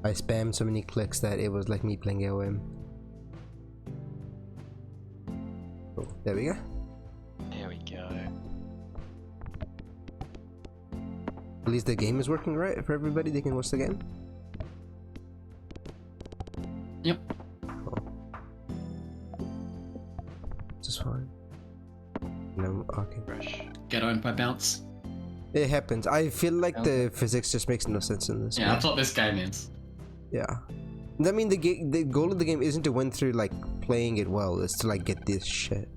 I spammed so many clicks that it was like me playing AOM. Oh, there we go. There we go. At least the game is working right for everybody. They can watch the game. Yep. Oh. This is fine. No, okay. Fresh. Get owned by bounce. It happens. I feel like the physics just makes no sense in this. Yeah, that's what this game is. Yeah. I mean, the goal of the game isn't to win through like playing it well. It's to like get this shit.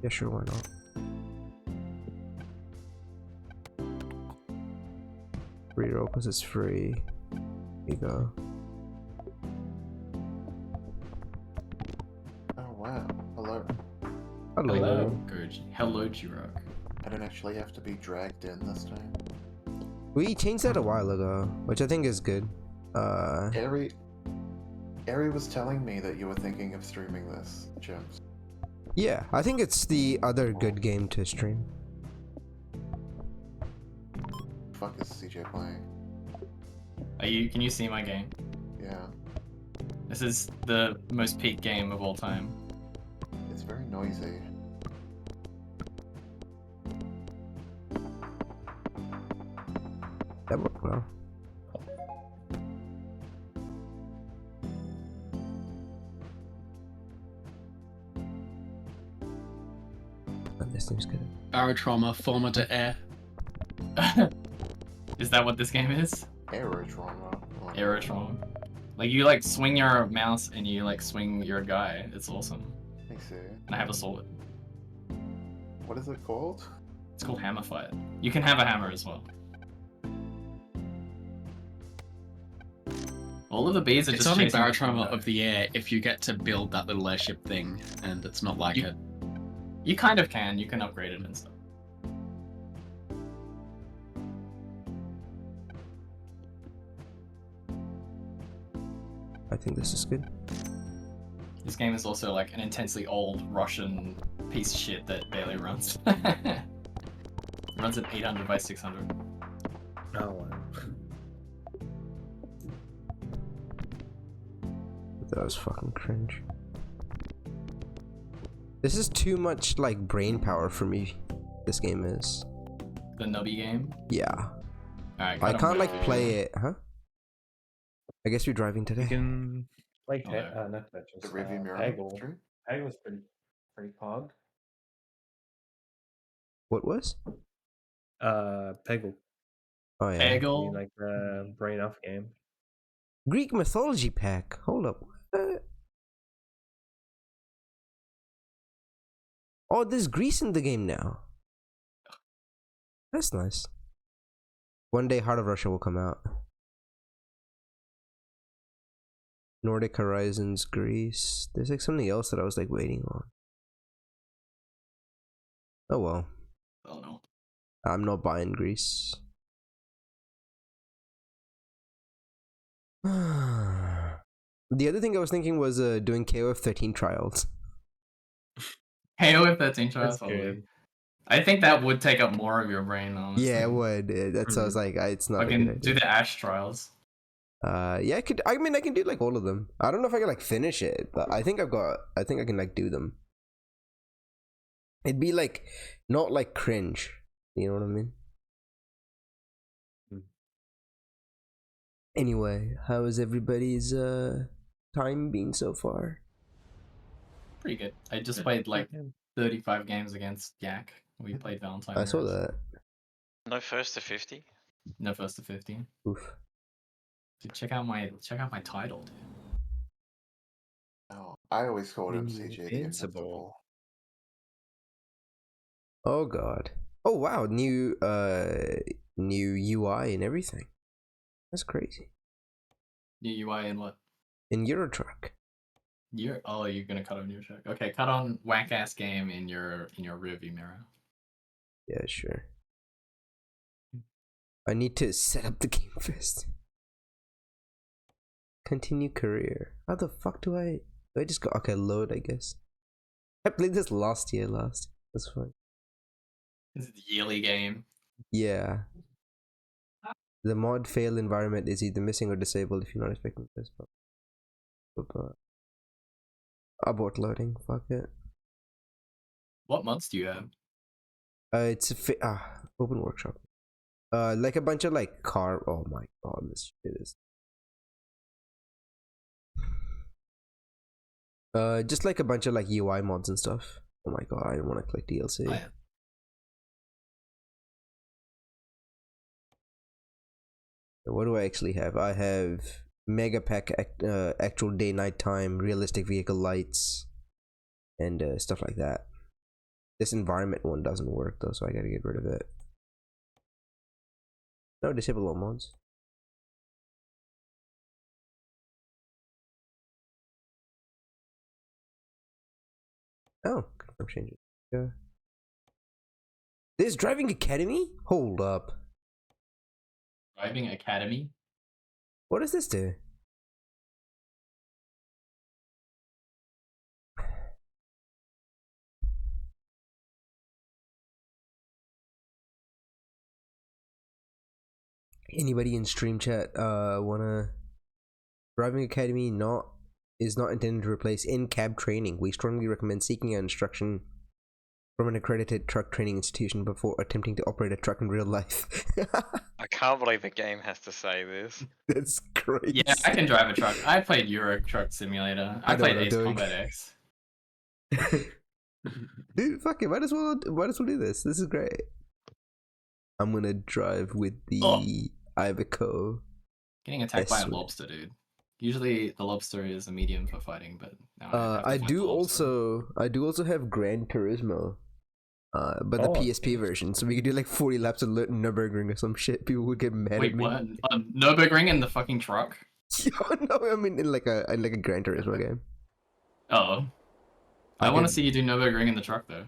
Yeah, sure, why not? Reroll because it's free. Here you go. Oh wow, hello. Hello. Good. Hello, Jirok. I don't actually have to be dragged in this time. We changed that a while ago, which I think is good. Ari was telling me that you were thinking of streaming this, James. Yeah, I think it's the other good game to stream. Fuck is CJ playing? Can you see my game? Yeah, This is the most peak game of all time. it's very noisy. That worked well. Oh, this seems good. Barotrauma, former to air. Is that what this game is? Aerotrauma. Oh, Aerotrauma. Like you like swing your mouse and you like swing your guy. It's awesome. I see. And I have a sword. What is it called? It's called Hammerfight. You can have a hammer as well. All of the bees are It's just only chasing Barotrauma of the air if you get to build that little airship thing, and it's not like it. You kind of can. You can upgrade it and stuff. I think this is good. This game is also like an intensely old Russian piece of shit that barely runs. Runs at 800 by 600. Oh wow. That was fucking cringe. This is too much like brain power for me. This game is. The nubby game. Yeah. Alright, I can't like play it, huh? I guess you're driving today. You can play Oh, yeah. not Tetris. The rearview mirror Peggle. stream? Peggle's pretty pog. What was? Peggle. Oh yeah. Peggle. Like the brain off game. Greek mythology pack. Hold up. What? Oh, there's Greece in the game now. That's nice. One day Heart of Russia will come out. Nordic Horizons, Greece. There's like something else that I was like waiting on. Oh well. Oh no. I'm not buying Greece. The other thing I was thinking was doing KOF 13 trials. KOF 13 trials. That's good. I think that would take up more of your brain, honestly. Yeah, it would. That's I was like, it's not. I a good can idea. do the Ash trials. Yeah, I could. I mean, I can do like all of them. I don't know if I can like finish it, but I think I think I can like do them. It'd be like not like cringe. You know what I mean? Anyway, how has everybody's time been so far? Pretty good. I just played like 35 games against Yak. We played Valentine. I saw Wars. that. No first to 50. No first to 15. Oof. Dude, check out my title, dude. Oh, I always called him CJ the Invincible. Oh god. Oh wow, new UI and everything. That's crazy. New UI and what? In Euro Truck. You're gonna cut on your check. Okay, cut on whack ass game in your rearview mirror. Yeah, sure. I need to set up the game first. Continue career. How the fuck do I just go? Okay, load, I guess. I played this last year. That's fine. This is the yearly game. Yeah. The mod fail environment is either missing or disabled if you're not expecting this. But abort loading. Fuck it. What mods do you have? It's open workshop. Like a bunch of like car. Oh my god, this shit is. Just like a bunch of like UI mods and stuff. Oh my god, I don't want to click DLC. Oh, yeah. What do I actually have? I have mega pack, actual day night time, realistic vehicle lights, and stuff like that. This environment one doesn't work though, so I gotta get rid of it. No, disable all mods. Oh, confirm changes. Yeah. This driving academy? Hold up. Driving Academy. What does this do? Anybody in stream chat wanna driving academy is not intended to replace in-cab training. We strongly recommend seeking instruction from an accredited truck training institution before attempting to operate a truck in real life. I can't believe the game has to say this. That's crazy. Yeah, I can drive a truck. I played Euro Truck Simulator. I know played what I'm Ace doing. Combat X. Dude, fuck it. Might as well do this. This is great. I'm gonna drive with the Iveco. Getting attacked by a Yes, lobster, dude. Usually the lobster is a medium for fighting, but now I have to I fight do the lobster. also have Gran Turismo. But the Oh, PSP version, so we could do like 40 laps of Nürburgring or some shit. People would get mad Wait, at me. what? Nürburgring in the fucking truck? No, I mean in like a Gran Turismo game. Oh. I want to see you do Nürburgring in the truck, though.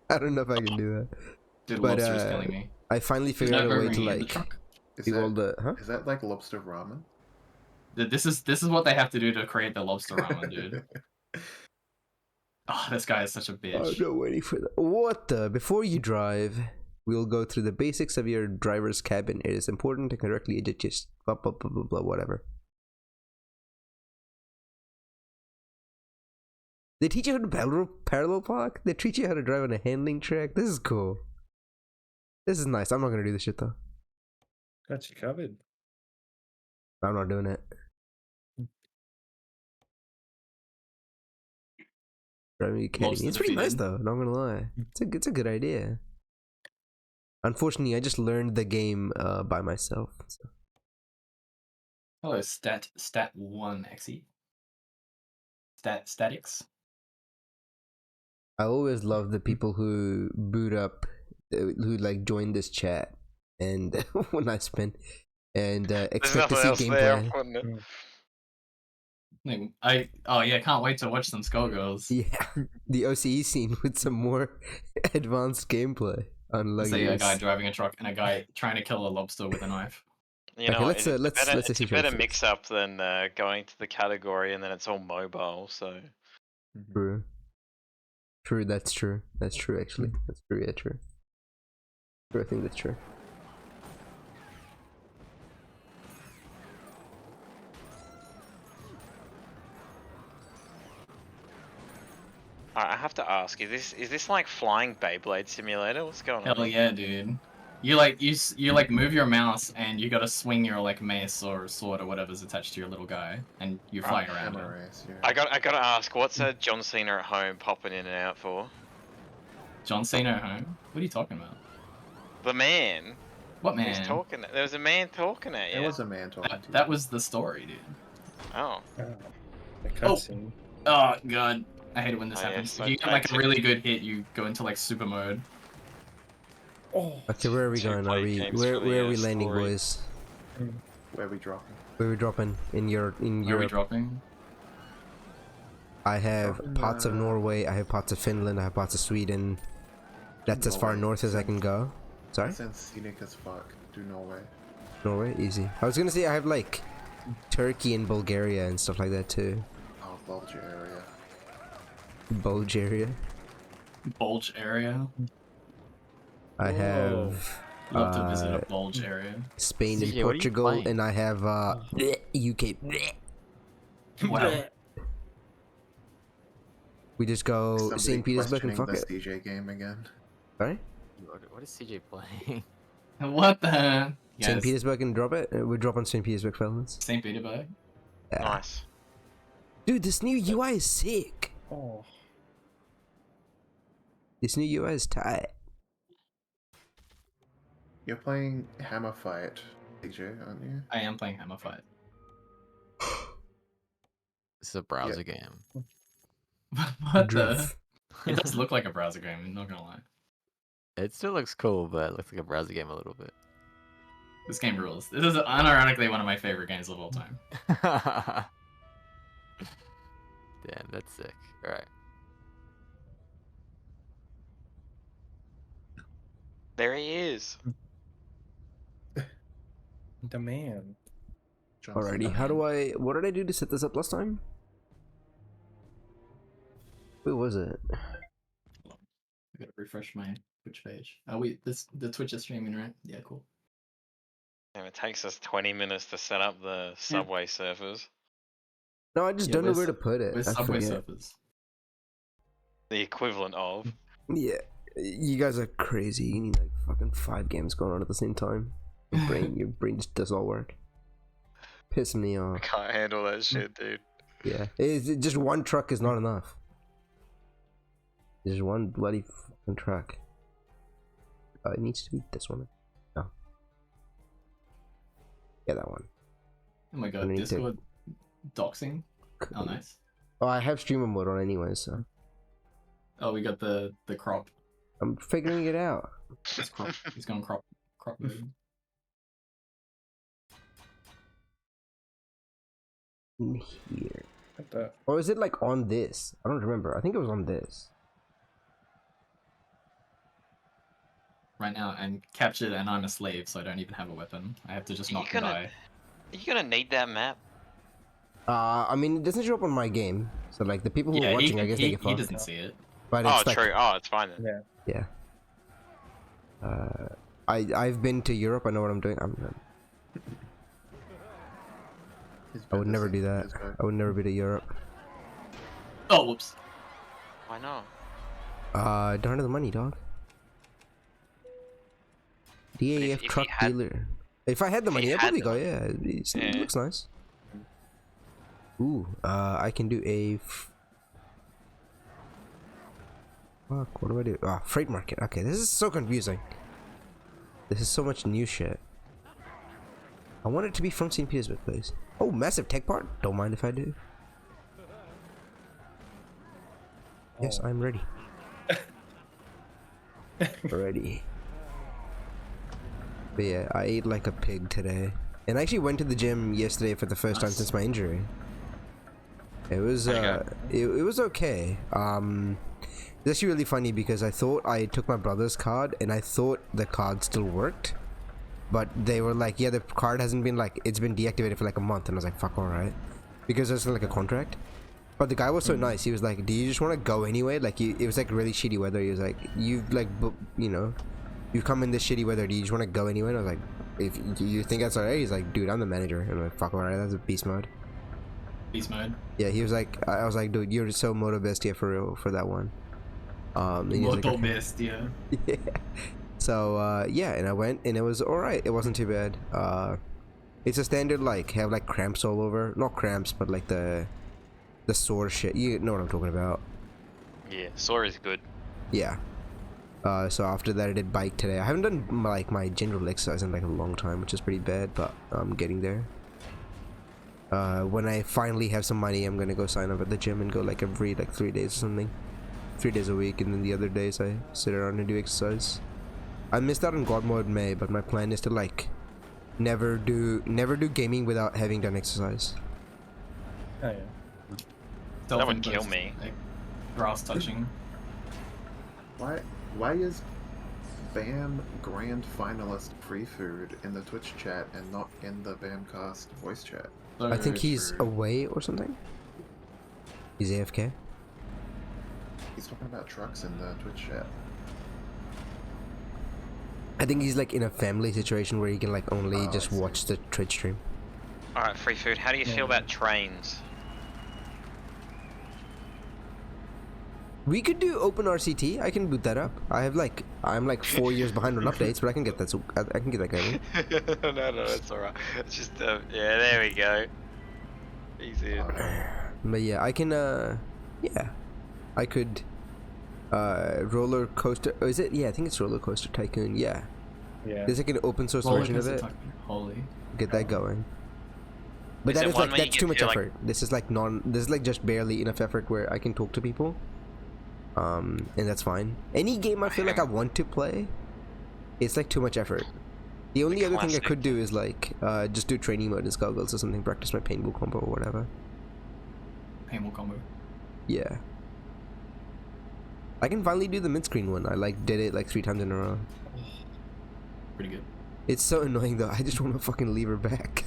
I don't know if I can do that. Dude, But, lobster is killing me. I finally figured out a way Nürburgring to in the like truck. Is do all that, the is that like lobster ramen? This is what they have to do to create the lobster ramen, dude. Oh, this guy is such a I'm bitch. not waiting for that. What the? Before you drive, we'll go through the basics of your driver's cabin. It is important to correctly adjust blah blah blah blah blah whatever. They teach you how to parallel park. They teach you how to drive on a handling track. This is cool. This is nice. I'm not gonna do this shit though. got you covered. I'm not doing it. Driving academy. Lobster It's pretty nice defeated. though. Not gonna lie. It's a good idea. Unfortunately, I just learned the game by myself. So. Hello, stat 1 XE. Statics. I always love the people who boot up, who like join this chat, and when I spin, and There's expect to nothing see else there, gameplay. wouldn't it? Can't wait to watch some Skullgirls. Yeah, the OCE scene with some more advanced gameplay on Say a Luggers. guy driving a truck and a guy trying to kill a lobster with a knife. You Okay, know, let's, it's let's better, it's actually a try to better fix- mix up than going to the category and then it's all mobile. So True. True. That's true. That's true. Actually, that's true. Yeah, true. True. I think that's true. I have to ask: is this like flying Beyblade Simulator? What's going on? Hell yeah, dude. You like move your mouse and you gotta swing your like mace or sword or whatever's attached to your little guy and you fly around Hammer him. race, yeah. I gotta ask: what's a John Cena at home popping in and out for? John Cena at home? What are you talking about? The man. What Who's man? talking? There was a man talking at you. There was a man talking to you. That was the story, dude. Oh. The Oh. cutscene. Oh god. I hate it when this Oh, yeah, happens. so If you get like a tactic. really good hit, you go into like super mode. Oh, Okay, where are we Two going? Are play we games where for where the, are we landing, story. boys? Where we dropping? Where are we dropping in Where are we Europe? dropping? I have Dropping, parts of uh, Norway. I have parts of Finland. I have parts of Sweden. That's as far Norway. north as I can go. Sorry, That sounds scenic as fuck. Do Norway. Norway, easy. I was gonna say I have like Turkey and Bulgaria and stuff like that too. Oh, Bulgaria. Bulgaria. Bulge area. I have Love to visit a bulge area. Spain and CJ, what are you Portugal, playing? and I have UK. Wow. We just go Somebody St. Petersburg and questioning fuck the it. CJ game again. Sorry? What is CJ playing? What the? St. Yes. Petersburg and drop it? We drop on St. Petersburg, fellas. St. Petersburg. Yeah. Nice. Dude, this new UI is sick. Oh. This new UI is tight. You're playing Hammerfight, CJ, aren't you? I am playing Hammerfight. This is a browser game. What the? Drift. It does look like a browser game, I'm not gonna lie. It still looks cool, but it looks like a browser game a little bit. This game rules. This is unironically one of my favorite games of all time. Damn, that's sick. Alright. There he is. The man. Johnson. Alrighty, how do I... What did I do to set this up last time? Who was it? I gotta refresh my Twitch page. Oh wait, the Twitch is streaming, right? Yeah, cool. And it takes us 20 minutes to set up the subway surfers. No, I just Yeah, don't know where's- where to put it. Where's I Subway forget. Surfers? The equivalent of. Yeah, you guys are crazy. You need like fucking 5 games going on at the same time. Your brain just does all work. Piss me I off. can't handle that shit, dude. Yeah, just one truck is not enough. There's one bloody fucking truck. It needs to be this one. No. Yeah, that one. Oh my I god, need to- Discord doxing. Oh nice. Oh, I have streamer mode on anyway, so Oh, we got the crop. I'm figuring it out. It's crop. He's gone crop mode. In here. What the? Or is it like on this? I don't remember. I think it was on this. Right now, I'm captured and I'm a slave, so I don't even have a weapon. I have to just You not die. Are you gonna need that map? I mean, it doesn't show up on my game, so like the people who are Yeah, watching, I guess they he get fucked. doesn't see it. But Oh, it's like, true. Oh, it's fine then. Yeah. yeah. I've been to Europe. I know what I'm doing. I would never do that. I would never be to Europe. Oh, whoops. Why not? I don't have the money, dog. DAF if truck you had- dealer. If I had the if money, you I'd had probably the go. money. Yeah, it Yeah. looks nice. Ooh, I can do a. Fuck, what do I do? Ah, freight market. Okay, this is so confusing. This is so much new shit. I want it to be from St. Petersburg, please. Oh, massive tech part. Don't mind if I do. Yes, I'm ready. Ready. But yeah, I ate like a pig today. And I actually went to the gym yesterday for the first time since my injury. It was How'd it was okay. It's actually really funny because I thought I took my brother's card and I thought the card still worked. But they were like, yeah, the card hasn't been like, it's been deactivated for like a month. And I was like, fuck, alright. Because it's like a contract. But the guy was so nice. He was like, do you just want to go anyway? Like, it was like really shitty weather. He was like, you've like, you know, you've come in this shitty weather. Do you just want to go anyway? And I was like, if you think that's alright? He's like, dude, I'm the manager. And I'm like, fuck, alright, that's a beast mode. Beast mode. Yeah, he was like, I was like, dude, you're so moto bestia for real for that one. And he was like, Moto okay. bestia. Yeah. So yeah, and I went and it was alright. It wasn't too bad. It's a standard like have like cramps all over. Not cramps, but like the sore shit. You know what I'm talking about. Yeah, sore is good. Yeah. So after that I did bike today. I haven't done like my general exercise in like a long time, which is pretty bad, but I'm getting there. When I finally have some money, I'm gonna go sign up at the gym and go like every like 3 days or something. 3 days a week, and then the other days I sit around and do exercise. I missed out on God mode May, but my plan is to like never do gaming without having done exercise. Oh yeah. That would kill me. Like, grass touching. Why is BAM Grand Finalist free food in the Twitch chat and not in the BAMcast voice chat? So I think he's true. away or something. He's AFK. He's talking about trucks in the Twitch chat. I think he's like in a family situation where he can like only Oh, just I see. watch the Twitch stream. Alright, free food. How do you feel about trains? We could do open RCT. I can boot that up. I'm like 4 years behind on updates, but I can get that. I can get that going. No, that's alright. It's just, yeah, there we go. Easy. But yeah, I can. Yeah, I could. Roller coaster. Oh, is it? Yeah, I think it's Roller Coaster Tycoon. Yeah, Yeah. there's like an open source Roller version of Coaster it. Tycoon. Holy. Get that going. But Is that it is one like where you that's get too much to, like- effort. This is like This is like just barely enough effort where I can talk to people. And that's fine. Any game I feel like I want to play, it's like too much effort. The only other thing I classic. could do is like just do training mode in Skullgirls or something, practice my paintball combo or whatever. Paintball combo. Yeah. I can finally do the mid-screen one. I like did it like 3 times in a row. Pretty good. It's so annoying though. I just want to fucking leave her back.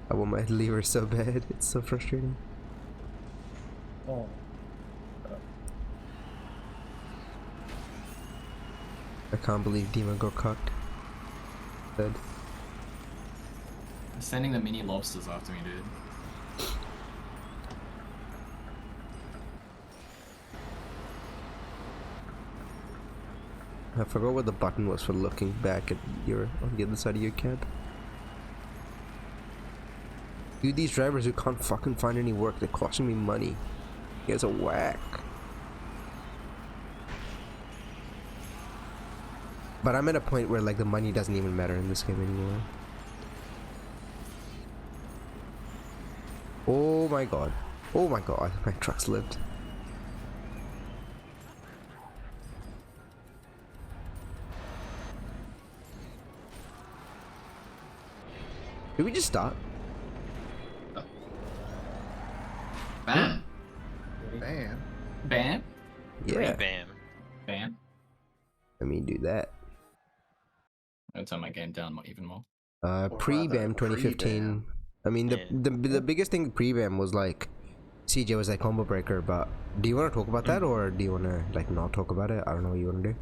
I want my lever so bad. It's so frustrating. Oh. I can't believe Dima got cocked. Dead. Sending the mini lobsters after me, dude. I forgot what the button was for looking back at your on the other side of your cab. Dude, these drivers who can't fucking find any work, they're costing me money. You guys are whack. But I'm at a point where like the money doesn't even matter in this game anymore. Oh my god. Oh my god, my truck slipped. Did we just stop? Bam. Bam. Bam? Yeah. Bam. Bam? Let me do that. I'll turn my game down even more. Or Pre-BAM rather, 2015. pre-BAM. I mean, Yeah. the biggest thing pre-BAM was like, CJ was like combo breaker. But do you want to talk about that, or do you want to like not talk about it? I don't know what you want to do.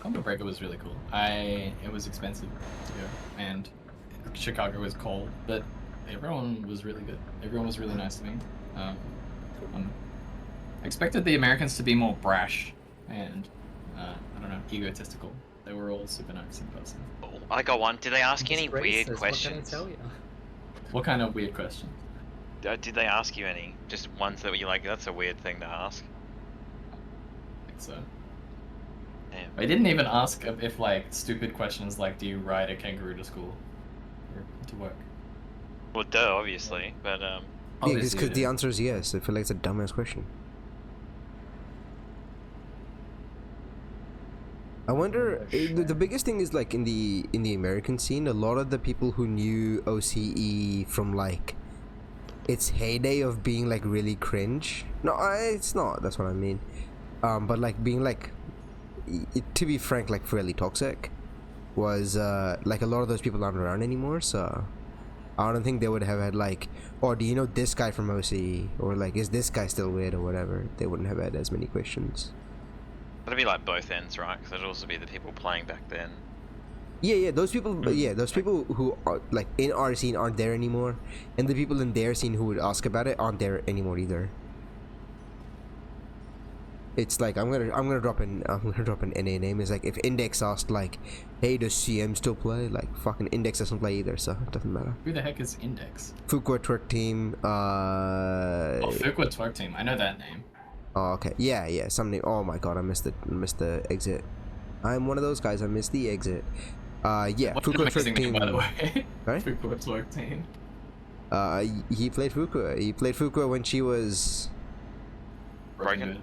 Combo Breaker was really cool. It was expensive to go, and Chicago was cold, but everyone was really good. Everyone was really nice to me. I expected the Americans to be more brash and I don't know, egotistical. They were all super nice in person. Oh, I got one. Did they ask you any It's weird racist, questions? What can I tell you? What kind of weird questions? Did they ask you any? Just ones that were you like, that's a weird thing to ask? I think so. Damn. I didn't even ask if like stupid questions like, do you ride a kangaroo to school or to work? Well, duh, obviously, but Yeah, Obviously because you the did. answer is yes. I feel like it's a dumbass question. I wonder. The biggest thing is like in the American scene, a lot of the people who knew OCE from like its heyday of being like really cringe. No, it's not. That's what I mean. But like being like, to be frank, like fairly toxic, was like a lot of those people aren't around anymore. So I don't think they would have had like, oh, do you know this guy from OCE, or like, is this guy still weird or whatever? They wouldn't have had as many questions. it'd be like both ends, right? Because it'd also be the people playing back then. Yeah, those people. Yeah, those people who are like in our scene aren't there anymore, and the people in their scene who would ask about it aren't there anymore either. It's like I'm gonna drop an NA name. It's like if Index asked like, hey, does CM still play? Like fucking Index doesn't play either, so it doesn't matter. Who the heck is Index? Fuqua Twerk Team. Oh, Fuqua Twerk Team. I know that name. Oh, okay. Yeah. Some name. Oh my god, I missed the exit. I'm one of those guys. I missed the exit. Yeah. What's an Fuqua amazing Twerk name, by the Team. way? Right? Fuqua Twerk Team. He played Fuqua. He played Fuqua when she was Broken?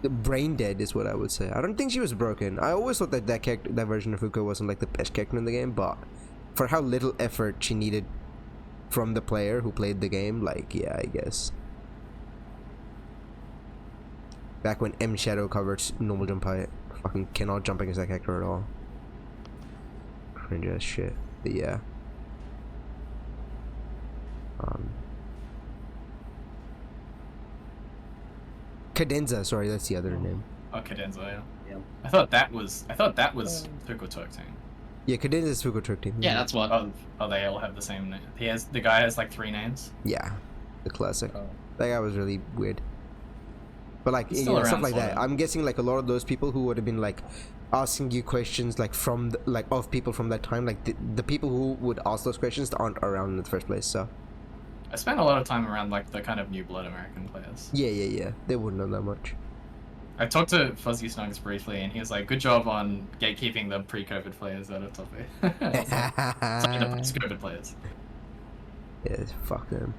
brain dead, is what I would say. I don't think she was broken. I always thought that character, that version of Fuqua wasn't like the best character in the game, but for how little effort she needed from the player who played the game, like, yeah, I guess. Back when M Shadow covered normal jump height, fucking cannot jump against that character at all. Cringe ass shit. But yeah. Cadenza, sorry, that's the other name. Oh, Cadenza, yeah. Yeah. I thought that was Tuco Turk team. Yeah, Cadenza is Fugo Turk team. Yeah, that's what. Oh, they all have the same name. The guy has like 3 names. Yeah, the classic. Oh. That guy was really weird. But like, He's you still know, stuff around like that. somewhere. I'm guessing like a lot of those people who would have been like asking you questions like from like of people from that time, like the people who would ask those questions aren't around in the first place. So I spent a lot of time around like the kind of new blood American players. yeah, they wouldn't know that much. I talked to Fuzzy Snugs briefly, and he was like, "Good job on gatekeeping the pre-COVID players out of top 8." Sorry, the post-COVID players. Yeah, fuck them.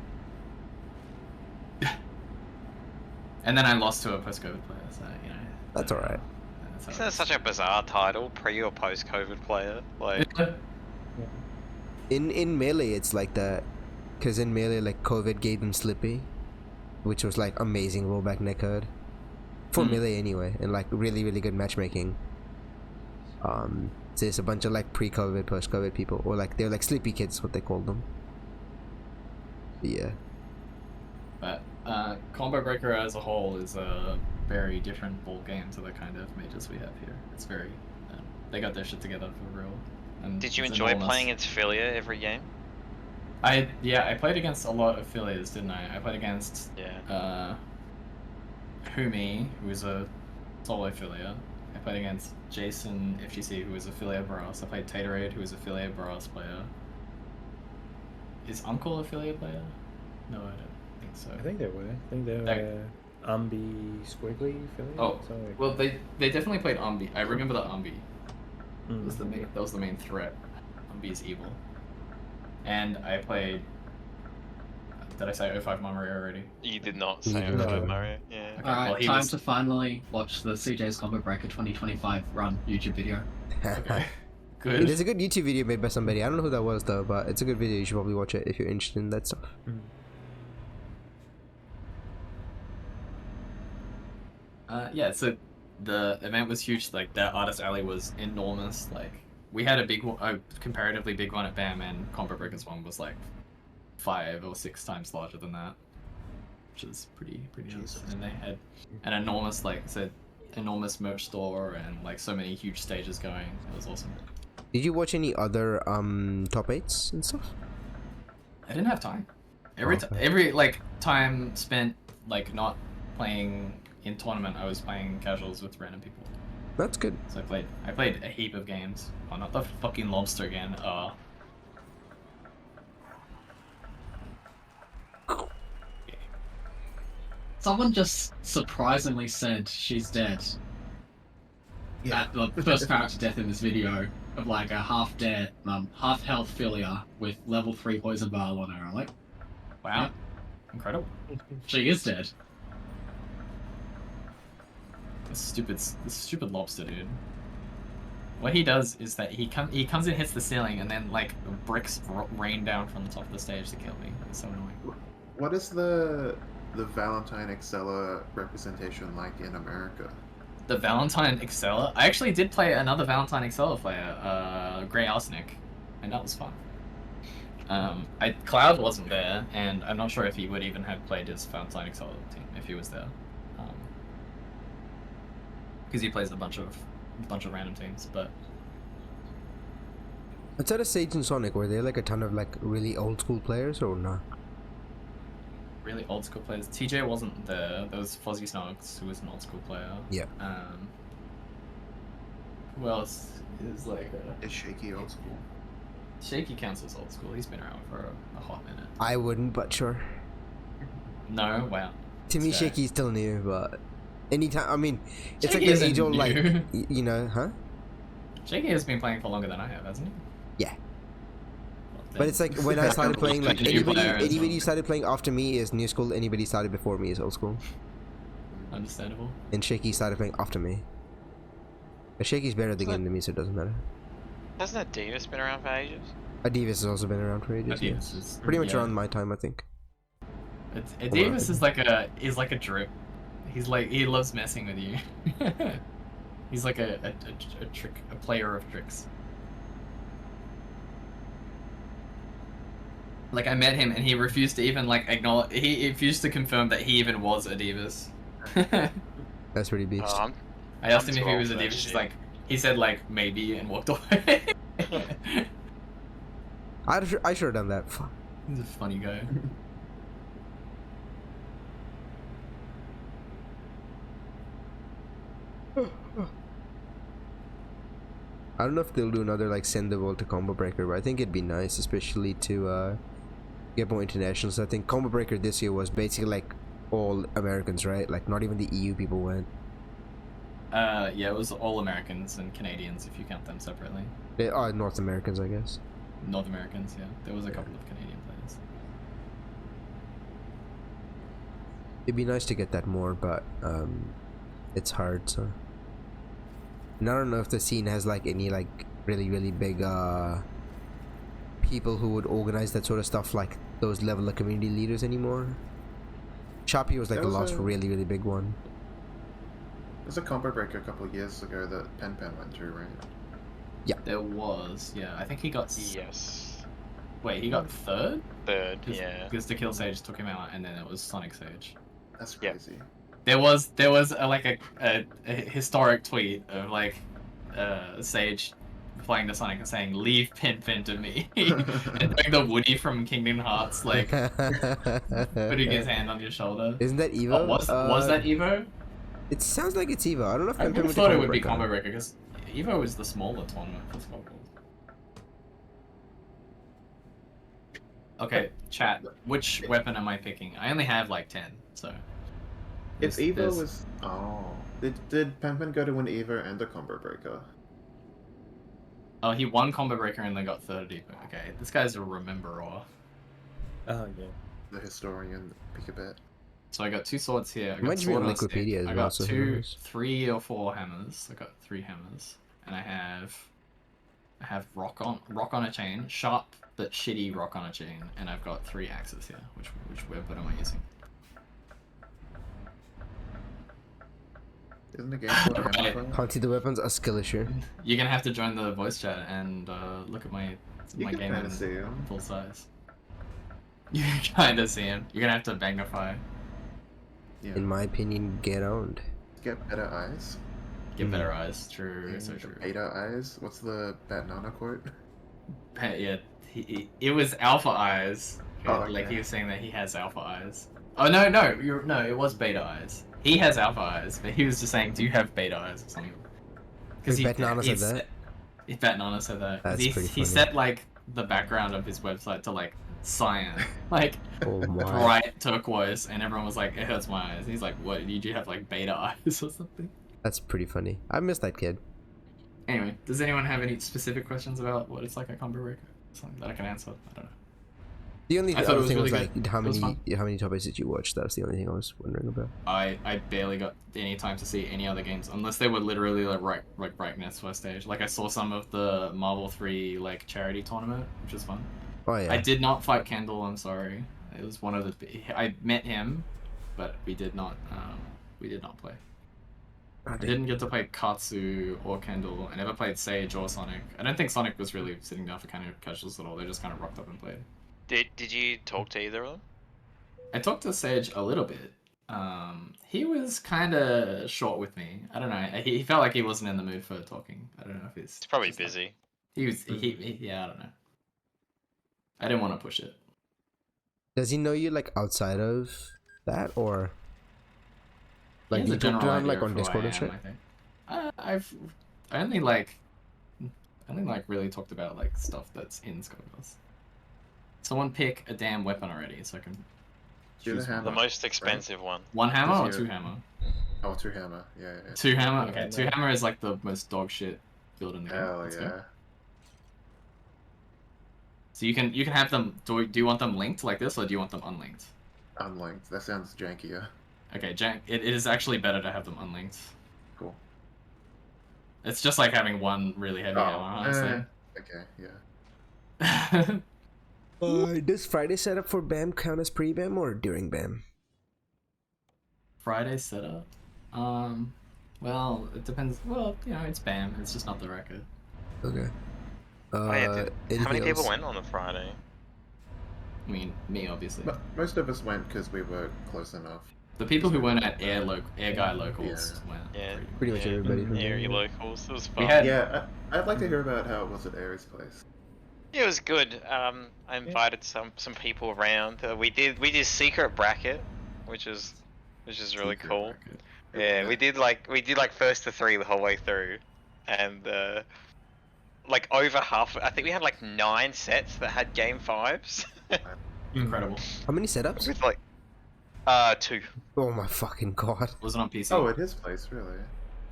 And then I lost to a post-COVID player, so you know. That's alright. That's how Isn't it that such a bizarre title? Pre or post COVID player? Like, is. In Melee, it's like that, because in Melee, like COVID gave them Slippy, which was like amazing rollback netcode for Melee anyway, and like really good matchmaking. So there's a bunch of like pre-COVID, post-COVID people, or like they're like Sleepy kids, what they call them. Yeah. But Combo Breaker as a whole is a very different ball game to the kind of mages we have here. It's very, they got their shit together for real. And did you it's enjoy enormous. playing its Philia every game? I played against a lot of affiliates, didn't I? I played against Yeah. Humi, who is a solo Philia. I played against Jason FGC, who is a Philia Brass. I played Taterade, who is a Philia Brass player. Is Uncle a Philia player? No, I don't think so. I think they were. I think they were Ambi Squiggly Philly. Oh, something like well, they definitely played Ambi. I remember that Ambi that. was that was the main threat. Ambi is evil. And I played. Did I say 05 Mario already? You did not say No. over Mario. Yeah. Okay, Alright, well, he time was- to finally watch the CJ's Combo Breaker 2025 run YouTube video. Okay. There's Good. a good YouTube video made by somebody. I don't know who that was though, but it's a good video. You should probably watch it if you're interested in that stuff. Yeah, so the event was huge. Like, the Artist Alley was enormous. Like, we had a comparatively big one at BAM, and Combo Breakers one was like 5 or 6 times larger than that, which is pretty nuts. And they had an enormous, like I said, enormous merch store and like so many huge stages going. It was awesome. Did you watch any other top 8s and stuff? I didn't have time. Okay. Every like time spent like not playing in tournament, I was playing casuals with random people. That's good. So I played a heap of games. Oh, not the fucking lobster again. Someone just surprisingly said she's dead. Yeah. At the first character death in this video of like a half dead, half health Philia with level 3 poison vial on her. I'm like, Wow, incredible. she is dead. This stupid lobster dude. What he does is that he comes in, hits the ceiling, and then like bricks rain down from the top of the stage to kill me. It's so annoying. What is the Valentine Excella representation like in America? The Valentine Excella. I actually did play another Valentine Excella player, Grey Arsenic, and that was fun. Cloud wasn't there, and I'm not sure if he would even have played his Valentine Excella team if he was there, because he plays a bunch of random teams. But Outside of Sage and Sonic, were there like a ton of like really old school players or not? really old school players. TJ wasn't there. There was Fuzzy Snogs, who was an old school player. Yeah. Who else is like Is Shaky old school? Shaky counts as old school. He's been around for a hot minute. I wouldn't, but sure. No, wow. To me, So- Shaky's still new, but anytime, I mean, it's Shaky like an isn't age old, like, new. you know, huh? Shaky has been playing for longer than I have, hasn't he? Yeah. Well, But it's like when I started playing, like New player as anybody well. started playing after me is new school. Anybody started before me is old school. understandable. And Shaky started playing after me. But Shaky's better at the game than me, so it doesn't matter. Hasn't Adidas been around for ages? Adidas has also been around for ages. Yeah. Adidas is Pretty much yeah. around my time, I think. Adidas is like a drip. He loves messing with you. He's like a player of tricks. Like, I met him and he refused to even like acknowledge. He refused to confirm that he even was Adidas. That's pretty beast. I asked I'm him if he was 12 a for div. that He's shit. like, he said like maybe and walked away. I should have done that. Fuck. He's a funny guy. I don't know if they'll do another like send the world to combo breaker, but I think it'd be nice, especially to get more internationals. I think combo breaker this year was basically like all Americans, right? Like not even the EU people went. Yeah, it was all Americans and Canadians if you count them separately. They are North Americans, I guess. North Americans, yeah. There was a couple of Canadian players. It'd be nice to get that more, but it's hard. So, and I don't know if the scene has like any like really big people who would organize that sort of stuff, like those level of community leaders anymore. Choppy was like There the was last a- really big one. There's a combo breaker a couple of years ago that Pen went through, right? There was, yeah. I think he got. Yes. Wait, he got third? Third, yeah. Because the Kill Sage took him out, and then it was Sonic Sage. That's Yep. crazy. There was a historic tweet of like Sage playing the Sonic and saying, "Leave Pin to me," and doing the Woody from Kingdom Hearts, like putting his hand on your shoulder. Isn't that Evo? Oh, was that Evo? It sounds like it's Evo. I don't know if I Pen really went to thought it combo would be breaker. Combo Breaker because Evo is the smaller tournament for Skullgirls. Okay, chat. Which weapon am I picking? I only have like 10, so. If Evo there's- was... Oh. Did Pen go to win Evo and a combo breaker? Oh, he won Combo Breaker and then got third at Evo. Okay, this guy's a rememberer. Oh yeah. The historian, pick a bet. So I got 2 swords here. I got Might be on sword on a stick. Wikipedia as I well, got so who knows? 3 or 4 hammers. I got 3 hammers, and I have rock on a chain, sharp but shitty rock on a chain, and I've got 3 axes here. Which weapon am I using? Isn't the game called Right. Hammerfight? Hunting the weapons, a skill issue. You're gonna have to join the voice chat and look at my You can game kinda in see him. full size. You can kinda see him. You're gonna have to magnify. Yeah. In my opinion, get owned. Get better eyes. Get better eyes. True, so And true. Beta eyes. What's the Batnana quote? Yeah, it was alpha eyes. Oh, Like okay. he was saying that he has alpha eyes. Oh no, it was beta eyes. He has alpha eyes, but he was just saying, "Do you have beta eyes or something?" Wait, Batnana said that? Batnana said that. 'Cause That's pretty he funny. set like the background of his website to like cyan, like Oh my. bright turquoise, and everyone was like, "It hurts my eyes." He's like, "What? You do have like beta eyes or something?" That's pretty funny. I miss that kid. Anyway, does anyone have any specific questions about what it's like at Combo Breaker? Something that I can answer? I don't know. The only I thought it other was thing was really like good. how It was many topics did you watch? That was the only thing I was wondering about. I barely got any time to see any other games unless they were literally like right next to our stage. Like I saw some of the Marvel 3 like charity tournament, which was fun. Oh yeah. I did not fight Kendall. I'm sorry. It was one of the. I met him, but we did not play. I didn't get to play Katsu or Kendall. I never played Sage or Sonic. I don't think Sonic was really sitting down for kind of casuals at all. They just kind of rocked up and played. Did you talk to either of them? I talked to Sage a little bit. He was kind of short with me. I don't know. He felt like he wasn't in the mood for talking. I don't know if It's probably just like- busy. he was. Yeah, I don't know. I didn't want to push it. Does he know you like outside of that, or He like has you a talk to general him like idea on of who Discord I and am, shit? I think. I only like really talked about like stuff that's in Skullgirls. Someone pick a damn weapon already, so I can Do the choose hammer. The most expensive one. one hammer or Does your- 2 hammer. Oh, 2 hammer. Yeah. 2 hammer. Yeah, Okay, no. 2 hammer is like the most dog shit build in the game. Hell Let's go. yeah. So you can have them. Do you want them linked like this, or do you want them unlinked? Unlinked. That sounds jankier. Okay, it is actually better to have them unlinked. Cool. It's just like having one really heavy hammer, honestly. Okay, yeah. Does Friday setup for BAM count as pre-BAM or during BAM? Friday setup. Well, it depends. Well, you know, it's BAM. It's just not the record. Okay. Oh, yeah, how many anything people else? went on the Friday? I mean, me obviously. But most of us went because we were close enough. The people who weren't at Air Guy locals went. Yeah. Pretty much everybody from Airy there. locals. It was We fun. had Yeah, I'd like to hear about how it was at Aries' place. Yeah, it was good. I invited some people around. We did secret bracket, which is really Secret cool. bracket. Yeah, we did like first to 3 the whole way through, and like over half. I think we had like 9 sets that had game 5s. incredible. How many setups? With like 2. Oh my fucking god. Was it on PC? Oh, at his place, really?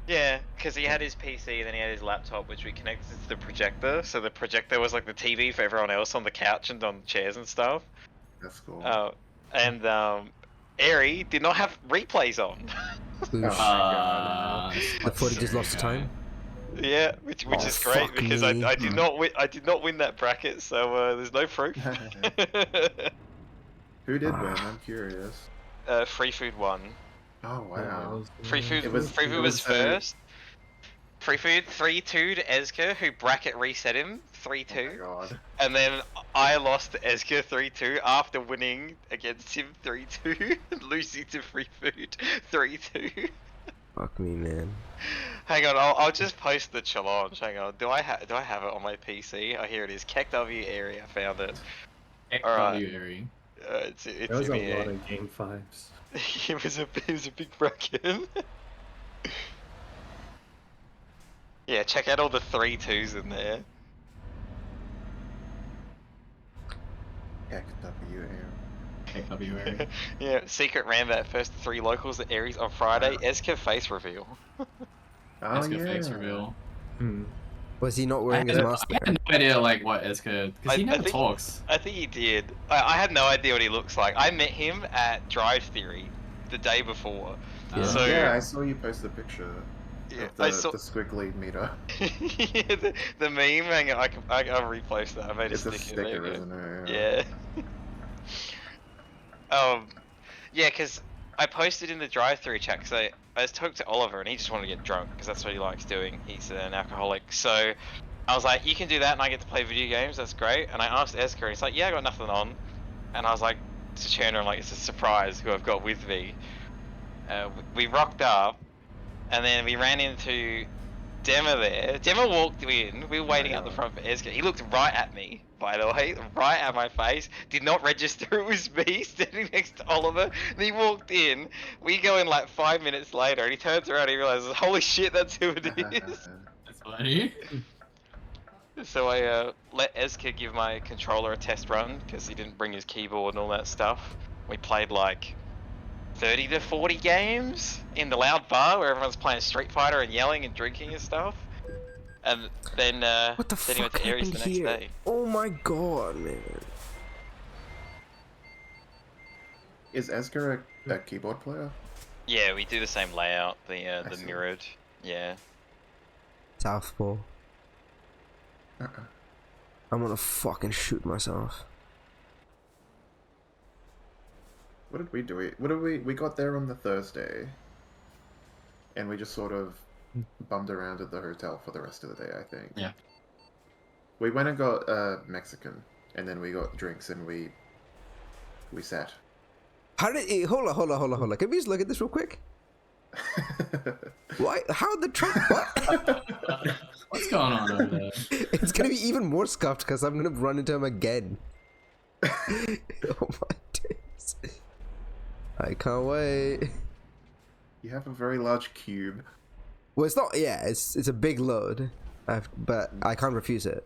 Yeah, because he had his PC and then he had his laptop, which we connected to the projector. So the projector was like the TV for everyone else on the couch and on chairs and stuff. That's cool. And Airy did not have replays on. Oh my god. The footage just lost the time. Yeah, which Oh, is great fuck because me. I did not win that bracket, so there's no proof. Who did win? I'm curious. Free Food won. Oh wow. Free Food It was- Free it Food was was, first. Free Food 3-2 to Ezka, who bracket reset him Oh my 3-2, god. and then I lost to Ezka 3-2 after winning against him 3-2, losing to Free Food 3-2. Fuck me, man. Hang on, I'll just post the challenge. Hang on, do I have it on my PC? Oh, here it is. KEKW area, I found it. Alright. Area. It's There was in a here. lot of game 5s. It was a big bracket. Yeah, check out all the 3-2s in there. KW KW area. Yeah, Secret ran that first 3 locals at Aries on Friday. Ezka face reveal. Oh Eska yeah. face reveal. Hmm. Was he not I wearing had, his I mask? had no idea like what Eska, because he I never think- talks. I think he did. I had no idea what he looks like. I met him at Drive Theory the day before. Yeah. So Yeah, I saw you post the picture yeah, of the, I saw the squiggly meter. yeah, the meme. Hang on, I'll repost that. I made It's a a sticker. There sticker, you go. isn't it? Yeah. Yeah, because I posted in the drive-through chat because I just talked to Oliver and he just wanted to get drunk because that's what he likes doing. He's an alcoholic. So I was like, you can do that and I get to play video games. That's great. And I asked Eska and he's like, yeah, I got nothing on. And I was like, to Chandler, I'm like, it's a surprise who I've got with me. We rocked up and then we ran into Dema there. Dema walked in. We were waiting out the front for Eska. He looked right at me, by the way, right at my face. Did not register it was me standing next to Oliver. And he walked in. We go in like 5 minutes later, and he turns around and he realizes, holy shit, that's who it is. That's funny. So I let Eska give my controller a test run because he didn't bring his keyboard and all that stuff. We played like 30 to 40 games in the loud bar where everyone's playing Street Fighter and yelling and drinking and stuff. And then What the then he went fuck to Aries happened the next here? day. Oh my god, man. Is Esker a keyboard player? Yeah, we do the same layout, the see. mirrored. Yeah. Southpaw. Uh-uh. I'm gonna fucking shoot myself. What did we do? We got there on the Thursday, and we just sort of bummed around at the hotel for the rest of the day, I think. Yeah. We went and got Mexican, and then we got drinks, and we sat. How did it, hold on. Can we just look at this real quick? Why? How the truck? What? What's going on over there? It's gonna be even more scuffed because I'm gonna run into him again. Oh my days. I can't wait. You have a very large cube. Well, it's not. Yeah, it's a big load, but I can't refuse it.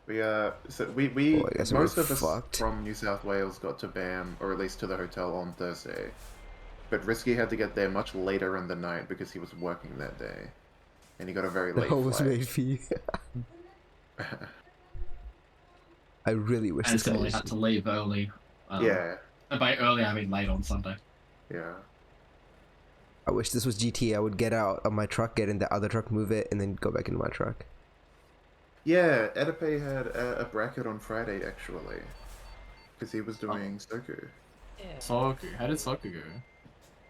We I guess we're most of us fucked. from New South Wales got to BAM, or at least to the hotel on Thursday. But Risky had to get there much later in the night because he was working that day. And he got a very The late hole was flight. made for you. I really wish And this guy still was... had to leave early. Yeah, And by early, I mean late on Sunday. yeah. I wish this was GT. I would get out of my truck, get in the other truck, move it, and then go back into my truck. Yeah, Edipe had a bracket on Friday, actually. Because he was doing Soku. Yeah, Soku. How did Soku go?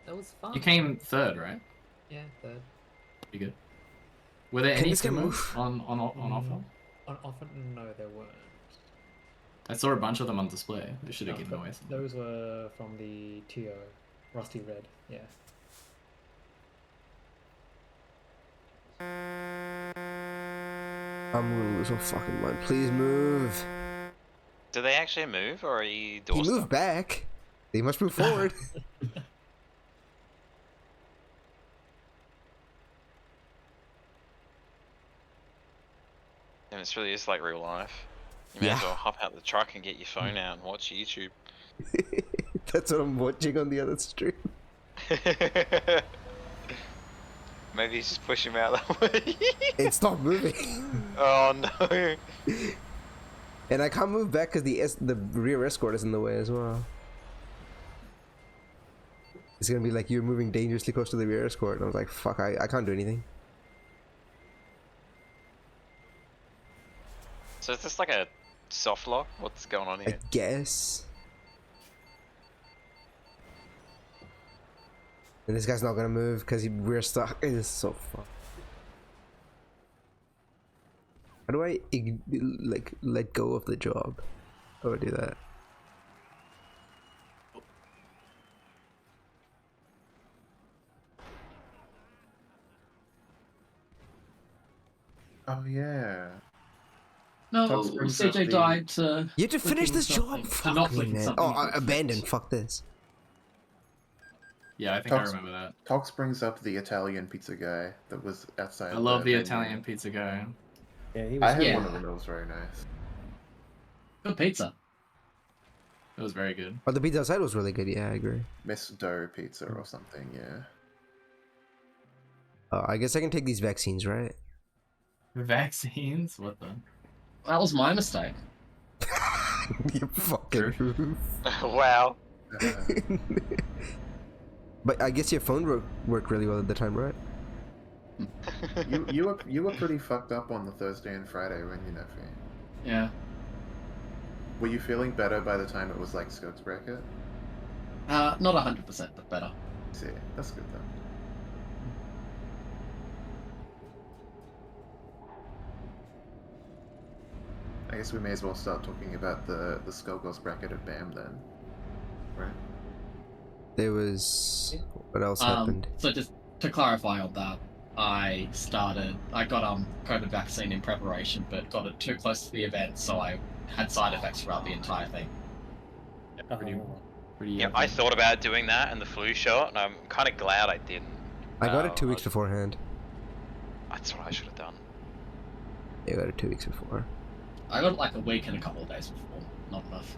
that was fun. You came third, right? Yeah, third. You good? Were there Can any this guy promos move? on offer? On offer? No, there weren't. I saw a bunch of them on display. They should have Oh, given away some. those were from the TO, Rusty Red. Yeah. I'm losing fucking mind. Please move. Do they actually move, or are you He moved doorstop? back. They must move forward. And it's really just like real life. You may as well hop out the truck and get your phone out and watch YouTube. That's what I'm watching on the other stream. Maybe just push him out that way. It stopped moving. Oh no. And I can't move back because the rear escort is in the way as well. It's gonna be like, you're moving dangerously close to the rear escort. And I was like, fuck, I can't do anything. So is this like a soft lock? What's going on I here? guess. And this guy's not gonna move because we're stuck. It is so fun. How do I like let go of the job? How do I do that? Oh yeah. No, Tox brings up CJ the- died to. You have to finish clicking this job. something. Fuck Not me, clicking man. something, Oh, you click abandon. fix. Fuck this. Yeah, I think Tox- I remember that. Tox brings up the Italian pizza guy that was outside. I love the menu. Italian pizza guy. Yeah, he I was. had Yeah. one of them. It was very nice. Good pizza. It was very good. Oh, the pizza outside was really good. Yeah, I agree. Miss Dough Pizza or something. Yeah. I guess I can take these vaccines, right? Vaccines? What the? That was my mistake. You fucking. Wow. But I guess your phone worked really well at the time, right? you were pretty fucked up on the Thursday and Friday, weren't you, Neffy? Yeah. Were you feeling better by the time it was like Skirts Bracket? Not 100%, but better. See, that's good then. I guess we may as well start talking about the Skullgirls bracket of BAM then. Right? There was what else happened? So just to clarify on that, I got COVID vaccine in preparation, but got it too close to the event, so I had side effects throughout the entire thing. Pretty. Yeah, I thought about doing that and the flu shot, and I'm kind of glad I didn't. I got it 2 weeks beforehand. That's what I should have done. Yeah, I got it 2 weeks before. I got it like a week and a couple of days before. Not enough.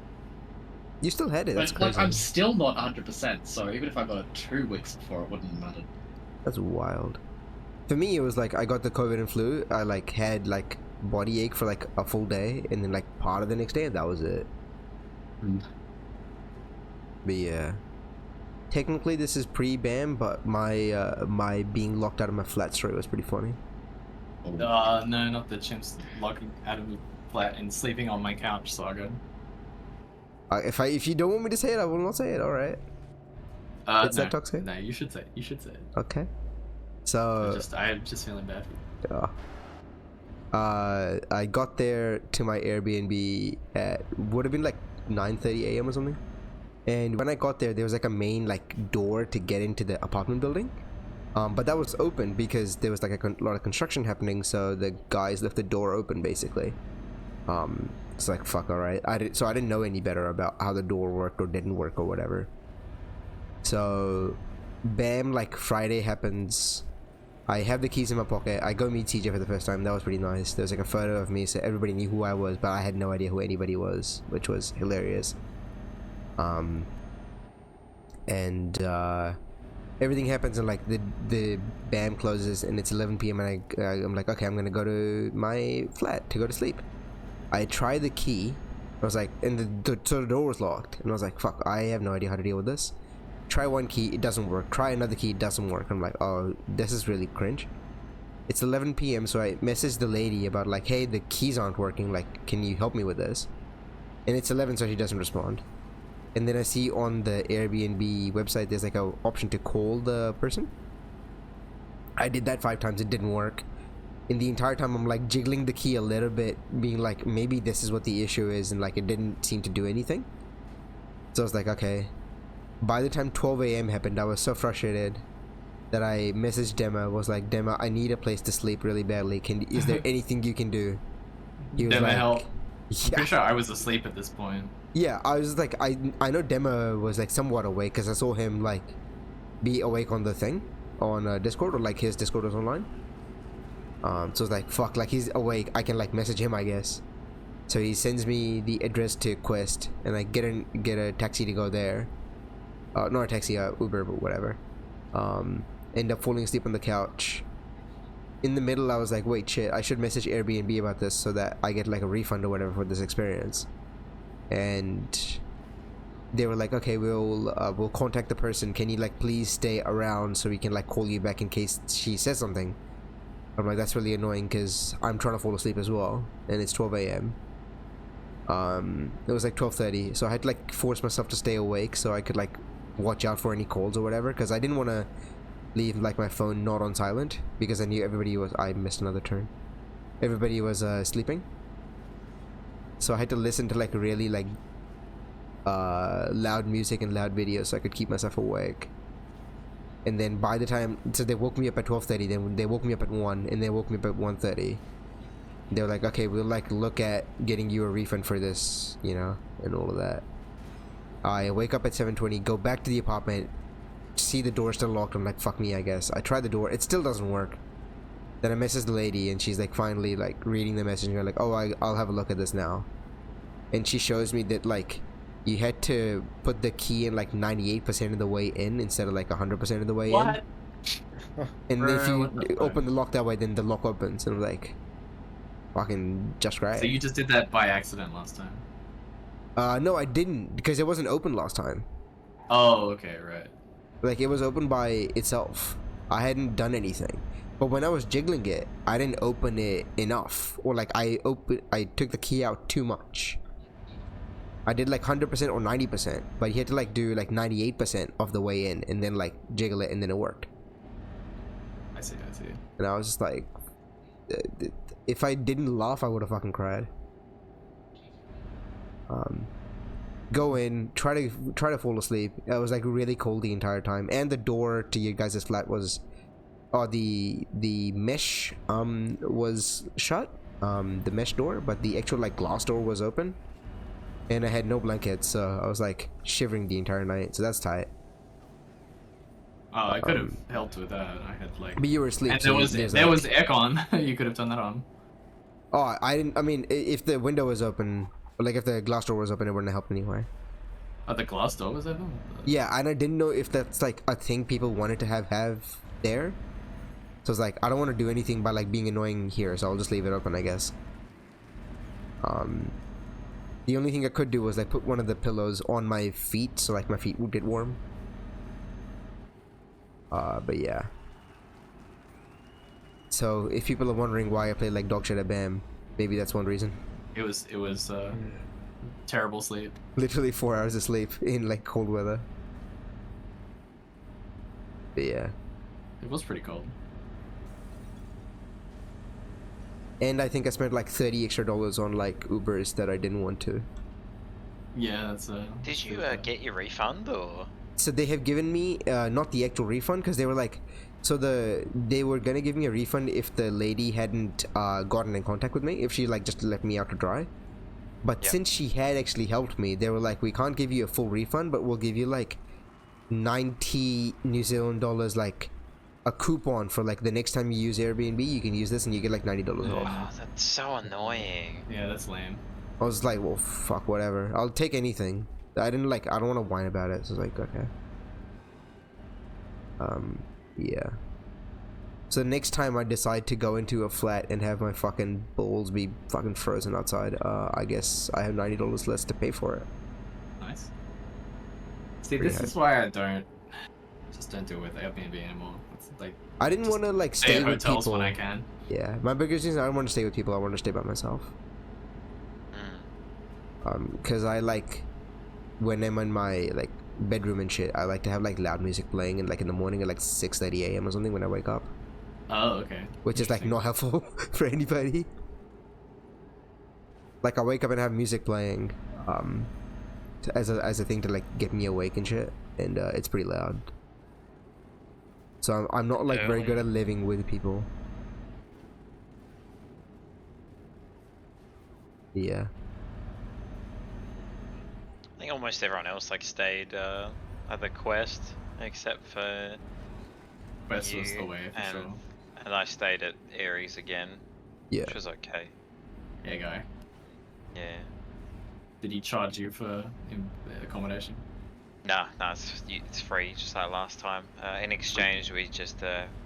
You still had it. That's But crazy. like, I'm still not 100%, so even if I got it 2 weeks before, it wouldn't have mattered. That's wild. For me, it was like I got the COVID and flu. I like had like body ache for like a full day, and then like part of the next day, and that was it. Mm. But yeah, technically this is pre-BAM, but my my being locked out of my flat story was pretty funny. No, not the chimps locking out of the flat and sleeping on my couch saga. If you don't want me to say it, I will not say it. All right. It's no, that toxic? No, you should say it. You should say it. Okay. So I'm just feeling bad for you. I got there to my Airbnb at would have been like 9:30 a.m. or something. And when I got there, there was like a main like door to get into the apartment building, but that was open because there was like a lot of construction happening. So the guys left the door open basically. It's like fuck, all right. I didn't know any better about how the door worked or didn't work or whatever. So, BAM, like Friday happens. I have the keys in my pocket. I go meet CJ for the first time. That was pretty nice. There was like a photo of me, so everybody knew who I was, but I had no idea who anybody was, which was hilarious. Everything happens and like the BAM closes and it's 11 p.m. and I'm like, okay, I'm gonna go to my flat to go to sleep. I try the key. I was like, and the door was locked, and I was like, fuck, I have no idea how to deal with this. Try one key, it doesn't work. Try another key, it doesn't work. I'm like, oh, this is really cringe. It's 11 p.m. so I messaged the lady about like, hey, the keys aren't working, like, can you help me with this? And it's 11, so she doesn't respond. And then I see on the Airbnb website there's like a option to call the person. I did that 5 times, it didn't work. in the entire time I'm like jiggling the key a little bit, being like, maybe this is what the issue is, and like it didn't seem to do anything. So I was like, okay. By the time 12 a.m. happened, I was so frustrated that I messaged Dema. Was like, Dema, I need a place to sleep really badly. Is there anything you can do? He was Dema like, help. I'm yeah. pretty sure I was asleep at this point. Yeah, I was like, I know Dema was like somewhat awake because I saw him like be awake on the thing on Discord, or like his Discord was online. So I was like, fuck, like he's awake. I can like message him, I guess. So he sends me the address to Quest, and I get a taxi to go there. Not a taxi, Uber, but whatever. End up falling asleep on the couch. In the middle, I was like, wait, shit, I should message Airbnb about this so that I get like a refund or whatever for this experience. And they were like, okay, we'll contact the person. Can you like please stay around so we can like call you back in case she says something? I'm like, that's really annoying because I'm trying to fall asleep as well, and it's 12 a.m. It was like 12:30, so I had to like force myself to stay awake so I could like watch out for any calls or whatever, because I didn't want to leave like my phone not on silent because I knew I missed another turn. Everybody was sleeping, so I had to listen to like really like loud music and loud videos so I could keep myself awake. And then by the time, so they woke me up at 12:30, then they woke me up at 1, and they woke me up at 1:30. They were like, okay, we'll like look at getting you a refund for this, you know, and all of that. I wake up at 7:20, go back to the apartment, see the door still locked. I'm like, fuck me, I guess. I try the door, it still doesn't work. Then I message the lady, and she's like finally like reading the message, and I'm like, oh, I'll have a look at this now. And she shows me that like you had to put the key in like 98% of the way in instead of like 100% of the way in. And Bro, if you what the open fuck? the lock that way, then the lock opens. And I'm like, fucking just right. So you just did that by accident last time? No, I didn't, because it wasn't open last time. Oh, okay, right. Like, it was open by itself. I hadn't done anything. But when I was jiggling it, I didn't open it enough. Or like, I took the key out too much. I did like 100% or 90%, but you had to like do like 98% of the way in and then like jiggle it, and then it worked. I see. And I was just like, if I didn't laugh, I would have fucking cried. Go in, try to fall asleep. It was like really cold the entire time, and the door to your guys' flat was, the mesh was shut, the mesh door, but the actual like glass door was open, and I had no blankets, so I was like shivering the entire night. So that's tight. Oh, I could have helped with that. I had like. But you were asleep. And so there was aircon. You could have turned that on. Oh, I didn't. I mean, if the window was open, like if the glass door was open, it wouldn't have helped anyway. Oh, the glass door was open? Yeah, and I didn't know if that's like a thing people wanted to have there. So it's like, I don't want to do anything by like being annoying here, so I'll just leave it open, I guess. The only thing I could do was like put one of the pillows on my feet, so like my feet would get warm. But yeah. So if people are wondering why I play like dog shit at BAM, maybe that's one reason. It was terrible sleep. Literally 4 hours of sleep in like cold weather. But yeah. It was pretty cold. And I think I spent like $30 extra on like Ubers that I didn't want to. Yeah, that's Did you get your refund or? So they have given me not the actual refund, because they were like, so they were gonna give me a refund if the lady hadn't gotten in contact with me, if she like just let me out to dry. But Yep. since she had actually helped me, they were like, we can't give you a full refund, but we'll give you like 90 New Zealand dollars, like a coupon for like the next time you use Airbnb, you can use this and you get like $90 off. Oh, that's so annoying. Yeah, that's lame. I was like, well, fuck, whatever. I'll take anything. I don't want to whine about it. So it's like, okay. Yeah. So next time I decide to go into a flat and have my fucking balls be fucking frozen outside, I guess I have $90 less to pay for it. Nice. See, Pretty this is why I don't deal with Airbnb anymore. It's like I didn't want to like stay stay at with hotels people. when I can. Yeah, my biggest reason I don't want to stay with people. I want to stay by myself. Because I like, when I'm in my like bedroom and shit, I like to have like loud music playing, and like in the morning at like 6:30 a.m. or something when I wake up. Oh, okay. which is like Interesting. not helpful for anybody. Like I wake up and have music playing, as a thing to like get me awake and shit, and it's pretty loud. So I'm not like very good at living with people. Yeah. I think almost everyone else like stayed at the quest, except for Quest you was the way for and, sure. and I stayed at Ares again, Yeah. which was okay. Yeah, guy. Yeah. Did he charge you for accommodation? Nah, it's free, just like last time. In exchange, we just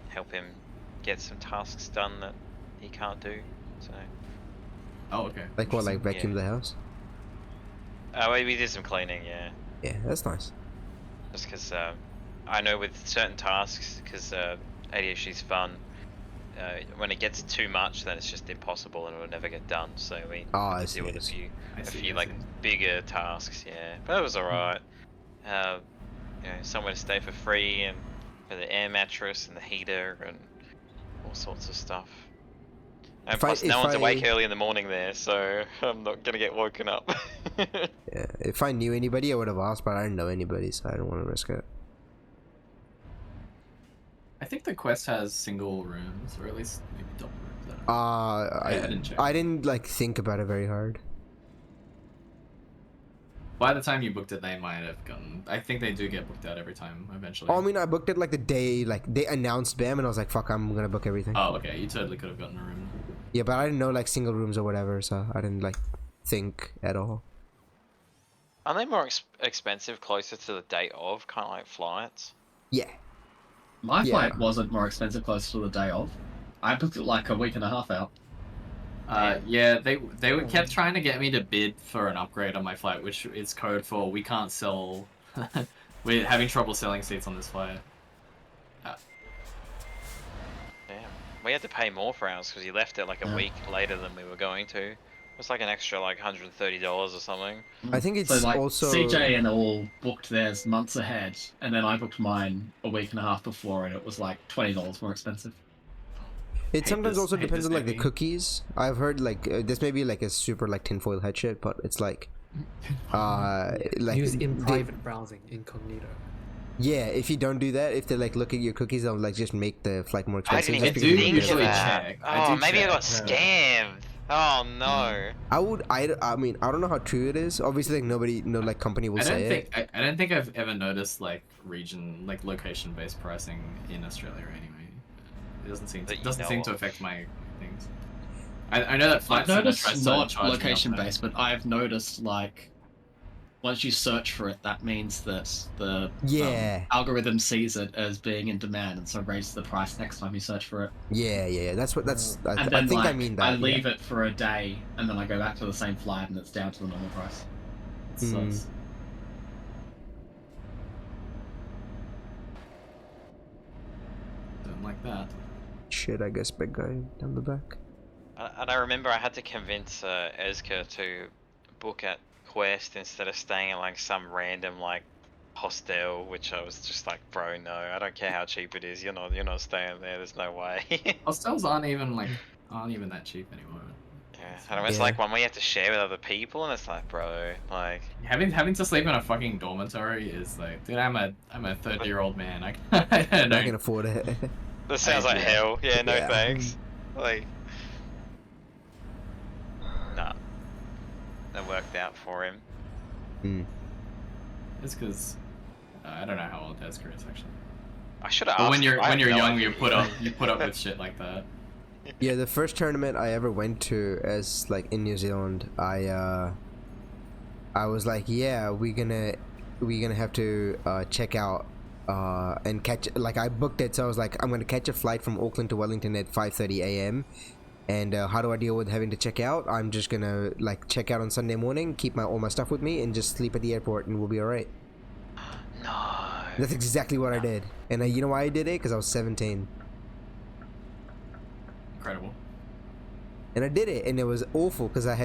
help him get some tasks done that he can't do. So. Oh, okay. Like what? Like Interesting. vacuum the house? We did some cleaning, yeah. Yeah, that's nice. Just because I know with certain tasks, because ADHD's fun, when it gets too much, then it's just impossible and it will never get done. So we I had to see, deal with I a see. few like bigger tasks, yeah. But it was alright. You know, somewhere to stay for free, and for the air mattress and the heater and all sorts of stuff. And plus, no one's awake early in the morning there, so I'm not gonna get woken up. Yeah, if I knew anybody, I would have asked, but I didn't know anybody, so I don't want to risk it. I think the quest has single rooms, or at least maybe double rooms. I didn't check. I didn't like think about it very hard. By the time you booked it, they might have gotten. I think they do get booked out every time eventually. Oh, I mean, I booked it like the day like they announced BAM, and I was like, "Fuck, I'm gonna book everything." Oh, okay. You totally could have gotten a room. Yeah, but I didn't know like single rooms or whatever, so I didn't like think at all. Aren't they more expensive closer to the date of, kind of like flights? Yeah. My Yeah. flight wasn't more expensive close to the day of. I booked it like a week and a half out. Yeah, they kept trying to get me to bid for an upgrade on my flight, which is code for we can't sell. We're having trouble selling seats on this flight. Damn. We had to pay more for ours because you left it like a week later than we were going to. It was like an extra like $130 or something. I think it's So like also CJ and all booked theirs months ahead, and then I booked mine a week and a half before, and it was like $20 more expensive. it sometimes also hate depends this on like the Navy. cookies. I've heard like this may be like a super like tinfoil head shit, but it's like like Use in they- private browsing, incognito. yeah, if you don't do that, if they like look at your cookies, they'll like just make the flight more I expensive. didn't even just do because think they're usually of different. that. check. I Oh, do maybe I got check. scammed. Oh no. I mean I don't know how true it is. Obviously like no like company will I say don't it. think I don't think I've ever noticed like location based pricing in Australia anyway. It doesn't seem That you doesn't know seem to of. affect my things. I know that flight I've Centre noticed tries to not charge me up location there. based, but I've noticed like once you search for it, that means that the Yeah. algorithm sees it as being in demand, and so raises the price next time you search for it. Yeah. That's what I And then think like, I mean that. I yeah. leave it for a day, and then I go back to the same flight, and it's down to the normal price. It Mm. sucks. Don't like that. Shit, I guess big guy down the back. And I remember I had to convince Ezka to book at Quest instead of staying at like some random like hostel, which I was just like, bro, no, I don't care how cheap it is. You're not staying there. There's no way. Hostels aren't even that cheap anymore. Yeah, and it's Yeah. like one we have to share with other people, and it's like, bro, like. Having to sleep in a fucking dormitory is like, dude, I'm a 30-year-old man. I I can don't. afford it. That sounds like yeah. hell. Yeah, no Yeah. thanks. Like, nah. That worked out for him. Mm. It's because I don't know how old Esker is actually. I should have But asked. when you're I have no young, idea. you put up with shit like that. Yeah, the first tournament I ever went to as like in New Zealand, I was like, yeah, we're gonna have to check out and catch, like I booked it, so I was like, I'm gonna catch a flight from Auckland to Wellington at 5:30 a.m. and how do I deal with having to check out? I'm just gonna like check out on Sunday morning, keep all my stuff with me, and just sleep at the airport, and we'll be all right. No. That's exactly what I did, and you know why I did it? Because I was 17. Incredible. And I did it, and it was awful because I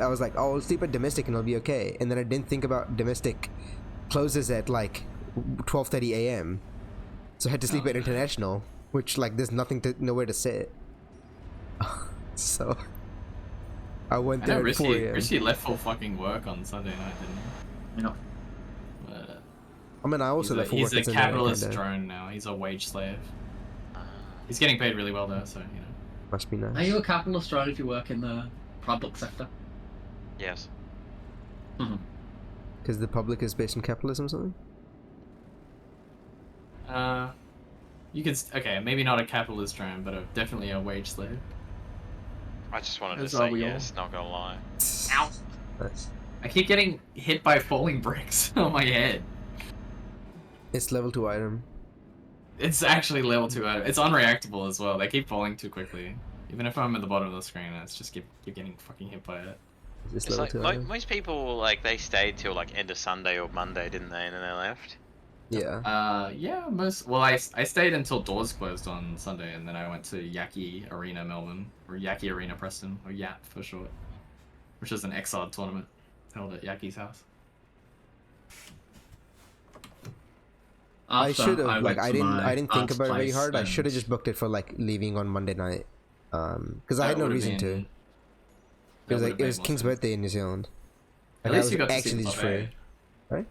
was like, oh, I'll sleep at domestic and it'll be okay. And then I didn't think about domestic closes at like 12:30 a.m. So I had to sleep Oh, at international. which like there's nowhere to sit. So I went I know there at 4 a.m. Risky left for fucking work on Sunday night, didn't he? Yeah. But, I mean, I also left for work. he's a on Sunday night, capitalist kinda. drone now. He's a wage slave. He's getting paid really well though, so you know. Must be nice. Are you a capitalist drone if you work in the public sector? Yes. Because the public is based in capitalism or something? You could okay, maybe not a capitalist drone, but definitely a wage slave. I just wanted to As are say we all. yes, not gonna lie. Ow! Nice. I keep getting hit by falling bricks on my head. It's level 2 item. It's actually level 2 item. It's unreactable as well. They keep falling too quickly. Even if I'm at the bottom of the screen, it's just keep getting fucking hit by it. It's It's level like 2 item. most people like they stayed till like end of Sunday or Monday, didn't they? And then they left. Yeah. Yeah, well, I stayed until doors closed on Sunday, and then I went to Yaki Arena Melbourne, or Yaki Arena Preston, or YAP for short, which is an XR tournament held at Yaki's house. I should have went like to I didn't think aunt's about it very place hard. I and- should have just booked it for like leaving on Monday night. Because I had no reason to. It was like it was King's birthday in New Zealand. At Like, least I you was got to see actually the just top free. 8. Right?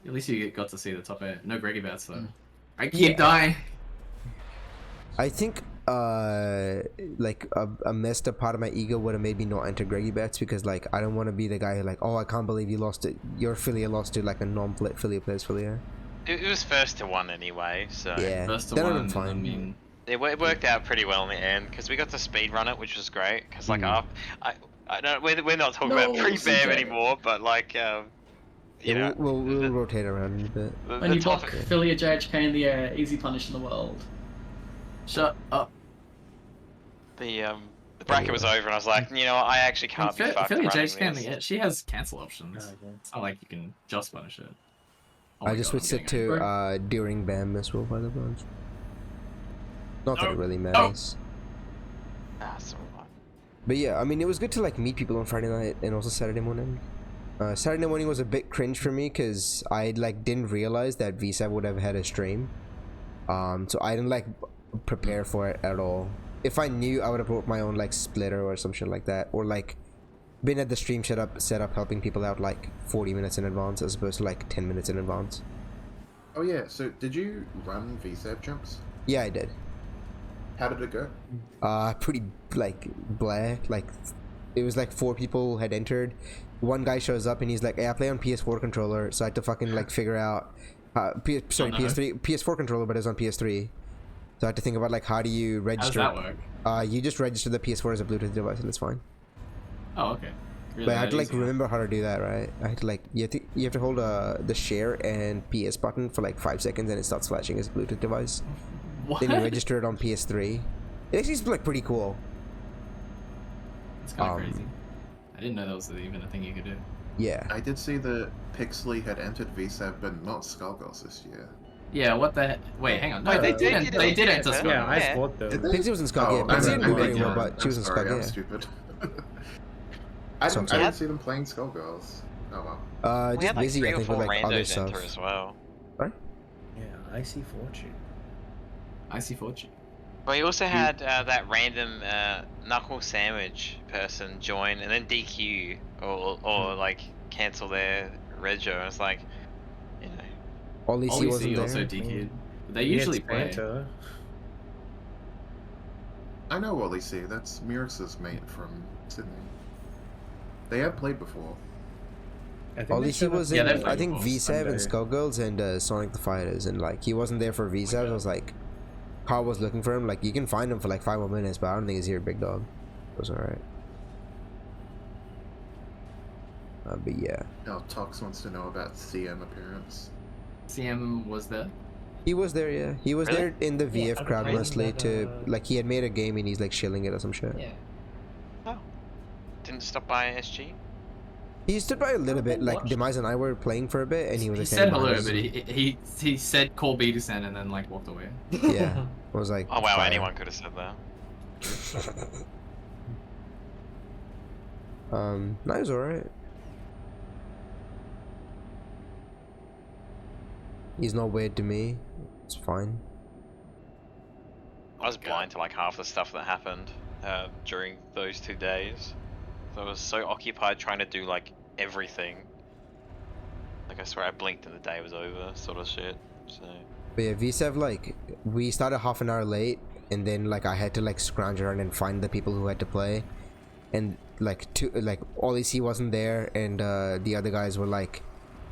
At least you got to see the top 8. No Greggy bats though. I keep Yeah. dying. I think like a messed up part of my ego would have made me not enter Greggy bets because like I don't want to be the guy who like, oh, I can't believe you lost it. Your affiliate lost to like a non-affiliate player's affiliate. It was first to one anyway, so Yeah. First to Then one, I'm and fine. I mean, it worked out pretty well in the end because we got to speed run it, which was great. Because like I don't we're not talking about No, pre-BAM CJ. anymore, but like you Yeah, know, we'll rotate around a bit. the When you top- block affiliate JHK in the air, easy punish in the world. shut up. the bracket was over, and I was like, you know what, I actually can't be fucked Affiliate running Jake's can this. get. She has cancel options. Oh, yeah. It's not like you can just punish it. Oh I my just God, switched I'm it getting to during BAM as well by the bunch. Not that No. it really matters. Ah, it's alright. But yeah, I mean, it was good to like meet people on Friday night and also Saturday morning. Saturday morning was a bit cringe for me because I like didn't realize that VSAB would have had a stream. So I didn't like prepare for it at all. If I knew, I would have brought my own like splitter or some shit like that, or like been at the stream setup helping people out like 40 minutes in advance as opposed to like 10 minutes in advance. Oh yeah, so did you run VSAB jumps? Yeah, I did. How did it go? Pretty like blah. Like it was like 4 people had entered. One guy shows up and he's like, hey, I play on PS4 controller, so I had to fucking like figure out PS4 controller, but it was on PS3. So I had to think about like how do you How does register. that work? You just register the PS4 as a Bluetooth device and it's fine. Oh, okay. Really But I had to that like easy? remember how to do that, right? I had to like you have to hold the share and PS button for like 5 seconds and it starts flashing as a Bluetooth device. What? Then you register it on PS3. It actually is like pretty cool. It's kind of crazy. I didn't know that was even a thing you could do. Yeah. I did see that Pixley had entered VSAB, but not Skullgirls this year. Yeah, what the heck? Wait, hang on. No, they they didn't. did They it. did enter Yeah, Skull. Yeah, I Yeah. thought though. Did they? Pixie was in Skug, yeah. I Pixie didn't do didn't very know well, that. but she was in sorry, Skug, I'm yeah. stupid. So I I'm didn't sorry. see them playing Skullgirls. Oh well. We Just had like busy, 3 I or think, 4 with like other randos stuff. enter as well. Yeah, I see fortune. I see fortune. But we also had that random knuckle sandwich person join and then DQ or like cancel their rego. It's like, you know. Ollie C wasn't also there. DQ'd. They He usually had play. Splinter. I know Wally C. That's Muris's mate from Sydney. They have played before. I think Ollie they C showed up was Yeah, in, they're I think, playable. V7 and Sunday. Skullgirls and Sonic the Fighters, and like he wasn't there for V7. I was like, Carl was looking for him. Like you can find him for like 5 more minutes, but I don't think he's here, big dog. It was alright. But yeah, Now Tox wants to know about CM appearance. CM was there. he was there. Yeah, he was Really? there in the Yeah, VF I'm crowd afraid mostly that, to like he had made a game and he's like shilling it or some shit. Yeah. Oh. Didn't stop by SG? He stood by a little bit. Like watched. Demise and I were playing for a bit, and he was He like said standing hello, behind us. but he said call B to send and then like walked away. Yeah, I was like, Oh wow, fire. anyone could have said that. That was alright. He's not weird to me. It's fine. was blind to like half the stuff that happened during those 2 days. So I was so occupied trying to do like everything. Like I swear I blinked and the day was over, sort of shit. So. But yeah, VSEV, like, we started half an hour late, and then like I had to like scrounge around and find the people who had to play, and like OCE wasn't there, and the other guys were like,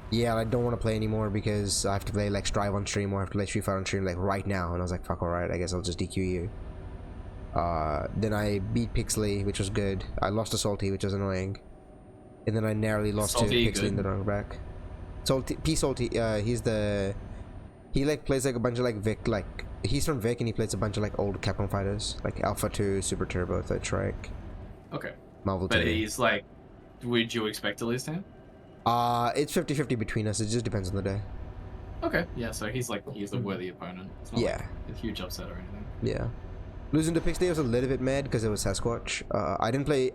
yeah, I don't want to play anymore because I have to play like Strive on stream, or I have to play Street Fighter on stream like right now. And I was like, fuck, alright, I guess I'll just DQ you. Then I beat Pixley, which was good. I lost to Salty, which was annoying, and then I narrowly lost Salty to Pixley in the wrong back. Salty, he like plays like a bunch of like Vic, like he's from Vic, and he plays a bunch of like old Capcom fighters, like Alpha 2, Super Turbo, Third Strike. Okay. Marvel But 2. he's like, would you expect to lose to him? It's 50-50 between us. It just depends on the day. Okay. Yeah. So he's a worthy opponent. It's not Yeah. like a huge upset or anything. Yeah. Losing to Pixley, I was a little bit mad because it was Sasquatch. I didn't play.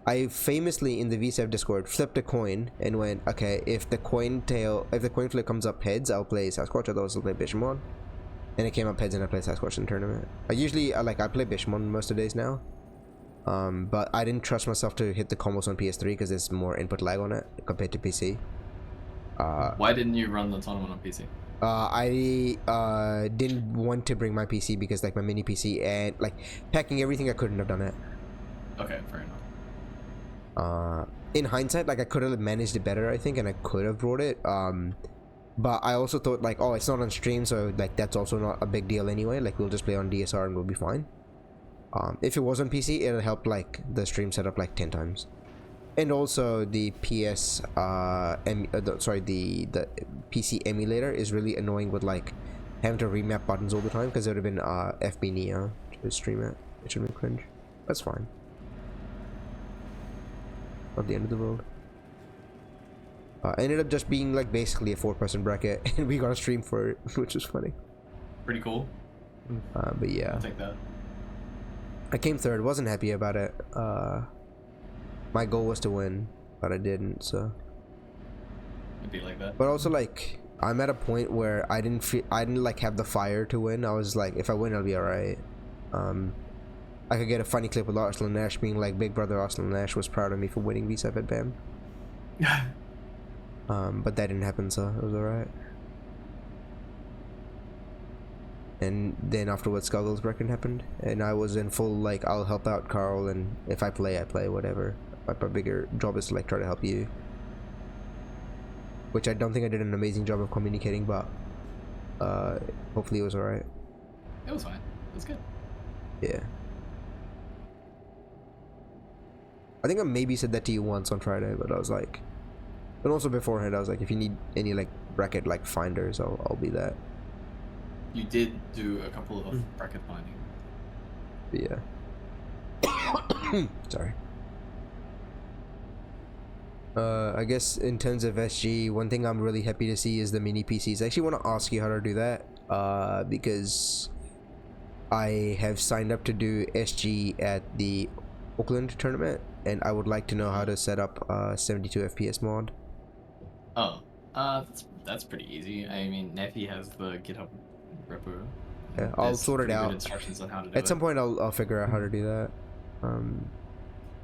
I famously in the VSEV Discord flipped a coin and went, okay, if the coin flip comes up heads, I'll play Sasquatch. Otherwise, I'll play Bishamon. And it came up heads, and I played Sasquatch in the tournament. I play Bishamon most of the days now. But I didn't trust myself to hit the combos on PS3 because there's more input lag on it compared to PC. Why didn't you run the tournament on PC? I didn't want to bring my PC because like my mini PC and like packing everything, I couldn't have done it. Okay, fair enough. In hindsight, like I could have managed it better, I think, and I could have brought it. But I also thought like, oh, it's not on stream, so like that's also not a big deal anyway. Like we'll just play on DSR and we'll be fine. If it was on PC, it'll help like the stream setup like 10 times. And also the PS the PC emulator is really annoying with like having to remap buttons all the time, because it would have been FB Neo to stream it. It should have been cringe. That's fine. Not the end of the world. Ended up just being like basically a 4-person bracket, and we got a stream for it, which was funny. Pretty cool. But yeah, I'll take that. I came third. Wasn't happy about it. My goal was to win, but I didn't. So. It'd be like that. But also like I'm at a point where I didn't like have the fire to win. I was like, if I win, I'll be alright. I could get a funny clip with Arsenal Nash being like, big brother Arsenal Nash was proud of me for winning VSEV at BAM. But that didn't happen, so it was alright. And then afterwards, Skullgirls bracket happened, and I was in full like, I'll help out Carl, and if I play, I play, whatever. But my bigger job is to like try to help you, which I don't think I did an amazing job of communicating, but hopefully it was alright. It was fine. It was good. Yeah. I think I maybe said that to you once on Friday, but I was like, and also beforehand, I was like, if you need any like bracket like finders, I'll be that. You did do a couple of bracket finding. Yeah. Sorry. I guess in terms of SG, one thing I'm really happy to see is the mini PCs. I actually want to ask you how to do that, because I have signed up to do SG at the Auckland tournament, and I would like to know how to set up 72 FPS mod. Oh, that's pretty easy. I mean, Neffy has the GitHub repo. Yeah, I'll sort it pretty good out. instructions on how to do At some it. point, I'll figure out how to do that.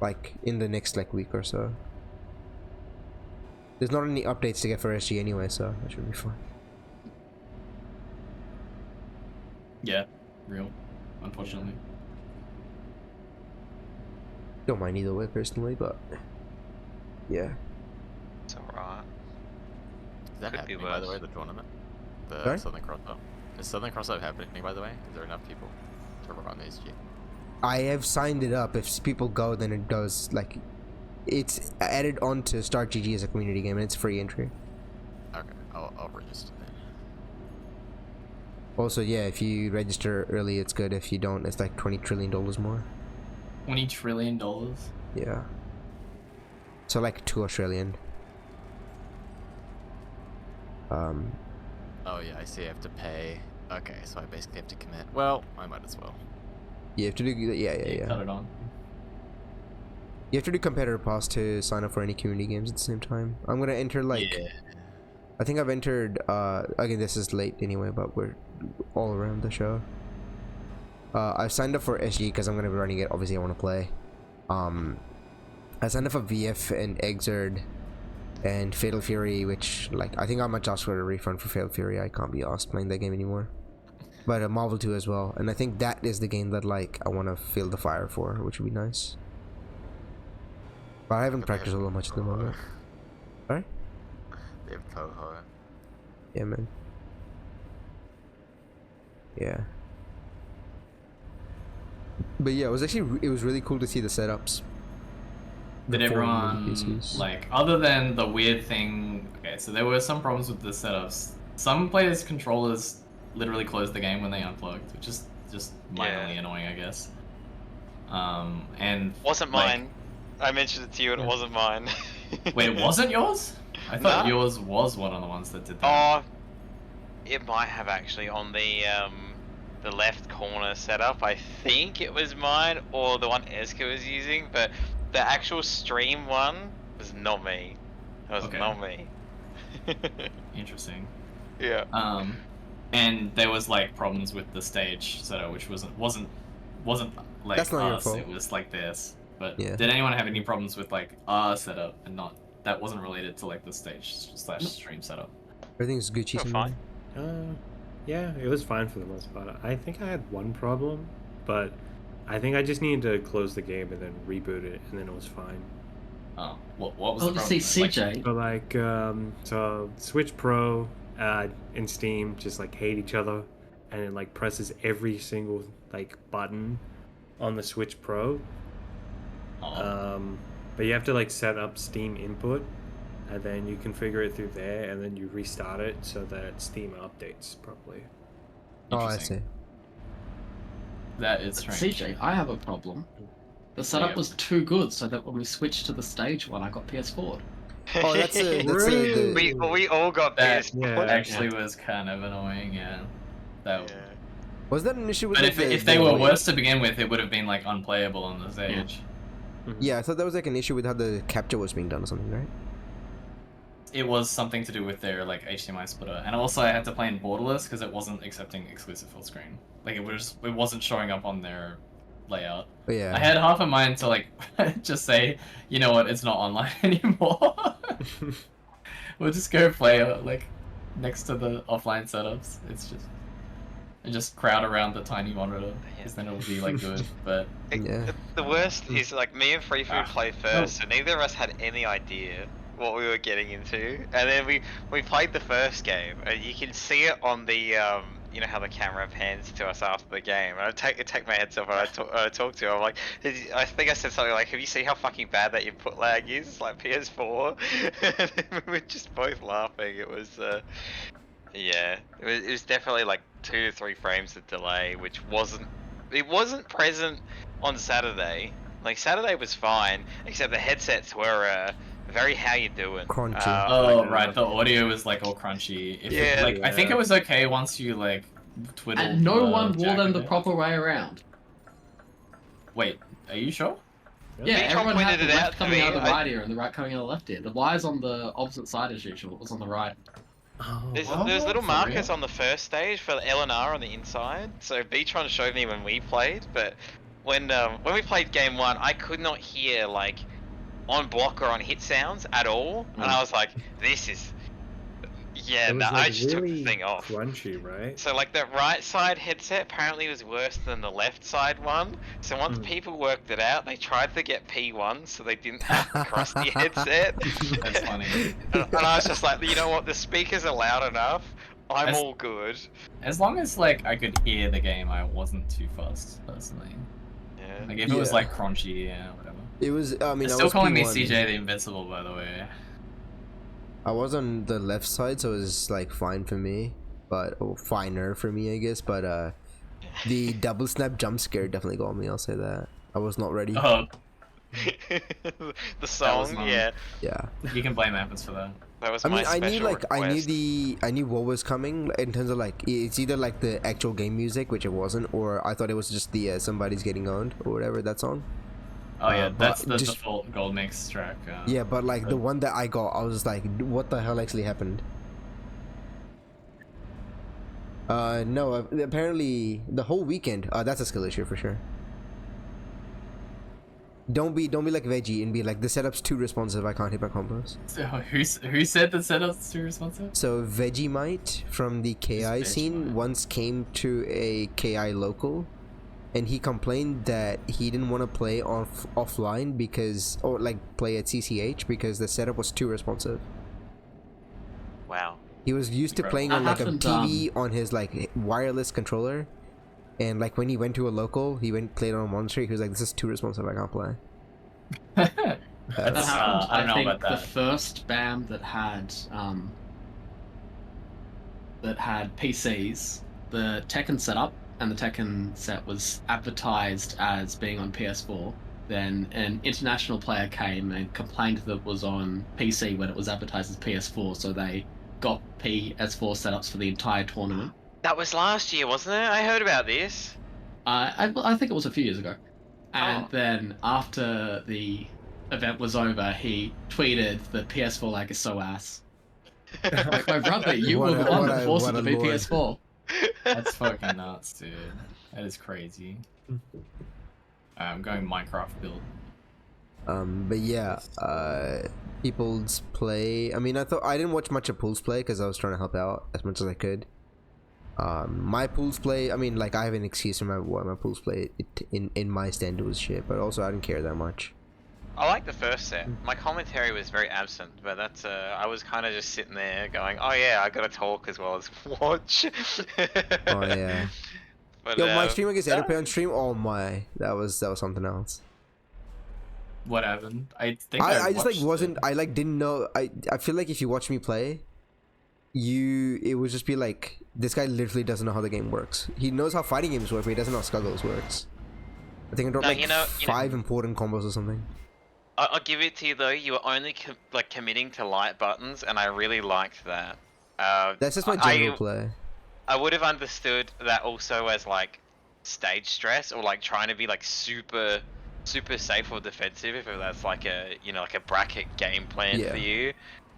Like in the next like week or so. There's not any updates to get for SG anyway, so that should be fine. Yeah, real. Unfortunately. Don't mind either way personally, but yeah. It's alright. Is that Could be happening, by the worse. way, the tournament? The Sorry? Southern Crossover. Is Southern Crossover happening, by the way? Is there enough people to run the SG? I have signed it up. If people go, then it does, like, it's added on to Start GG as a community game, and it's free entry. Okay, I'll register then. Also, yeah, if you register early, it's good. If you don't, it's like $20 trillion more. $20 trillion? Yeah. So like 2 Australian. Oh yeah, I see I have to pay. Okay, so I basically have to commit. Well, I might as well. You have to do, yeah. Cut it on. You have to do competitor pass to sign up for any community games at the same time. I'm gonna enter like, Yeah. I think I've entered, again this is late anyway, but we're all around the show. I signed up for SG because I'm gonna be running it. Obviously, I want to play. I signed up for VF and Exerd and Fatal Fury, which like I think I might ask for a refund for Fatal Fury. I can't be asked playing that game anymore. But Marvel 2 as well, and I think that is the game that like I want to feel the fire for, which would be nice. But I haven't practiced all that much at the moment. Alright? They have Toho. Yeah, man. Yeah. But yeah, it was really cool to see the setups. Did The four everyone PCs. like, other than the weird thing? Okay, so there were some problems with the setups. Some players' controllers literally closed the game when they unplugged, which is just minorly annoying, I guess. And Wasn't like, mine. I mentioned it to you and it wasn't mine. Wait, it wasn't yours? I thought No. yours was one of the ones that did that. Oh, it might have actually on the left corner setup. I think it was mine or the one Eska was using, but the actual stream one was not me. It was Okay. not me. Interesting. Yeah. And there was like problems with the stage setup, which wasn't like That's not your us. fault. It was like this. But Yeah. did anyone have any problems with like our setup and not that wasn't related to like the stage / stream setup? Everything's Gucci. You're fine. Yeah, it was fine for the most part. I think I had one problem, but I think I just needed to close the game and then reboot it, and then it was fine. Oh, what was Oh, the to problem? see CJ. But like, so Switch Pro and Steam just like hate each other, and it like presses every single like button on the Switch Pro. But you have to like set up Steam input, and then you configure it through there, and then you restart it so that Steam updates properly. Oh, I see. Interesting. That is strange. CJ, I have a problem. The setup Yeah. was too good, so that when we switched to the stage one, I got PS4. Oh, that's we all got That pissed. Yeah. actually was kind of annoying, yeah. That. Yeah. Was that an issue with But like, if they were worse to begin with, it would have been like unplayable on the stage. Yeah, I thought that was like an issue with how the capture was being done or something, right? It was something to do with their like HDMI splitter, and also I had to play in borderless because it wasn't accepting exclusive full screen. Like it wasn't showing up on their layout. But yeah. I had half a mind to like just say, you know what, it's not online anymore. We'll just go play like next to the offline setups. It's just and just crowd around the tiny monitor, because then it'll be like good. But Yeah. The worst is like me and Free Food Ah. played first, so neither of us had any idea what we were getting into. And then we played the first game, and you can see it on the you know how the camera pans to us after the game. And I take my headset off and I talk to him. I'm like, I think I said something like, "Have you seen how fucking bad that input lag is? It's like PS4." And we were just both laughing. It was yeah, it was definitely like 2 to 3 frames of delay, which wasn't present on Saturday. Like Saturday was fine, except the headsets were very how you doing. Crunchy. oh right, the audio was like all crunchy. Yeah. Like I think it was okay once you like twiddled. And no the one wore jack them a the bit. proper way around. Wait, are you sure? Yeah, Vitron everyone had pointed the it out left to coming me. out of the right ear and the right coming out of the left ear. The wire's on the opposite side as usual. It was on the right. There's Oh, little for markers real? on the first stage for the L and R on the inside. So Vitron showed me when we played, but when we played game 1, I could not hear like on block or on hit sounds at all, and I was like, "This is yeah." It was No, like I just took really the thing off. crunchy, right? So like the right side headset apparently was worse than the left side one. So once people worked it out, they tried to get P1 so they didn't have the crusty headset. That's funny. And I was just like, you know what, the speakers are loud enough. I'm That's- all good. As long as like I could hear the game, I wasn't too fussed personally. Yeah. Like if it was Yeah. like crunchy, yeah, whatever. It was. I mean, They're I still was calling me P1. CJ the Invincible, by the way. I was on the left side, so it was like fine for me, but finer for me, I guess. But the double snap jump scare definitely got me. I'll say that. I was not ready. Oh, The song, mine. yeah. Yeah. you can blame Athens for that. That was I my mean, I special knew like request. I knew what was coming in terms of like it's either like the actual game music, which it wasn't, or I thought it was just the somebody's getting owned or whatever that song. Oh yeah, but that's the just- default gold mix track. Yeah, but like the one that I got, I was like, what the hell actually happened? No. Apparently, the whole weekend. That's a skill issue for sure. Don't be like Veggie and be like the setup's too responsive. I can't hit my combos. So who said the setup's too responsive? So Vegemite from the KI Who's scene Vegemite? once came to a KI local, and he complained that he didn't want to play offline because, or like play at CCH because the setup was too responsive. Wow. He was used to playing That on like a happened, TV on his like wireless controller, and like when he went to a local, he played on a monitor. He was like, "This is too responsive. I can't play." That That's- happened. I don't know think about that. the first BAM that had PCs, the Tekken setup and the Tekken set was advertised as being on PS4. Then an international player came and complained that it was on PC when it was advertised as PS4, so they got PS4 setups for the entire tournament. That was last year, wasn't it? I heard about this. I think it was a few years ago. And Oh. then after the event was over, he tweeted the PS4 lag is so ass. Like, my brother, you What were a- the one what that a- forced what it a to be lord. PS4. That's fucking nuts, dude. That is crazy. I'm going Minecraft build. But yeah, people's play. I mean, I didn't watch much of Pool's play because I was trying to help out as much as I could. My Pool's play. I mean, like I have an excuse for my Pool's play. In my standard was shit, but also I didn't care that much. I like the first set. My commentary was very absent, but that's I was kind of just sitting there going, "Oh yeah, I gotta talk as well as watch." Oh yeah. But, Yo, my stream against yeah. Edipe on stream. Oh my, that was something else. What happened? I think I just like watched wasn't. it. I like didn't know. I feel like if you watch me play, it would just be like this guy literally doesn't know how the game works. He knows how fighting games work, but he doesn't know how Skullgirls works. I think I dropped No, like you know- five important combos or something. I'll give it to you though. You were only committing to light buttons, and I really liked that. That's just my general play. I would have understood that also as like stage stress or like trying to be like super safe or defensive if that's like a like a bracket game plan Yeah. for you.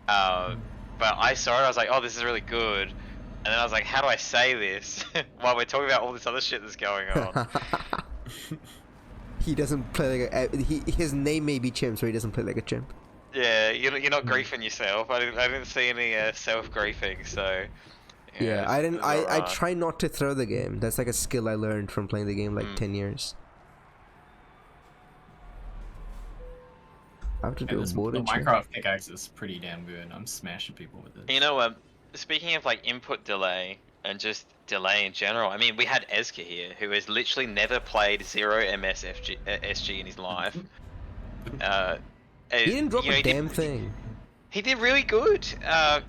But I saw it, I was like, oh, this is really good. And then I was like, how do I say this while we're talking about all this other shit that's going on? He doesn't play like his name may be Chimp, so he doesn't play like a chimp. Yeah, you're not griefing yourself. I didn't see any self griefing, so. Yeah, I didn't. it's I alright. try not to throw the game. That's like a skill I learned from playing the game like 10 years. I have to do a The border check. Minecraft pickaxe is pretty damn good. I'm smashing people with it. You know, speaking of like input delay and just delay in general, I mean, we had Ezka here, who has literally never played 0 SG in his life. He didn't drop you know, a damn thing. He did really good.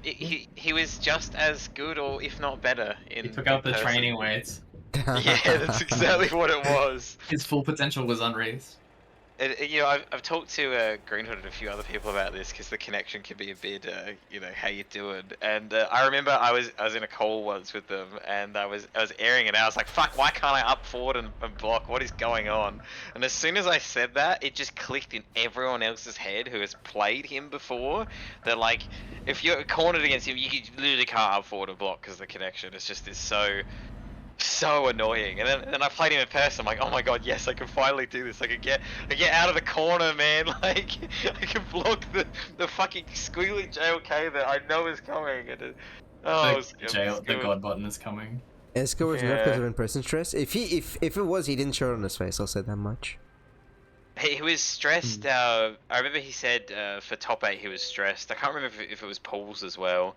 He was just as good, or if not better, in. He took out the person. training weights. Yeah, that's exactly what it was. His full potential was unraised. You know, I've talked to Greenhood and a few other people about this because the connection can be a bit, you know, how you doing. And I remember I was in a call once with them, and I was airing it out. I was like, "Fuck, why can't I up forward and block? What is going on?" And as soon as I said that, it just clicked in everyone else's head who has played him before. That like, if you're cornered against him, you literally can't up forward and block because the connection is just so annoying. And then I played him in person. I'm like, oh my god, yes, I can finally do this. I can get out of the corner, man. Like I can block the fucking squealy JLK that I know is coming. And The god button is coming. Eska was nerfed because of in-person stress. If it was, he didn't show it on his face. I'll say that much. He was stressed. I remember he said for top 8 he was stressed. I can't remember if it was pools as well.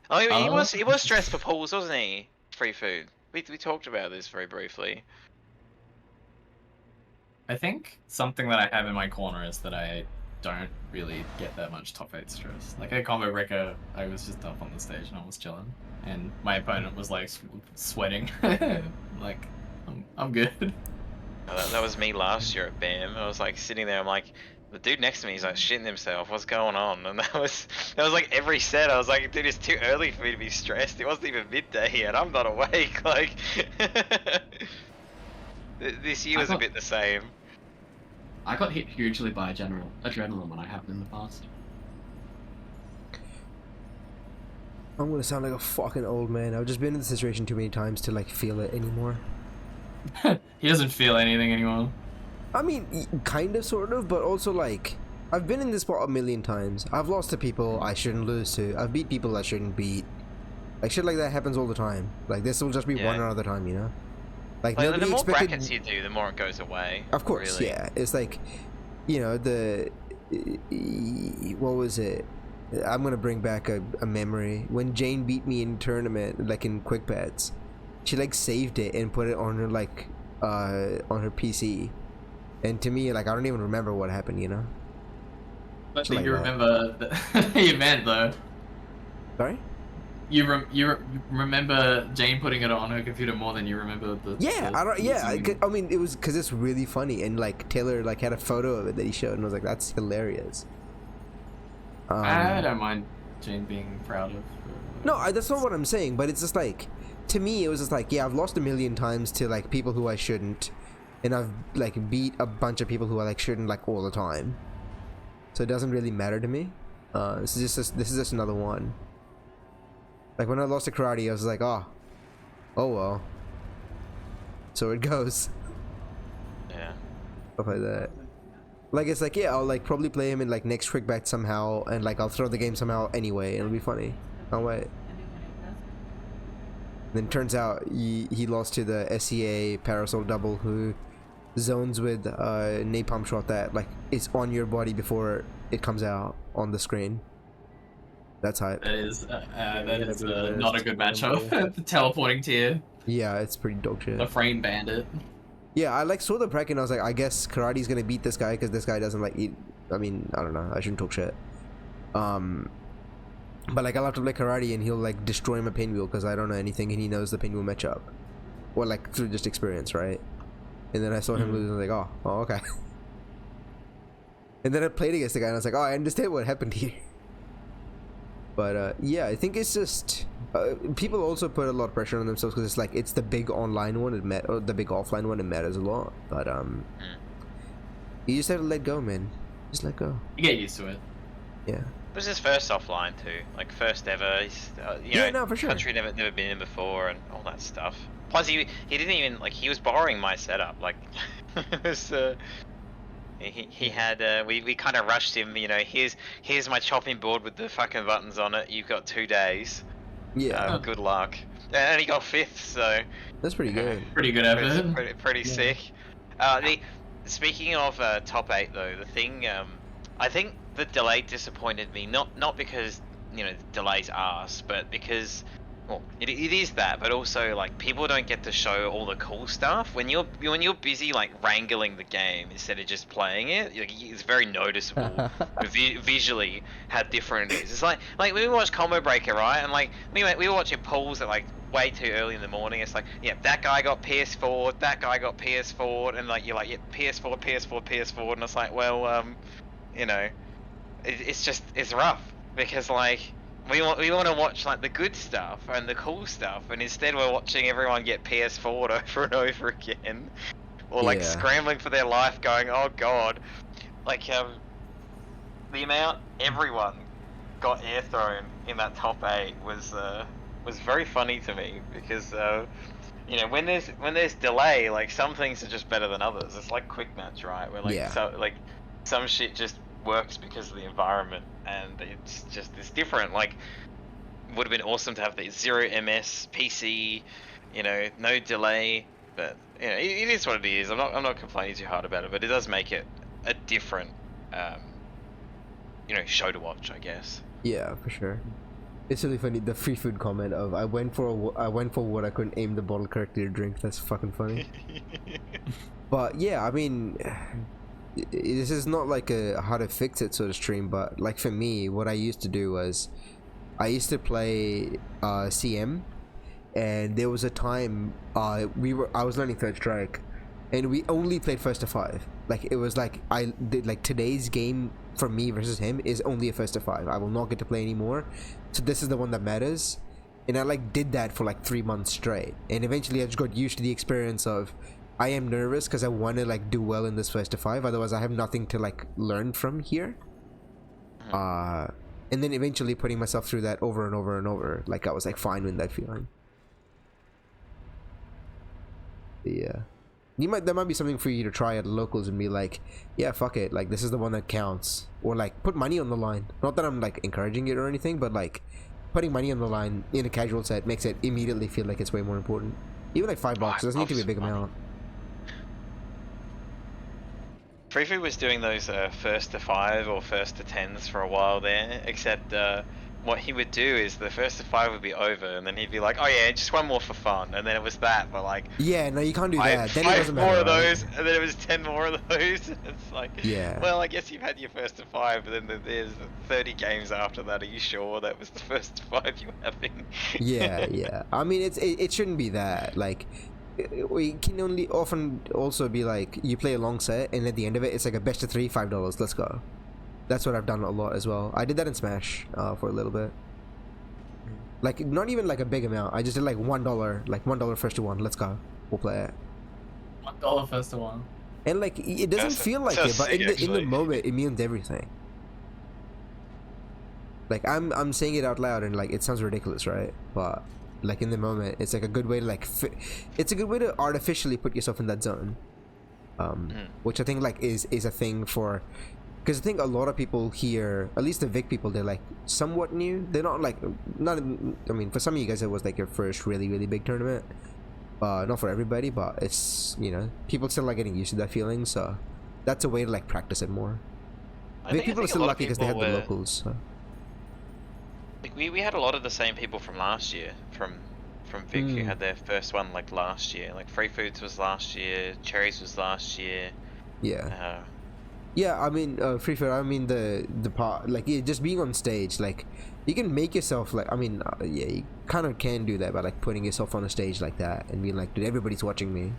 Oh, he was stressed for pools, wasn't he? Free food. We talked about this very briefly. I think something that I have in my corner is that I don't really get that much top 8 stress. Like a combo breaker, I was just up on the stage and I was chilling, and my opponent was like sweating. Like, I'm good. That was me last year at BAM. I was like sitting there. I'm like, the dude next to me is like shitting himself. What's going on? And that was like every set. I was like, dude, it's too early for me to be stressed. It wasn't even midday yet. I'm not awake. Like, this year was a bit the same. I got hit hugely by adrenaline when I happened in the past. I'm gonna sound like a fucking old man. I've just been in the situation too many times to like feel it anymore. He doesn't feel anything anymore. I mean, kind of, sort of, but also like I've been in this spot a million times. I've lost to people I shouldn't lose to. I've beat people I shouldn't beat. Like shit like that happens all the time. Like this will just be one another time, you know. Like Like, nobody the more expected. brackets you do, the more it goes away. Of course, really. yeah. It's like, you know, what was it? I'm gonna bring back a memory when Jane beat me in tournament, like in quick bets. She like saved it and put it on her like on her PC, and to me, like I don't even remember what happened, you know. But Shit do you like that. remember the event though? Sorry. You remember Jane putting it on her computer more than you remember the. Yeah, the, I don't. the Yeah, Zoom. I mean, it was because it's really funny, and like Taylor like had a photo of it that he showed, and I was like, that's hilarious. I don't mind Jane being proud of. No, that's not what I'm saying, but it's just like, to me, it was just like, yeah, I've lost a million times to like people who I shouldn't, and I've like beat a bunch of people who I like shouldn't like all the time. So it doesn't really matter to me. This is just another one. Like when I lost to karate, I was like, oh well. So it goes. Yeah. Stuff like that. Like it's like, yeah, I'll like probably play him in like next quick back somehow, and like I'll throw the game somehow anyway, and it'll be funny. Can't wait. Then turns out he lost to the SEA Parasol double who zones with napalm shot that like it's on your body before it comes out on the screen. That's hype. That is bit not a good matchup. The teleporting tier, Yeah, it's pretty dog shit. the frame bandit. Yeah, I like saw the bracket and I was like, I guess karate's gonna beat this guy because this guy doesn't like eat. I mean, I don't know. I shouldn't talk shit. But like I'll have to play karate and he'll like destroy my pinwheel because I don't know anything and he knows the pinwheel matchup, or like through just experience, right? And then I saw him lose and I was like, oh okay. And then I played against the guy and I was like, oh, I understand what happened here. But yeah, I think it's just people also put a lot of pressure on themselves because it's like it's the big online one, or the big offline one, it matters a lot. But you just have to let go, man. Just let go. You get used to it. Yeah. It was his first offline too, like first ever. He's, Yeah, no, for sure. Country never been in before and all that stuff. Plus, he didn't even like he was borrowing my setup. Like, it was he had we kind of rushed him. You know, here's my chopping board with the fucking buttons on it. You've got 2 days. Yeah. Good luck. And he got 5th, so That's pretty good. Pretty good effort. pretty sick. Speaking of top 8 though, the thing I think the delay disappointed me. Not because you know the delay's arse, but because well, it is that, but also like people don't get to show all the cool stuff when you're busy like wrangling the game instead of just playing it. Like, it's very noticeable visually how different it is. It's like we watch Combo Breaker, right? And like we were watching polls at like way too early in the morning. It's like, yeah, that guy got PS4, that guy got PS4, and like you're like, yeah, PS4, and it's like, well, you know, it's rough because like. We want to watch like the good stuff and the cool stuff, and instead we're watching everyone get PS4'd over and over again, or like Yeah. scrambling for their life, going, "Oh God!" Like the amount everyone got air thrown in that top 8 was very funny to me because you know when there's delay, like some things are just better than others. It's like quick match, right? Where like some shit just works because of the environment, and it's different. Like, would have been awesome to have the 0 MS PC, you know, no delay, but you know, it is what it is. I'm not complaining too hard about it, but it does make it a different you know, show to watch, I guess. Yeah, for sure. It's really funny, the free food comment of I went for what I couldn't aim the bottle correctly to drink. That's fucking funny. But yeah, I mean, this is not like a how to fix it sort of stream, but like for me, what I used to do was I used to play CM, and there was a time I was learning Third Strike, and we only played first to 5. Like it was like I did like today's game for me versus him is only a first to 5. I will not get to play anymore, so this is the one that matters. And I like did that for like 3 months straight, and eventually I just got used to the experience of I am nervous because I want to like do well in this first to 5, otherwise I have nothing to like learn from here. And and then eventually putting myself through that over and over and over, like I was like fine with that feeling. Yeah, that might be something for you to try at locals and be like, yeah, fuck it, like this is the one that counts, or like put money on the line. Not that I'm like encouraging it or anything, but like putting money on the line in a casual set makes it immediately feel like it's way more important. Even like $5 doesn't need to be a big amount. Free Food was doing those first to 5 or first to 10s for a while there, except what he would do is the first to 5 would be over, and then he'd be like, oh yeah, just one more for fun, and then it was that, but like... Yeah, no, you can't do that. Then it five doesn't more matter, of right? those, and then it was 10 more of those. It's like, Yeah. well, I guess you've had your first to 5, but then there's 30 games after that. Are you sure that was the first to 5 you were having? Yeah, yeah. I mean, it shouldn't be that. Like, we can only often also be like, you play a long set, and at the end of it, it's like a best of 3, $5. Let's go. That's what I've done a lot as well. I did that in Smash for a little bit. Like, not even like a big amount. I just did like $1, like $1 first to 1. Let's go. We'll play it. $1 first to 1. And like, it doesn't feel like it, but in the moment, it means everything. Like, I'm saying it out loud, and like, it sounds ridiculous, right? But like in the moment, it's like a good way to like it's a good way to artificially put yourself in that zone, which I think like is a thing for, because I think a lot of people here, at least the Vic people, they're like somewhat new. They're not like I mean, for some of you guys it was like your first really big tournament, not for everybody, but it's, you know, people still like getting used to that feeling, so that's a way to like practice it more. Vic people are still lucky because they had the locals, so. Like we had a lot of the same people from last year, from Vic, who had their first one like last year. Like Free Foods was last year, Cherries was last year. Yeah. Yeah, I mean, Free Food, I mean the part, like, yeah, just being on stage, like, you can make yourself, like, I mean, yeah, you kind of can do that by, like, putting yourself on a stage like that and being like, dude, everybody's watching me.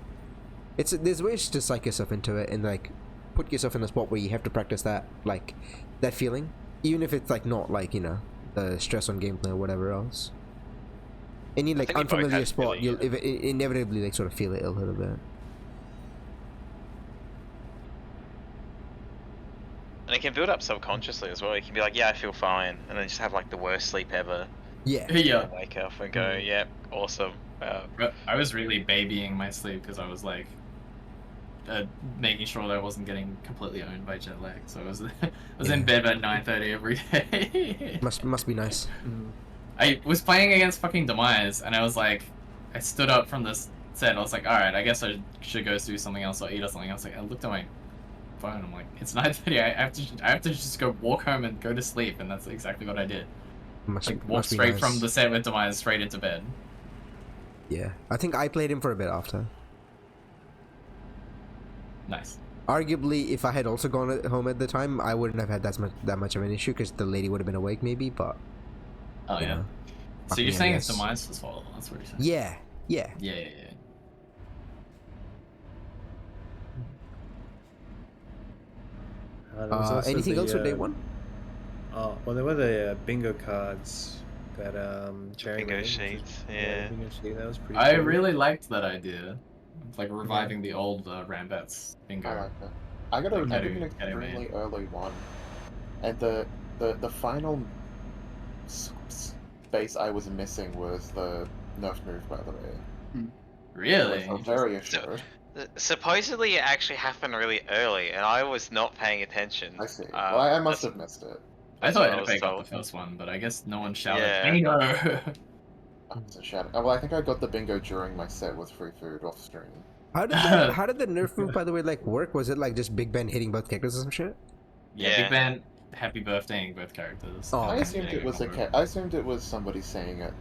There's ways to psych yourself into it and, like, put yourself in a spot where you have to practice that, like, that feeling, even if it's, like, not, like, you know, the stress on gameplay or whatever else. Any, like, unfamiliar spot, you'll inevitably, like, sort of feel it a little bit. And it can build up subconsciously as well. You can be like, yeah, I feel fine, and then just have like the worst sleep ever. Yeah. Yeah. Wake up and go, yeah, awesome. I was really babying my sleep because I was like making sure that I wasn't getting completely owned by jet lag. So I was in bed at 9:30 every day. must be nice. I was playing against fucking Demise, and I was like, I stood up from this set. I was like, all right, I guess I should go do something else or eat or something else. Like, I looked at my phone. I'm like, it's 9:30. I have to just go walk home and go to sleep, and that's exactly what I did. Walk straight from the set with Demise straight into bed. Yeah, I think I played him for a bit after. Nice. Arguably, if I had also gone home at the time, I wouldn't have had that much of an issue because the lady would have been awake, maybe. But oh yeah. Know, so you're saying it's Demise's fault? That's what you're saying. Yeah. Anything else with day one? Oh, well, there were the bingo cards that Jerry Bingo made. sheets, yeah. Bingo sheet, that was pretty I cool. really liked that idea. It's like reviving the old Rambats bingo. I like that. I got an extremely early one, and the final space I was missing was the nerf move, by the way. Really? I'm very assured. Supposedly it actually happened really early, and I was not paying attention. I see. Well, I must have missed it. I thought I was Epic got told. the first one, but I guess no one shouted Yeah. bingo. Well, I think I got the bingo during my set with Free Food off stream. How did the nerf move, by the way, like work? Was it like just Big Ben hitting both characters or some shit? Yeah, Big Ben, happy birthdaying both characters. Oh, I assumed it was I assumed it was somebody saying it.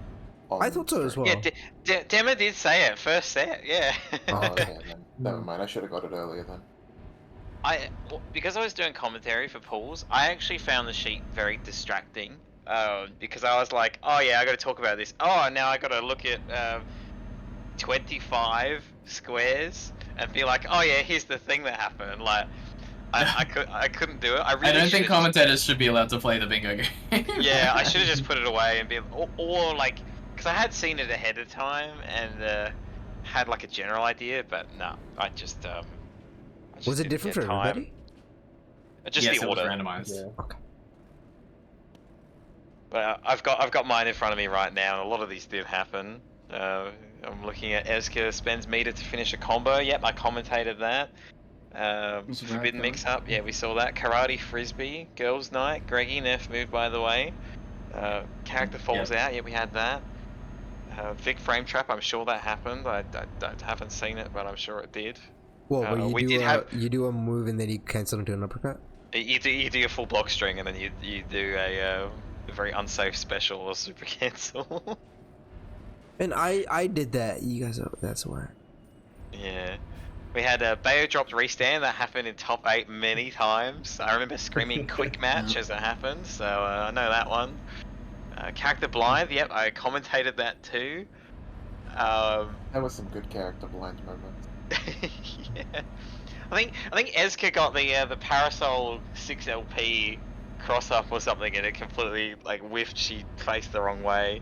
I thought so as well. Yeah, Dema did say it first set. Yeah. Oh, okay, then. Never mind. I should have got it earlier then. Because I was doing commentary for pools, I actually found the sheet very distracting. Because I was like, oh yeah, I got to talk about this. Oh, now I got to look at 25 squares and be like, oh yeah, here's the thing that happened. Like, I couldn't do it. I don't think commentators should be allowed to play the bingo game. Yeah, I should have just put it away and be, or like, because I had seen it ahead of time and had like a general idea, but no, I just was it different for everybody? Just yes, the it was order. randomized. Yeah. Okay. But I've got mine in front of me right now, and a lot of these did happen. I'm looking at Ezka spends meter to finish a combo. Yep, I commentated that. Was a Forbidden rare mix up. Yeah, we saw that. Karate Frisbee, Girls Night. Greggy Neff moved, by the way. Character falls out. Yeah, we had that. Vic Frame Trap. I'm sure that happened. I haven't seen it, but I'm sure it did. What? Where we you did do have- you do a move and then you cancel into an uppercut? You do a full block string, and then you do a very unsafe special or super cancel. And I did that. You guys, that's why. Yeah. We had a Bayo dropped restand that happened in top 8 many times. I remember screaming quick match as it happened, so I know that one. Character blind, yep, I commentated that too. That was some good character blind moments. Yeah. I think Ezka got the Parasol 6LP cross up or something, and it completely like whiffed. She faced the wrong way.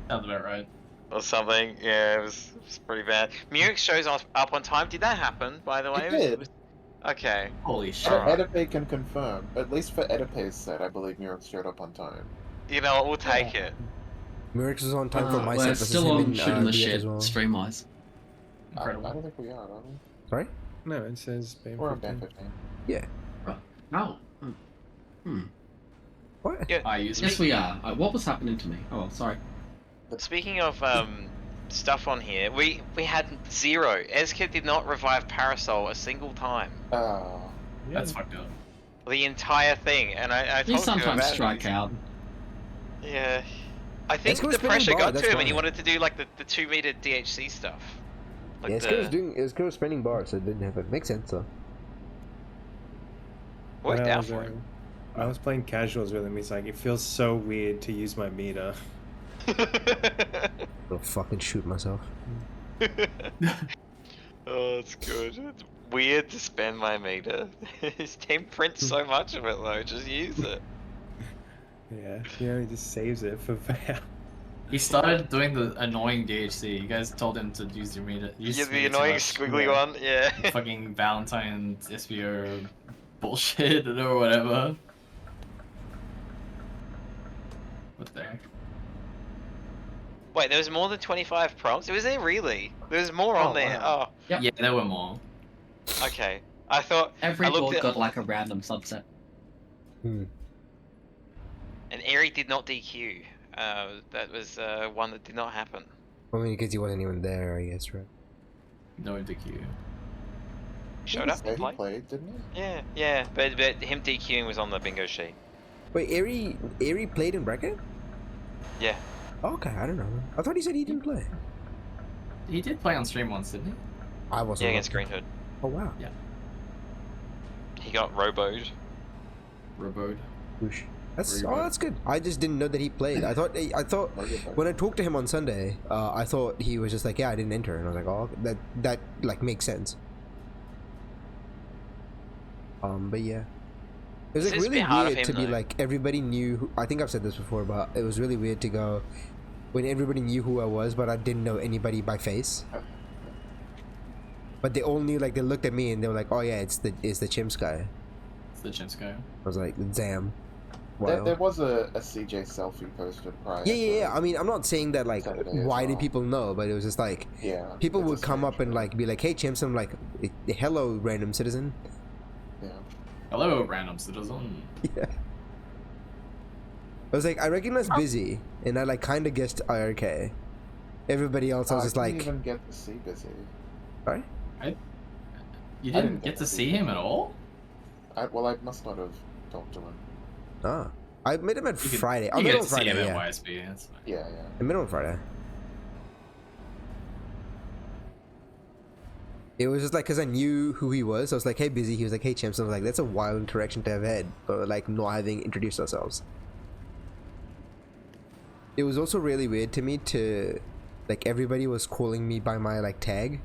Sounds about right. Or something. Yeah, it was pretty bad. Murex shows up on time. Did that happen, by the way? It did. Okay. Holy shit. Edipe can confirm. At least for Edipe's set, I believe Murex showed up on time. You know what? We'll take it. Murex is on time for my we're set. versus still him on in, shooting the BF shit as well. stream wise. I don't think we are we? Sorry? No, it says BAM15. We're on BAM15. Yeah. Oh. What? Yeah. Yes, we are. What was happening to me? Oh, sorry. Speaking of stuff on here, we had 0. Ezka did not revive Parasol a single time. Oh. That's fucked up. The entire thing, and I You told you sometimes about strike it. out. Yeah. I think Ezka was the spinning pressure bar, got that's to him, and he why. wanted to do like the 2 meter DHC stuff. Like Yeah, Ezka was spinning bars, so it didn't happen. Makes sense though. worked When I out was, for him. I was playing casuals with him. He's like, it feels so weird to use my meter. I'll fucking shoot myself. Oh, it's good. It's weird to spend my meter. His team prints so much of it though, just use it. Yeah, he just saves it for Val. He started doing the annoying DHC. You guys told him to use your meter. Yeah, the annoying squiggly one, yeah. Fucking Valentine's SBO bullshit or whatever. What the heck? Wait, there was more than 25 prompts? Was there really? There was more on there. wow. Yep. Yeah, there were more. Oh, okay. I thought Every I looked board at, got like a random subset. Hmm. and Airy did not DQ. That was one that did not happen. I mean, because he wasn't even there, I guess, right? No DQ. Showed up Yeah, and he played. played, didn't he? Yeah, but him DQing was on the bingo sheet. Wait, Airy played in bracket? Yeah. Oh, okay, I don't know. I thought he said he didn't play. He did play on stream once, didn't he? I wasn't. Yeah, against looking. Green Hood. Oh wow. He got roboed. Roboed. Whoosh. That's Very good. that's good. I just didn't know that he played. I thought when I talked to him on Sunday, I thought he was just like, yeah, I didn't enter, and I was like, oh, that like makes sense. But yeah, it was This like is a really bit hard of weird to him, be though. like everybody knew. I think I've said this before, but it was really weird to go when everybody knew who I was, but I didn't know anybody by face. But they all knew, like they looked at me and they were like, oh yeah, it's the Chimps guy. It's the Chimps guy. I was like, damn. There was a CJ selfie posted prior. Yeah. I mean, I'm not saying that like Saturday as why well. did people know, but it was just like Yeah. people it's a would come strange up and one. like be like, "Hey, Chimps," I'm like, "Hello, random citizen." Yeah. Hello, random citizen. Yeah. I was like, I recognize Busy, and I like kind of guessed IRK. Everybody else, I was just I didn't like, even get to see Busy. "Sorry." You I didn't get to see him at all? I must not have talked to him. Ah, I met him at You could- Friday. I You met get him to on see Friday. him at Yeah, YSB. That's fine. Yeah. I met him on Friday. It was just like because I knew who he was. I was like, "Hey, Busy." He was like, "Hey, Chimps." I was like, "That's a wild interaction to have had," but like not having introduced ourselves. It was also really weird to me to like everybody was calling me by my like tag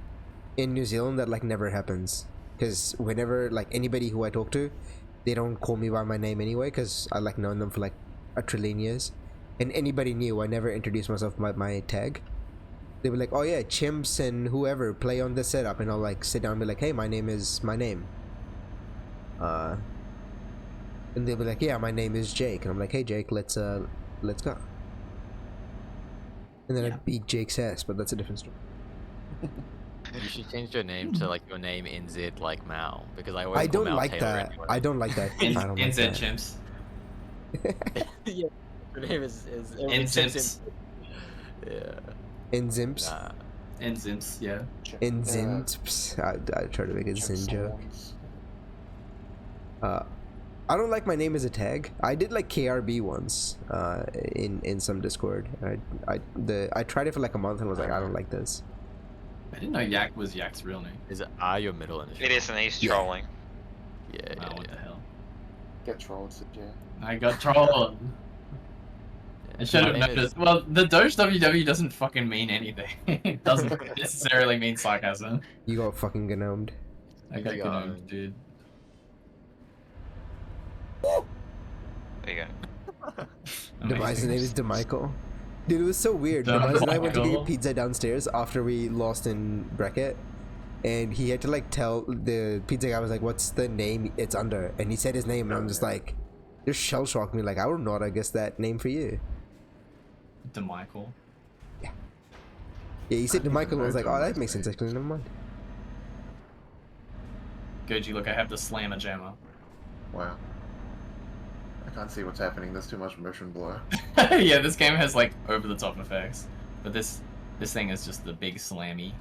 in New Zealand. That like never happens because whenever like anybody who I talk to, they don't call me by my name anyway because I like known them for like a trillion years, and anybody new, I never introduced myself by my tag. They were like, "Oh yeah, Chimps and whoever play on this setup," and I'll like sit down and be like, "Hey, my name is my name." And they'll be like, "Yeah, my name is Jake," and I'm like, "Hey Jake, let's Let's go. And then Yeah. I beat Jake's ass, but that's a different story. You should change your name to like your name NZ like Mao, because I always I call don't Mao like Taylor that. anyway. I don't like that. I don't like NZ that. chimps. Yeah, your name is NZimps. Yeah. In Zimps. Nah. NZimps, yeah. In Zimps. I try to make a Zin joke. I don't like my name as a tag. I did like KRB once in some Discord. I tried it for like a month and was like, I don't like this. I didn't know Yak was Yak's real name. Is it your middle initial? It is, and he's Yeah. trolling. Yeah, Wow, yeah, what the yeah. hell? Get trolled, yeah. I got trolled. I should have My name is- noticed. Well, the Doge WW doesn't fucking mean anything. It doesn't necessarily mean sarcasm. You got fucking gnomed. I got Yeah. gnomed, dude. There you go. Device's name is DeMichael. Dude, it was so weird. DeMichael. Device and I went to get pizza downstairs after we lost in bracket. And he had to like tell the pizza guy, was like, what's the name it's under? And he said his name and I'm just like, just shell shocked me, like I would not have guessed that name for you. DeMichael. Yeah, he said I didn't DeMichael and I was even like, know oh, that Device's makes sense name. actually, never mind. Goji, look, I have the Slammer Jammer. Wow. I can't see what's happening. There's too much motion blur. Yeah, this game has like over the top effects. But this thing is just the big slammy.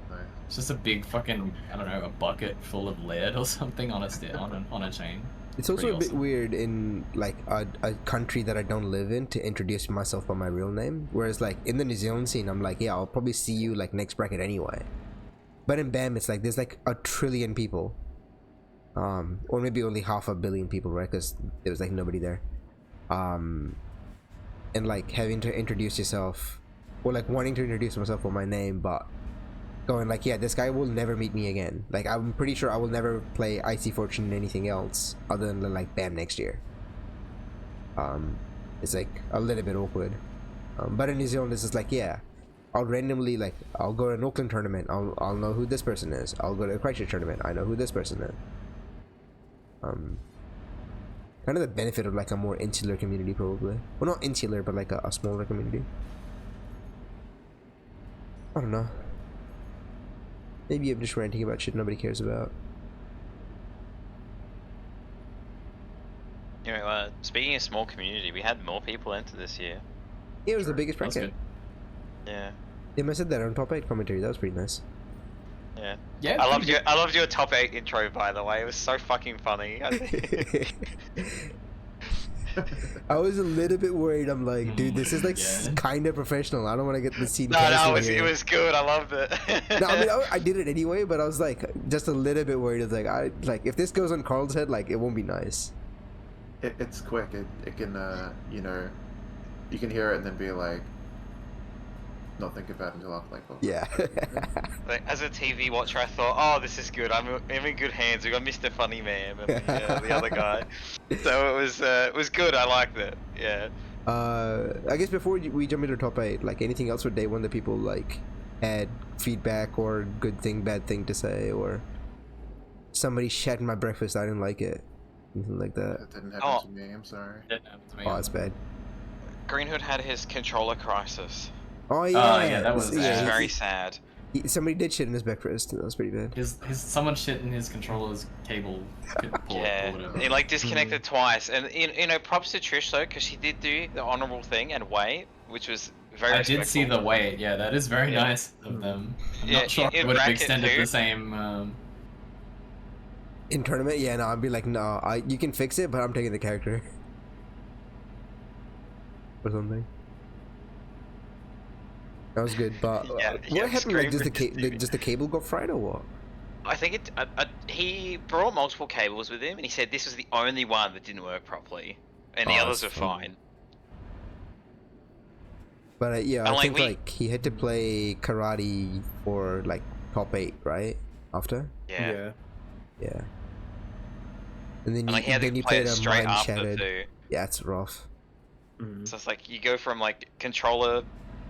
No. It's just a big fucking, I don't know, a bucket full of lead or something on a chain. It's also Pretty a bit awesome. weird in like a country that I don't live in to introduce myself by my real name. Whereas like in the New Zealand scene, I'm like, yeah, I'll probably see you like next bracket anyway. But in BAM, it's like there's like 1 trillion people. Or maybe only 500 million people, right? Because there was like nobody there. And like having to introduce yourself, or like wanting to introduce myself with my name, but going like, yeah, this guy will never meet me again. Like I'm pretty sure I will never play Icy Fortune and anything else other than like BAM next year. It's like a little bit awkward. But in New Zealand, it's just like, yeah, I'll randomly like, I'll go to an Auckland tournament, I'll know who this person is. I'll go to a Christchurch tournament, I know who this person is. Kind of the benefit of like a more insular community, probably. Well, not insular, but like a smaller community. I don't know. Maybe I'm just ranting about shit nobody cares about. You know, speaking of small community, we had more people enter this year. Yeah, it was the biggest That's bracket. good. Yeah. Yeah, I said that on top 8 commentary. That was pretty nice. Yeah. Yeah, I loved pretty your top 8 intro, by the way. It was so fucking funny. I was a little bit worried. I'm like, dude, this is like Yeah. kind of professional. I don't want to get the scene. No, it was good. I loved it. No, I mean, I did it anyway, but I was like, just a little bit worried. It's like, if this goes on Carl's head, like, it won't be nice. It's quick. It can, you know, you can hear it and then be like, not think about it until after like. Yeah. Like, as a TV watcher, I thought, oh, this is good. I'm in good hands. We got Mr. Funny Man and the other guy. So it was good. I liked it. Yeah. I guess before we jump into top 8, like anything else for day 1 that people like had feedback or good thing, bad thing to say, or somebody shat in my breakfast, I didn't like it, anything like that. That didn't happen to me. I'm sorry. Didn't happen to me Oh, it's bad. Green Hood had his controller crisis. Oh yeah, yeah, that was Which is Yeah, very sad. somebody did shit in his breakfast. That was pretty bad. Someone shit in his controller's cable port Yeah, or whatever. he like disconnected twice, and you know, props to Trish though, because she did do the honorable thing and wait, which was very. I did see the respectful. wait. Yeah, that is very Yeah. nice of them. I'm Yeah, not sure in I would have bracket extended too. the same. In tournament, yeah, no, I'd be like, no, you can fix it, but I'm taking the character or something. That was good, but Yeah, what happened? Like, scream just the cable got fried or what? I think he brought multiple cables with him, and he said this was the only one that didn't work properly, and the Oh, others were that's funny. fine. But yeah, And, I like, think we- like he had to play karate for like top 8, right? After, Yeah. yeah. And then And like he had to play played it a straight mind after shattered. too. Yeah, it's rough. So it's like you go from like controller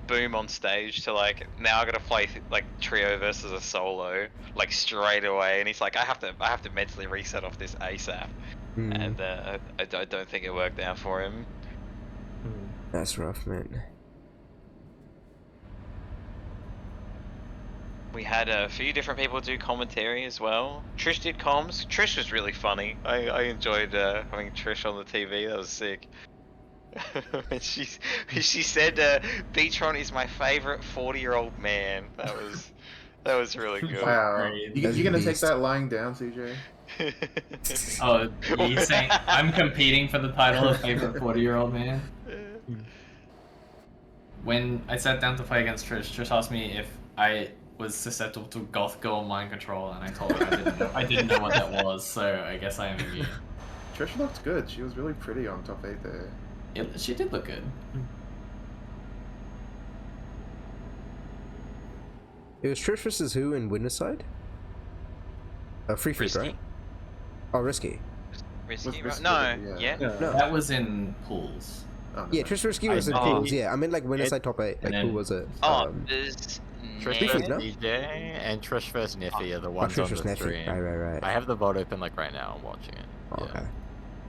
boom on stage to like now I gotta play like trio versus a solo like straight away, and he's like I have to mentally reset off this ASAP, Mm. and I don't think it worked out for him. That's rough, man. We had a few different people do commentary as well. Trish did comms. Trish was really funny. I enjoyed having Trish on the TV. That was sick. when she said Beatron is my favorite 40-year-old man. That was really good. Wow. Great. You, That's you gonna beast. take that lying down, CJ? Oh, you saying I'm competing for the title of favorite 40-year-old man? When I sat down to play against Trish asked me if I was susceptible to goth girl mind control, and I told her I didn't know what that was, so I guess I am immune. Trish looked good. She was really pretty on top 8 there. She did look good. It was Trish versus who in winner's side? Free Feed, Risky. right? Oh, Risky. Risky, Risky, right? No, yeah. yeah. No. That was in pools. Oh, no, Yeah, no. Trish Risky was in I- pools. Yeah, I mean like winner's It- side top 8. Like and who then- was it? Oh, there's Trish Free vs Feed, no? DJ and Trish vs Niffy are the Oh, ones Trish on versus the Neffy. stream. Right. I have the vote open like right now. I'm watching it. Oh, Yeah. okay.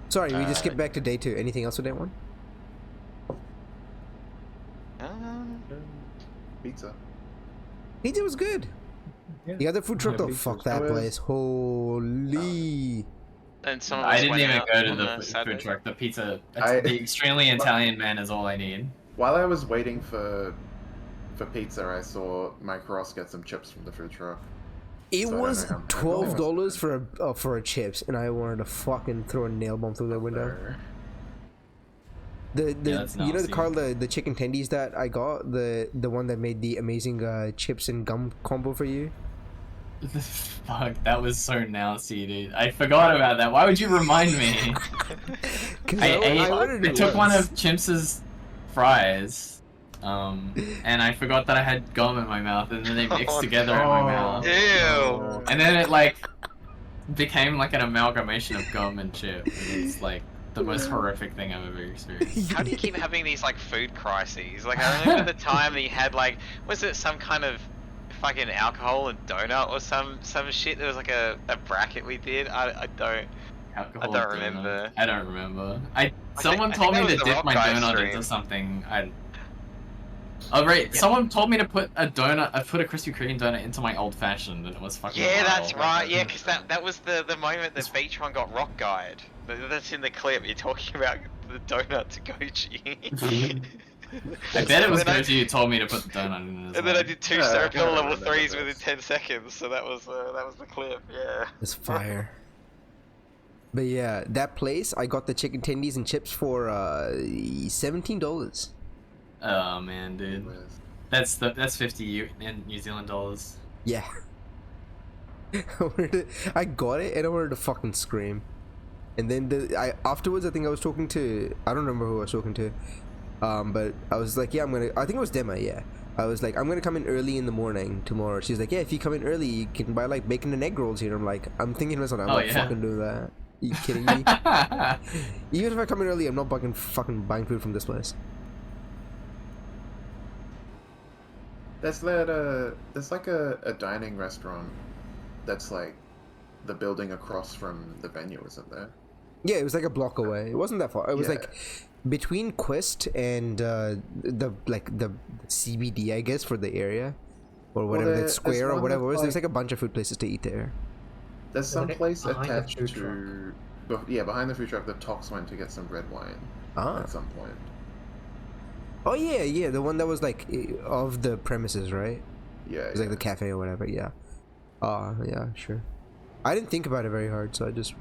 Sorry, we just skipped Uh, back to day 2. Anything else with day 1? Pizza. Pizza was good. Yeah. You got the food truck Yeah, though. pizza Fuck was that good. place. Holy. and some of I us didn't went even out go to on the Saturday. food truck. The pizza, I- the extremely Italian man is all I need. While I was waiting for pizza, I saw Mike Ross get some chips from the food truck. It So I was don't know how- $12 for a chips, and I wanted to fucking throw a nail bomb through that window. So, The that's you know nasty. Carl, the chicken tendies that I got, the one that made the amazing chips and gum combo for you. Fuck, that was so nasty, dude. I forgot about that. Why would you remind me? 'Cause I ordered it took one once. of Chimps's fries, and I forgot that I had gum in my mouth, and then they mixed Oh, together in my mouth. Ew. And then it like became like an amalgamation of gum and chip. It was like the most horrific thing I've ever experienced. How do you keep having these like food crises? Like I remember the time that you had like, was it some kind of fucking alcohol and donut or some shit? There was like a bracket we did. I don't. Alcohol I don't donut. remember. I don't remember. Someone I told think me that to was the dip my Rock Guy donut stream. into something. Oh right, someone told me to put a donut. I put a Krispy Kreme donut into my old fashioned, and it was fucking. Yeah, wild. that's right. Yeah, because that was the moment that Beatron got rock guyed. That's in the clip. You're talking about the donut to Goji. I bet it was And then I- Goji who told me to put the donut in it. As And then I well. did 2 Yeah, I Serapil kinda level remember 3s this. within 10 seconds, so that was the clip. Yeah. It's fire. But yeah, that place I got the chicken tendies and chips for $17. Oh man, dude, it was- that's 50 in New Zealand dollars. Yeah. I got it and I wanted to fucking scream. And then afterwards I think I was talking to, I don't remember who I was talking to. But I was like, yeah, I think it was Dema, yeah. I was like, I'm gonna come in early in the morning tomorrow. She's like, yeah, if you come in early, you can buy like bacon and egg rolls here. I'm like, I'm thinking to myself, I'm Oh, not yeah. fucking doing that. Are you kidding me? Even if I come in early, I'm not fucking buying food from this place. There's like a dining restaurant that's like the building across from the venue, isn't there? Yeah, it was like a block away. It wasn't that far. It was Yeah. like between Quest and the CBD, I guess, for the area or whatever, that there's square or one whatever it was. that's There's like- like a bunch of food places to eat there. There's some Right place behind the attached food to, behind the food truck that Tox went to get some red wine Ah. at some point. Oh yeah, the one that was like of the premises, right? Yeah, It was like the cafe or whatever. Yeah. Yeah, sure. I didn't think about it very hard, so I just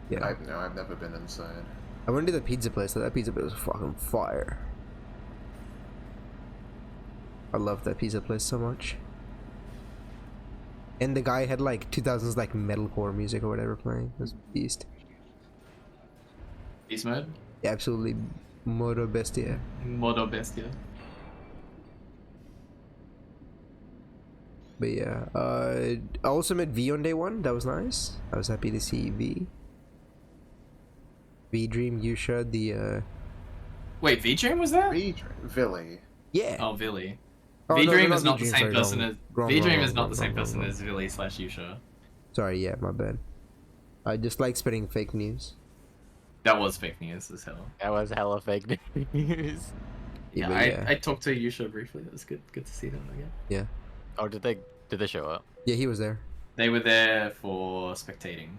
yeah. I've never been inside. I went to the pizza place. That pizza place was fucking fire. I love that pizza place so much. And the guy had like 2000s like metalcore music or whatever playing. It was beast. Beast mode, Yeah, absolutely modo bestia. Modo Bestia. But yeah, I also met V on day 1. That was nice. I was happy to see V. V Dream, Yusha, the Wait, V-Dream was there? Villy. yeah. Oh, Villy. Oh, no, V-Dream no, is not the V-Dream, same sorry, person wrong. as Wrong, V-Dream wrong, is not wrong, the same wrong, person wrong. as Villy / Yusha. Sorry, yeah, my bad. I just like spreading fake news. That was fake news as hell. That was hella fake news. Yeah, but yeah. I talked to Yusha briefly. It was good to see them again. Oh, did they show up? Yeah, he was there. They were there for spectating.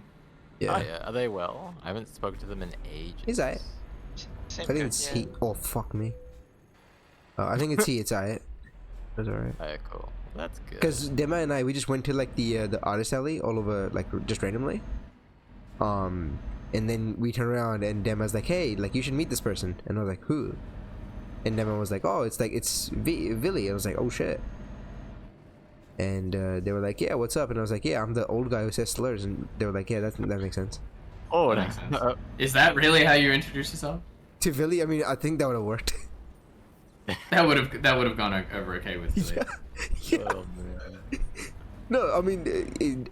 Yeah. Oh yeah. Are they well? I haven't spoken to them in ages. He's alright. Seemed I think good, it's yeah. he. Oh fuck me. I think it's he. It's alright. That's alright. Oh, cool. That's good. Because Dema and I, we just went to like the artist alley all over, like just randomly. And then we turned around and Dema's like, "Hey, like you should meet this person." And I was like, "Who?" And Dema was like, "Oh, it's Villy." I was like, "Oh shit." And they were like, "Yeah, what's up?" And I was like, "Yeah, I'm the old guy who says slurs." And they were like, "Yeah, that makes sense." Oh, That makes sense. Is that really how you introduce yourself? To Villy, I mean, I think that would have worked. That would have gone over okay with Billy. Yeah. Oh, man. No, I mean,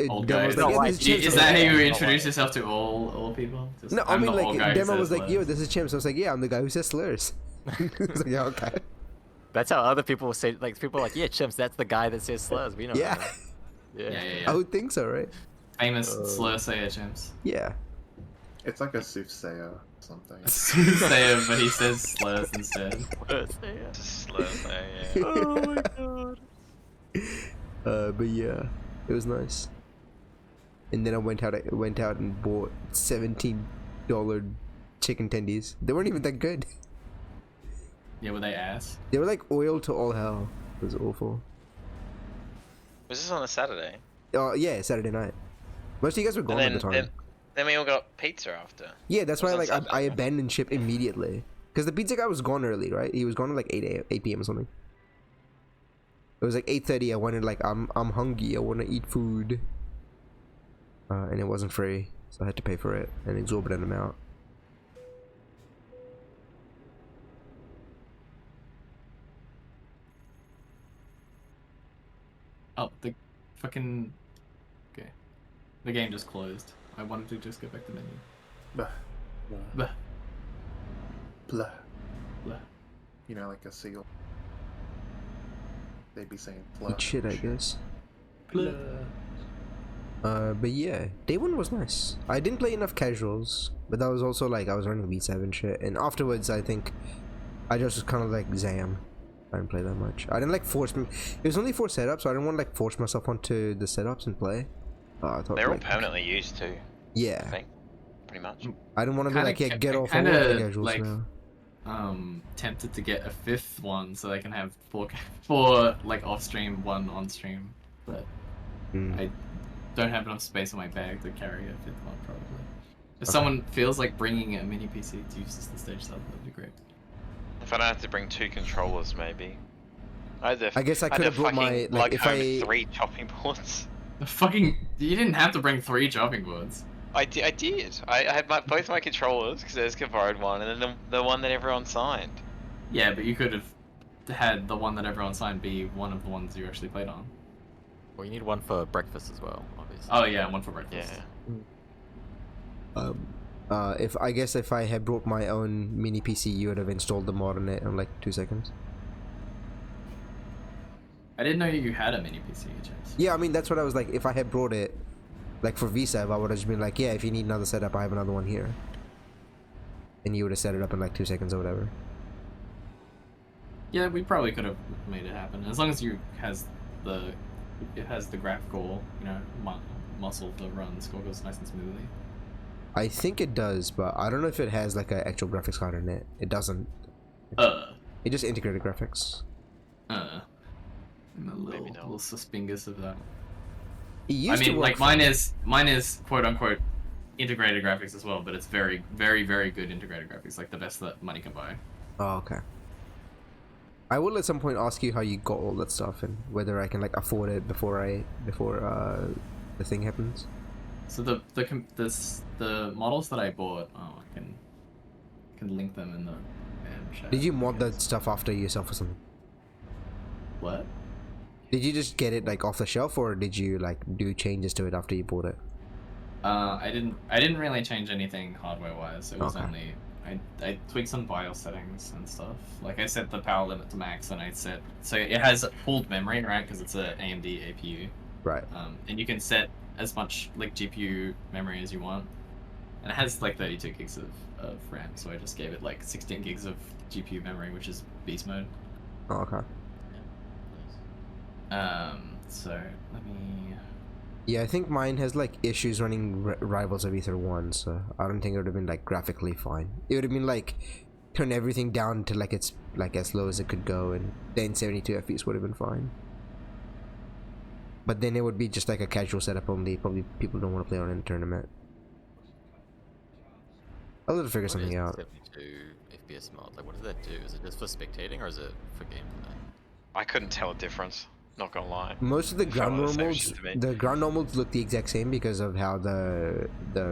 Old Demo guy. was No, like, why- "Yeah, this is Chimps." Is I was that how like, you Yeah. introduce yourself to all people? Just, No, I I'm mean, the old like guy who Demo says was like, "Yo, slurs. this is Chimps." I was like, "Yeah, I'm the guy who says slurs." I was like, "Yeah, okay." That's how other people say. Like people are like, yeah, Chimps. That's the guy that says slurs. We know. Yeah, that. Yeah. Yeah. I would think so, right? Famous slur sayer James. Yeah. It's like a soothsayer or something. Sayer, but he says slurs instead. Just slow there, yeah. Oh my god. But yeah, it was nice. And then I went out and bought $17 chicken tendies. They weren't even that good. Yeah, were they ass? They were like oil to all hell. It was awful. Was this on a Saturday? Oh yeah, Saturday night. Most of you guys were gone at the time. Then we all got pizza after. Yeah, that's It was why on like I Saturday. abandoned ship immediately. Because the pizza guy was gone early, right? He was gone at like 8 p.m. or something. It was like 8:30. I wanted like I'm hungry. I want to eat food. And it wasn't free, so I had to pay for it, an exorbitant amount. Oh, the fucking... Okay. The game just closed. I wanted to just go back to menu. Blah, Blah, blah. blah. You know, like a seal. They'd be saying blah. Eat shit, I guess. Blah. But yeah, day one was nice. I didn't play enough casuals, but that was also like I was running V7 shit, and afterwards I think I just was kind of like Zam. I didn't play that much. I didn't like force me. It was only 4 setups, so I didn't want to like force myself onto the setups and play. I thought, They're all like, permanently used too, I Yeah, think. Pretty much. I didn't want to be like, yeah, get off. I kinda, want to play casuals like, now. Tempted to get a 5th one so they can have 4 like off stream, 1 on stream, but I don't have enough space on my bag to carry a 5th one probably. If someone feels like bringing a mini PC to use as the stage sub, that'd be great. If I don't have to bring 2 controllers, maybe. I guess I could have brought my like if I 3 chopping boards. You didn't have to bring 3 chopping boards. I did. I had both my controllers because Eska borrowed one, and then the one that everyone signed. Yeah, but you could have had the one that everyone signed be one of the ones you actually played on. Well, you need one for breakfast as well, obviously. Oh yeah, one for breakfast. Yeah. if I had brought my own mini PC, you would have installed the mod on it in like 2 seconds. I didn't know you had a mini PC, James. Yeah, I mean that's what I was like. If I had brought it, like for VSAV, I would have just been like, yeah, if you need another setup, I have another one here, and you would have set it up in like 2 seconds or whatever. Yeah, we probably could have made it happen as long as it has the graphical, muscle to run Skullgirls nice and smoothly. I think it does, but I don't know if it has like an actual graphics card in it. It doesn't. It just integrated graphics. I'm a Maybe not. little suspicious of that. It used I to mean, work like mine is quote unquote integrated graphics as well, but it's very, very, very good integrated graphics, like the best that money can buy. Oh, okay. I will at some point ask you how you got all that stuff and whether I can like afford it before the thing happens. So the models that I bought, I can link them in the chat. Did you mod that stuff after yourself or something? What? Did you just get it like off the shelf, or did you like do changes to it after you bought it? I didn't really change anything hardware wise. It was Okay. only I tweaked some BIOS settings and stuff. Like I set the power limit to max, and so it has pooled memory, right? Because it's a AMD APU. Right. And you can set as much like GPU memory as you want, and it has like 32 gigs of RAM. So I just gave it like 16 gigs of GPU memory, which is beast mode. Oh, okay. So let me. Yeah, I think mine has like issues running Rivals of Ether 1, so I don't think it would have been like graphically fine. It would have been like turn everything down to like it's like as low as it could go, and then 72 FPS would have been fine. But then it would be just like a casual setup only. Probably people don't want to play on in a tournament. I'll have to figure something out. 72 FPS mod. Like, what does that do? Is it just for spectating or is it for gameplay? I couldn't tell a difference. Not gonna lie. Most of the ground Felt the same normals, shit to me. the ground normals look the exact same because of how the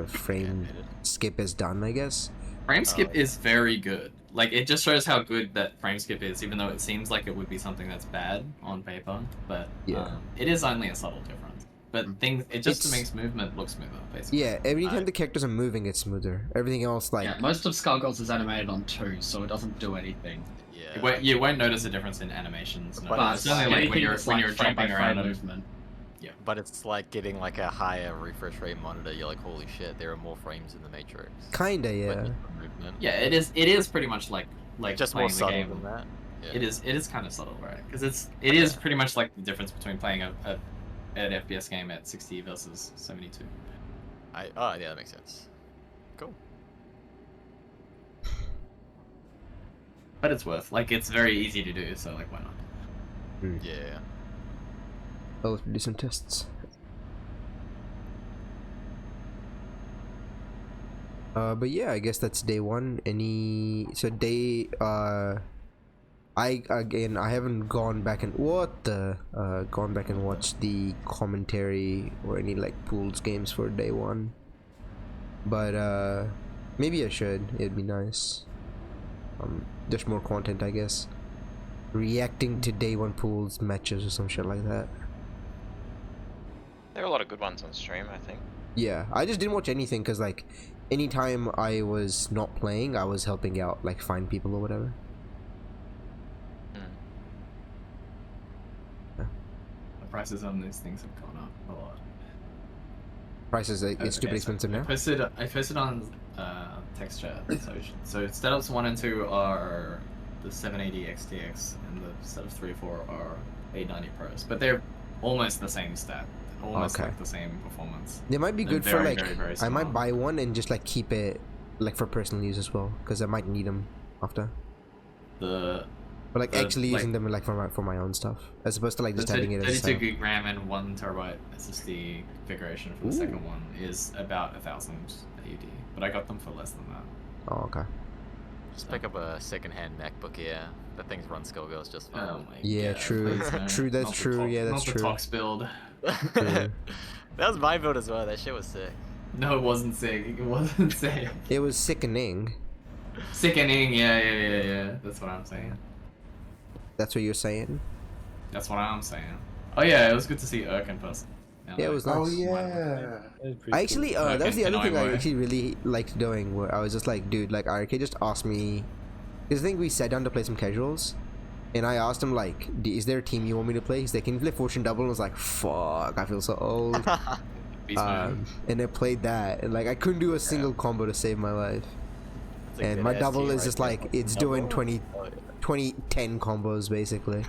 frame Animated. skip is done, I guess. Frame skip is very good. Like, it just shows how good that frame skip is, even though it seems like it would be something that's bad on paper. But Yeah. it is only a subtle difference. But it just It's- makes movement look smoother, basically. Yeah, every time the characters are moving, it's smoother. Everything else, like Yeah, most of Skullgirls is animated on 2, so it doesn't do anything. Yeah. You won't notice a difference in animations. No. But It's only like when anything you're that's like frame by jumping around frame and movement. But it's like getting like a higher refresh rate monitor. You're like, holy shit, there are more frames in the Matrix. kinda, But yeah. just for movement. Yeah, it is pretty much like Just playing more the subtle game. than that. Yeah. It is kind of subtle, right? Because it is pretty much like the difference between playing an FPS game at 60 versus 72. Oh yeah, that makes sense. Cool. But it's it's very easy to do, so like why not? Yeah. I'll have to do some tests. But yeah, I guess that's day one. I haven't gone back and gone back and watched the commentary or any like pools games for day one. But maybe I should. It'd be nice. Just more content, I guess. Reacting to day one pools matches or some shit like that. There are a lot of good ones on stream, I think. Yeah, I just didn't watch anything because like anytime I was not playing, I was helping out, like find people or whatever. The prices on these things have gone up a lot. Prices, it's stupid expensive now. I posted on text chat. So setups 1 and 2 are the 780 XTX, and the set of 3 or 4 are 890 Pros, but they're almost the same stat, almost Okay. like the same performance. They might be They're good for very, like very, very I might small. buy one and just like keep it like for personal use as well because I might need them after. The But like The, actually like- using them like for my own stuff as opposed to like just the having it as a 32 setup. gig RAM and 1 terabyte SSD configuration for the Ooh. second one is about 1,000 AUD, but I got them for less than that. Oh, okay. Just pick up a second-hand MacBook. Yeah, that thing's run Skullgirls just fine. Oh my Yeah, God, true. please, no. True, that's Not the true, Tox- yeah, that's not true. the Tox build. True. That was my build as well. That shit was sick. No, it wasn't sick. It wasn't sick. It was sickening. Sickening, yeah. That's what I'm saying. That's what you're saying. That's what I'm saying. Oh yeah, it was good to see Urk in person. Yeah, it was nice. Oh yeah. I actually, that was the Can other thing I I actually really liked doing. Where I was just like, dude, like RK just asked me, because I think we sat down to play some casuals, and I asked him like, is there a team you want me to play? He's like, can you play Fortune Double? And I was like, fuck, I feel so old. Beast mode. And I played that, and like I couldn't do a single combo to save my life. It's a And good my ass double team is right just there. like it's Double? doing 10 combos basically.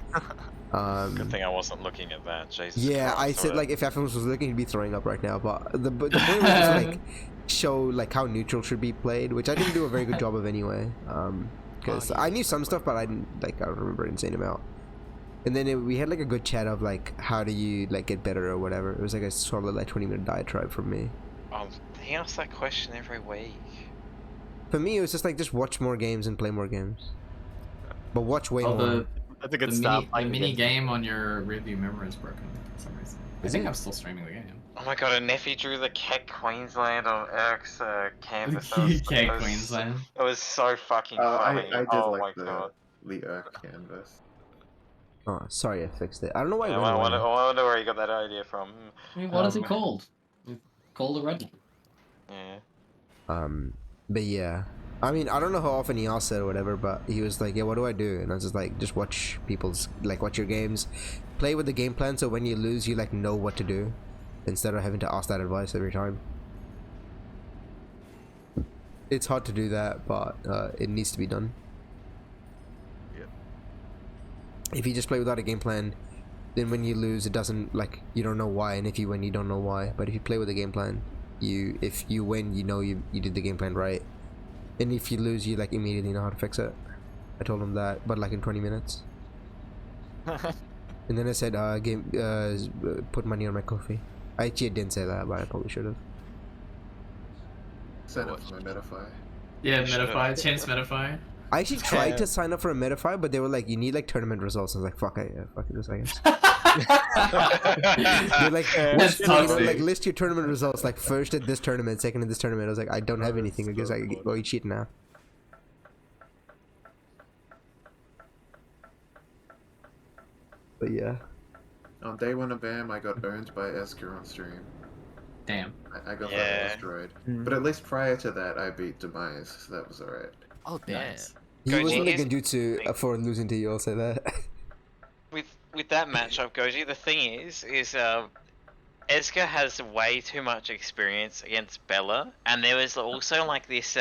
Good thing I wasn't looking at that. Jesus Yeah, Christ, I said would've- like if Effims was looking, he'd be throwing up right now. But the point was just like show like how neutral should be played, which I didn't do a very good job of anyway. Because I knew some stuff, but I didn't like I don't remember an insane amount. And then we had like a good chat of like how do you like get better or whatever. It was like a solid like 20-minute diatribe from me. He asks that question every week. For me, it was just like just watch more games and play more games, but watch way more. That's a good the start. mini game on your rearview mirror is broken for some reason. I think I'm still streaming the game. Oh my god, and Neffy drew the Keck Queensland on Eric's canvas. Keck Queensland. It was so fucking I funny. did Oh like my the god. canvas. Oh, sorry, I fixed it. I don't know why. Yeah, it I went away. wonder where he got that idea from. I mean, what is it called? Called a red. Yeah. But yeah, I mean, I don't know how often he asked it or whatever, but he was like, yeah, what do I do? And I was just like, just watch people's, like, watch your games, play with the game plan, so when you lose, you like know what to do, instead of having to ask that advice every time. It's hard to do that, but it needs to be done. if you just play without a game plan, then when you lose, it doesn't like you don't know why, and if you win, you don't know why. But if you play with a game plan, if you win, you know you did the game plan right, and if you lose, you like immediately know how to fix it. I told him that, but like in 20 minutes. And then I said, put money on my coffee. I actually didn't say that, but I probably should have. Sign up for my Metafy. Yeah, Metafy, chance Metafy. I actually tried to sign up for a Metafy, but they were like, you need like tournament results. I was like, fuck it, yeah, fuck this, I guess. They're like, list your tournament results, like first at this tournament, second at this tournament. I was like, I don't have anything. I guess I go eat shit now. But yeah. On day 1 of BAM, I got burned by Esker on stream. Damn. I got Yeah. destroyed. But at least prior to that, I beat Demise, so that was alright. Oh damn. Nice. He Goji wasn't like is- genjutsu for losing to you, I'll say that. With that matchup, Goji, the thing is Esker has way too much experience against Bella, and there was also like this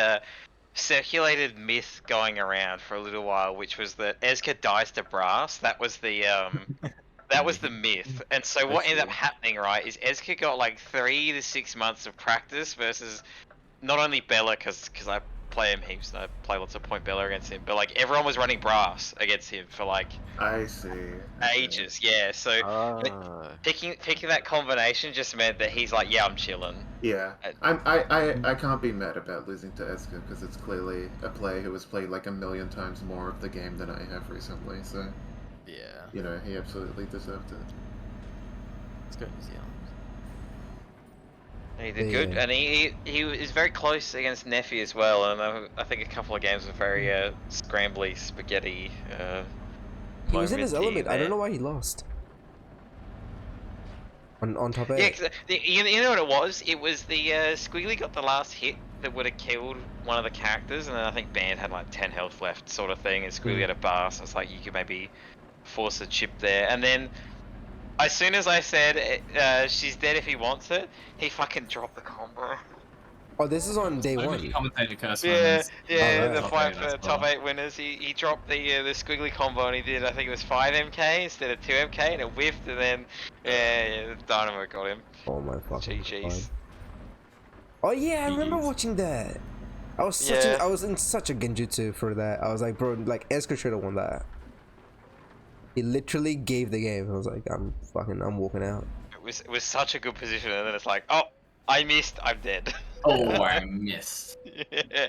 circulated myth going around for a little while, which was that Esker dies to brass. That was the myth. And so what ended up happening, right, is Esker got like 3 to 6 months of practice versus not only Bella, because I play him heaps and I play lots of point Bella against him, but like everyone was running brass against him for like I see. ages. Yeah, so picking that combination just meant that he's like, yeah, I'm chilling. Yeah, I can't be mad about losing to Esker because it's clearly a player who has played like a million times more of the game than I have recently. So Yeah. you know, he absolutely deserved it. Let's go New Zealand. He did good, and he is very close against Neffy as well. And I think a couple of games were very scrambly, spaghetti. He was in his moment element. there. I don't know why he lost. On top 8. Yeah, cause you know what it was? It was the Squiggly got the last hit that would have killed one of the characters, and then I think Band had like 10 health left, sort of thing, and Squiggly had a bar, so it's like you could maybe force a chip there. And then as soon as I said she's dead if he wants it, he fucking dropped the combo. Oh, this is on day So 1. many commentator curse Yeah, moments. yeah, Alright. the fight Okay, that's for top cool. 8 winners. He dropped the Squiggly combo, and he did, I think it was 5 MK instead of 2 MK, and it whiffed, and then yeah, the Dynamo got him. Oh my fucking GG's. god. Oh yeah, I remember GG's. watching that. I was Yeah. I was in such a genjutsu for that. I was like, bro, like Esker should have won that. He literally gave the game. I was like, I'm walking out. It was such a good position, and then it's like, oh, I missed, I'm dead. Oh, I missed. Yeah,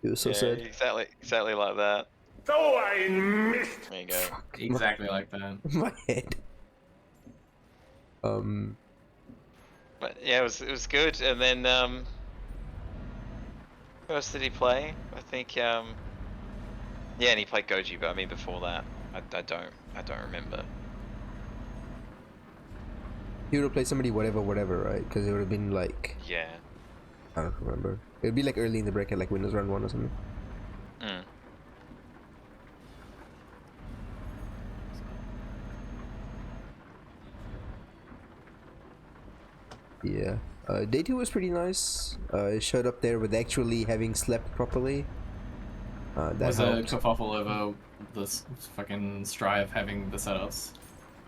It was so yeah, sad. exactly like that. Oh, I missed. There you go. Exactly like that. My head. But yeah, it was good. And then who else did he play? I think yeah, and he played Goji, but I mean before that, I don't remember. He would have played somebody whatever, right? Because it would have been like, Yeah. I don't remember. It would be like early in the break at like Windows Round 1 or something. Mm. Yeah. Day 2 was pretty nice. It showed up there with actually having slept properly. That Was a helped. kerfuffle over this fucking Strive having the setups.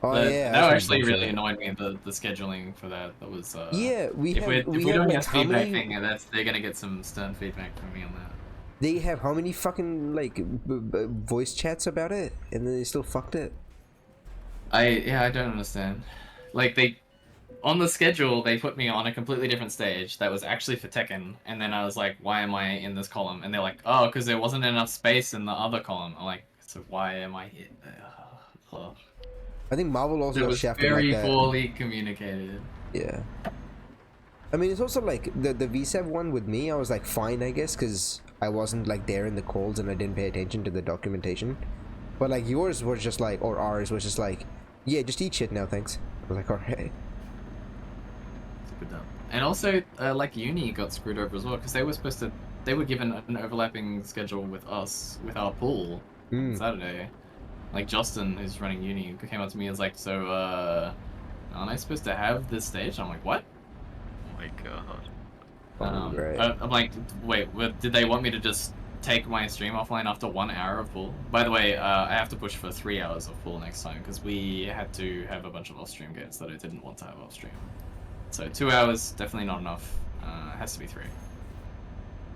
Oh That- yeah. that that's actually bullshit. really annoyed me. The scheduling for that was. Yeah, If we're we doing have a like how feedback many? thing, they're gonna get some stern feedback from me on that. They have how many fucking like voice chats about it, and then they still fucked it. I don't understand. Like on the schedule, they put me on a completely different stage that was actually for Tekken, and then I was like, why am I in this column? And they're like, oh, because there wasn't enough space in the other column. I'm like, so why am I here? I think Marvel also It got was shafted very like that. poorly communicated. Yeah. I mean, it's also like the VSEV one with me. I was like fine, I guess, because I wasn't like there in the calls and I didn't pay attention to the documentation. But like yours was just like, or ours was just like, yeah, just eat shit now, thanks. I was like, alright. And also, like Uni got screwed over as well because they were given an overlapping schedule with us with our pool on Saturday. Like Justin, who's running Uni, came up to me and was like, "So, aren't I supposed to have this stage?" I'm like, "What?" Oh my god. Right. I'm like, "Wait, did they want me to just take my stream offline after 1 hour of pool. By the way, I have to push for 3 hours of pool next time because we had to have a bunch of off-stream games that I didn't want to have off-stream. So 2 hours, definitely not enough. It has to be 3.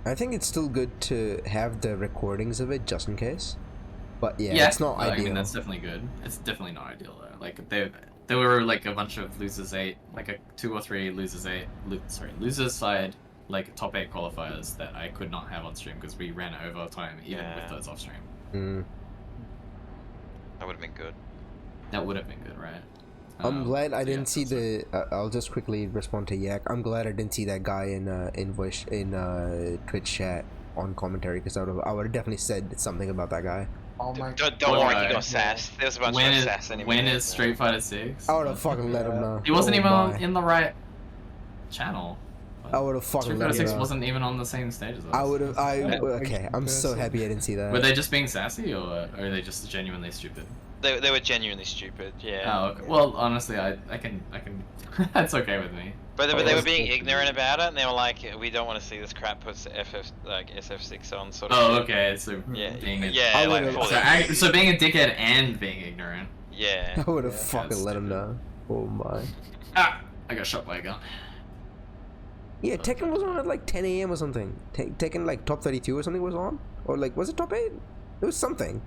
I think it's still good to have the recordings of it just in case. But yeah, Yeah, it's not I ideal. mean, that's definitely good. It's definitely not ideal though. Like there were like a bunch of losers 8, like a 2 or 3 losers 8, losers side, like top 8 qualifiers that I could not have on stream because we ran over time even with those off stream. That would have been good. That would have been good, right? I'm glad I so didn't yeah, see the. I'll just quickly respond to Yak. I'm glad I didn't see that guy in voice in Twitch chat on commentary because I would have definitely said something about that guy. Oh my Don't Oh, worry, no. he got sassed. There was a bunch When of is sass anyway. when is Street Fighter 6? I would have fucking let him know. He wasn't Oh even my. in the right channel. I would have Street fucking Fighter let him 6 know. wasn't even on the same stage as us. I would have. Okay. Yeah. I'm so happy I didn't see that. Were they just being sassy or are they just genuinely stupid? They were genuinely stupid, yeah. Oh, okay. Well, honestly, I can. That's okay with me. But Oh, they were that's being cool. ignorant about it, and they were like, "We don't want to see this crap." Puts SF6 on sort of. Oh, shit. okay. So Yeah, being a, yeah, I like would've- fully. so being a dickhead and being ignorant. Yeah. I would have Yeah, fucking that's let him stupid. know. Oh my. Ah, I got shot by a gun. Yeah, Tekken was on at like 10 a.m. or something. Tekken like top 32 or something was on, or like was it top 8? It was something.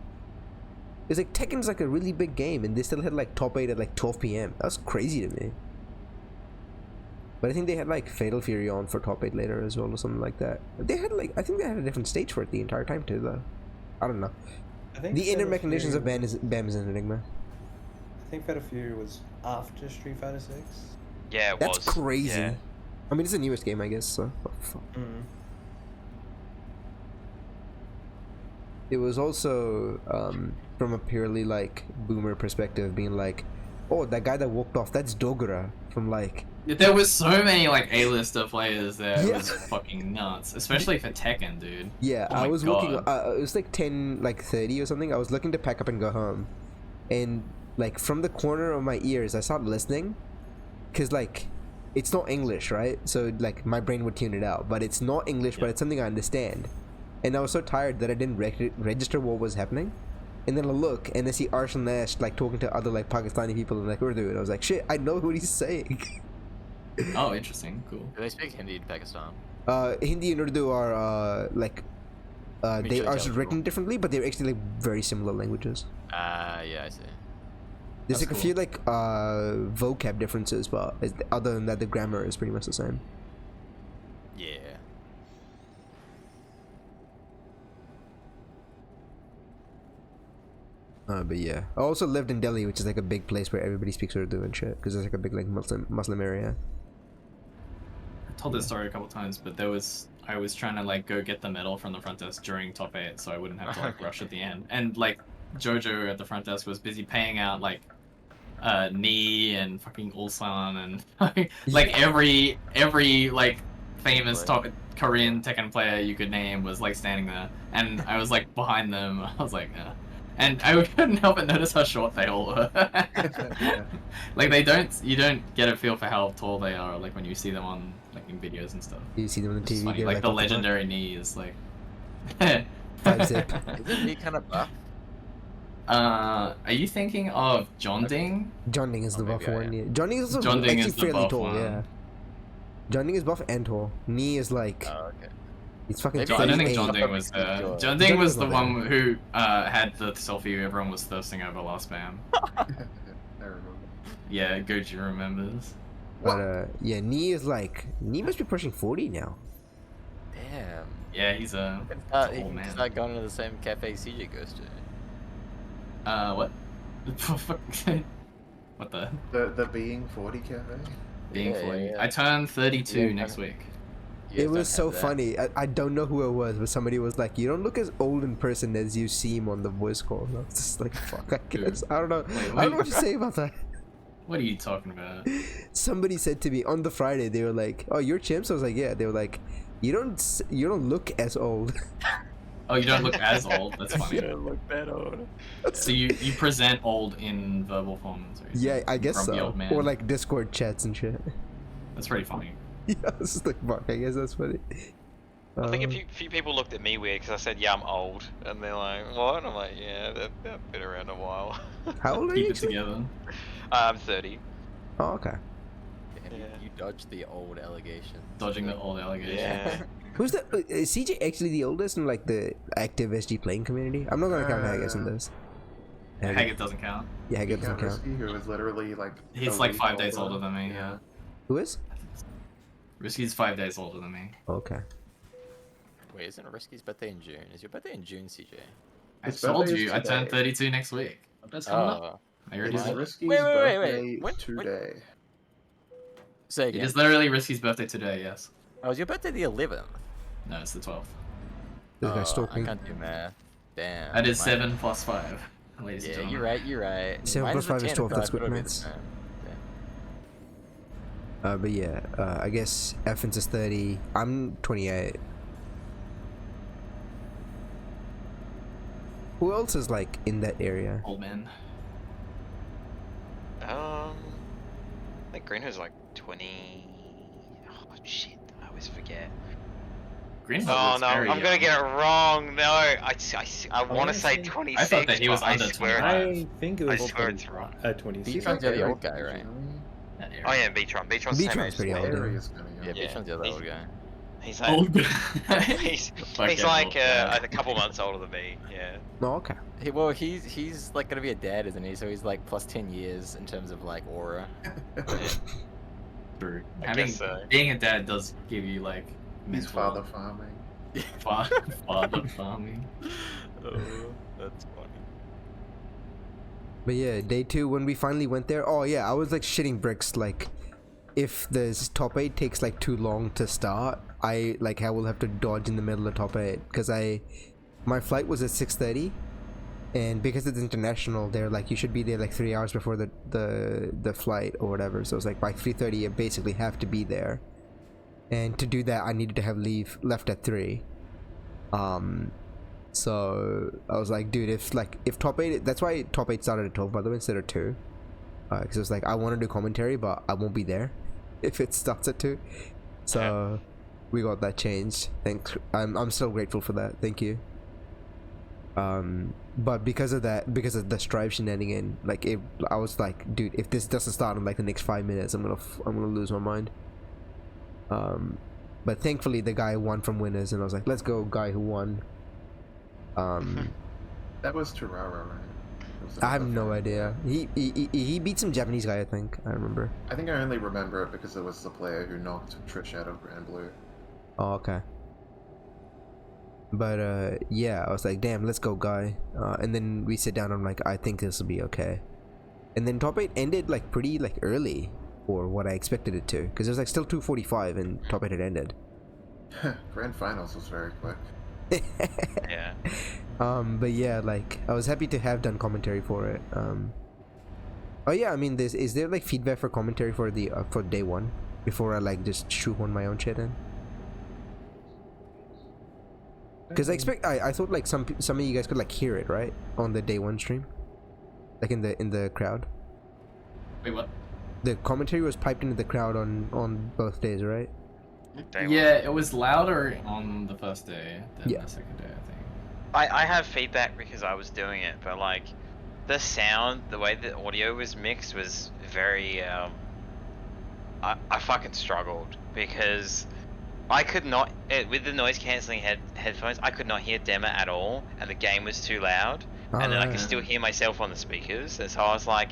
It's like Tekken's like a really big game, and they still had like top 8 at like 12 p.m. That was crazy to me. But I think they had like Fatal Fury on for top 8 later as well, or something like that. They had like I think they had a different stage for it the entire time too, though. I don't know. I think The inner Fatal mechanisms of Fury BAM is an enigma. I think Fatal Fury was after Street Fighter 6. Yeah, it That's was. crazy. Yeah. I mean, it's the newest game, I guess. So. Oh, fuck. It was also from a purely like boomer perspective, being like, oh, that guy that walked off, that's Dogura from like. There was so many like A-lister players there. It Yeah. was fucking nuts, especially for Tekken, dude. Yeah, Oh I my was God. looking. It was like 10:30 or something. I was looking to pack up and go home, and like from the corner of my ears, I started listening, cause like, it's not English, right? So like my brain would tune it out, but it's not English, but it's something I understand. And I was so tired that I didn't register what was happening. And then I look and I see Arshal Nash like talking to other like Pakistani people in like Urdu, and I was like, shit, I know what he's saying. Oh, interesting, cool. Do they speak Hindi in Pakistan? Hindi and Urdu are Me they too, are tell written people. differently, but they're actually like very similar languages. Yeah, I see. There's That's like a cool. few like vocab differences, but other than that, the grammar is pretty much the same. Yeah. But yeah, I also lived in Delhi, which is like a big place where everybody speaks Urdu and shit, because it's like a big like Muslim area. I told this story a couple times, but I was trying to like go get the medal from the front desk during top 8, so I wouldn't have to like rush at the end. And like Jojo at the front desk was busy paying out like Knee and fucking Ulsan and like every like famous top Korean Tekken player you could name was like standing there, and I was like behind them. I was like, and I couldn't help but notice how short they all were. Like you don't get a feel for how tall they are, like when you see them on like in videos and stuff. You see them on the It's just TV. funny. they're Like the what fuck? legendary Knee is like 5-zip. Isn't he kind of buff? Are you thinking of John Ding? John Ding is the Oh, buff maybe I one. am. Yeah. John Ding is also John Ding actually is the fairly buff tall. one. Yeah. John Ding is buff and tall. Knee is like Oh, okay. he's fucking. Maybe I don't think 38. John Ding was there. John Ding was the one who had the selfie everyone was thirsting over last BAM. I remember. Yeah, Goji remembers. But yeah, Knee is like Knee must be pushing 40 now. Damn. Yeah, he's a He old can man. start going to the same cafe CJ goes to. What? What the? The Being 40 cafe? Being Yeah, 40. yeah. I turn 32 Yeah, next kinda. week. You It guys was don't so have that. funny. I don't know who it was, but somebody was like, "You don't look as old in person as you seem on the voice call." And I was just like, "Fuck, I guess I don't know. I don't know what to say about that." What are you talking about? Somebody said to me on the Friday, they were like, "Oh, you're chimps." I was like, "Yeah." They were like, "You don't look as old." Oh, you don't look as old. That's funny. look that old. So you present old in verbal forms. Or Yeah, I guess grumpy so. old man. Or like Discord chats and shit. That's pretty funny. Yeah, I was just like, "Fuck, I guess that's funny." I think a few people looked at me weird because I said, yeah, I'm old. And they're like, what? And I'm like, yeah, they've been around a while. How old are Keep you? it Actually? together. I'm 30. Oh, okay. Damn, Yeah. you dodged the old allegations. Dodging the old allegation. Yeah. Who's the is CJ actually the oldest in like the active SG playing community? I'm not gonna count Haggis in this. Haggett doesn't count. Yeah, Haggis You doesn't count count. Risky, who is literally like. He's a like week 5 days older than me, yeah. Who is? Risky's 5 days older than me. Okay. Wait, isn't Risky's birthday in June? Is your birthday in June, CJ? I His told birthday is you, I turn today. 32 next week. That's coming up. Oh. I It already is said it. Risky's Wait, wait, wait, birthday wait. When- today. Say It again. is literally Risky's birthday today, yes. Oh, is your birthday the 11th? No, it's the 12th. This guy's I stalking. can't do math. Damn. That is mine- 7 plus 5, ladies and Yeah, gentlemen. you're right. 7 Mine plus the 5 is 10th, 12, but that's I good thought it'd be maths. the 10th. But yeah, I guess Effins is 30. I'm 28. Who else is like in that area? Old man. I think Greenhood's like 20. Oh shit, I always forget. Greenhood Oh looks no, very I'm gonna young. get it wrong. No, I want wanna to say say- 26. I thought that he was but I under swear 25. I think it I was swear it's wrong. 26. Beatron's the old guy, right? That area. Oh yeah, Beatron. Beatron's the same Beatron's age as pretty me. old. Larry is kind of Yeah, young. Yeah. Beatron's the other old guy. He's like, Old guy. he's Fucking like old guy. a couple months older than me. Yeah. Oh, okay. He's like gonna be a dad, isn't he? So he's like plus 10 years in terms of like aura. True. I Having guess so. being a dad does give you like He's mental- father farming. father farming. Oh, that's funny. But yeah, day 2 when we finally went there. Oh yeah, I was like shitting bricks. Like, if this top 8 takes like too long to start, I will have to dodge in the middle of top 8 because my flight was at 6:30, and because it's international, they're like you should be there like 3 hours before the flight or whatever. So it's like by 3:30 you basically have to be there, and to do that I needed to have left at 3. So I was like, dude, if top 8, that's why top 8 started at 12 by the way instead of 2, because it was like I want to do commentary but I won't be there if it starts at 2. So we got that changed. Thanks. I'm still grateful for that. Thank you. But because of the strive shenanigan, like I was like, dude, if this doesn't start in like the next 5 minutes, I'm gonna lose my mind. But thankfully the guy won from winners, and I was like, let's go, guy who won. That was Terrara, right? It was I have another no friend. idea. He beat some Japanese guy, I think. I remember. I think I only remember it because it was the player who knocked Trish out of Grand Blue. Oh, okay. But yeah, I was like, damn, let's go, guy. And then we sit down. I'm like, I think this will be okay. And then top 8 ended like pretty like early for what I expected it to, because it was like still 2:45 and top 8 had ended. Grand Finals was very quick. Yeah. But yeah, like I was happy to have done commentary for it. Oh yeah, I mean, is there like feedback for commentary for the for day 1 before I like just shoehorn my own shit in? Because I thought like some of you guys could like hear it right on the day 1 stream, like in the crowd. Wait, what? The commentary was piped into the crowd on both days, right? Yeah, it was louder on the first day than Yeah. the second day, I think. I have feedback because I was doing it, but like the sound, the way the audio was mixed was very I fucking struggled because I could not with the noise cancelling headphones I could not hear Dema at all, and the game was too loud, and then I could still hear myself on the speakers, and so I was like,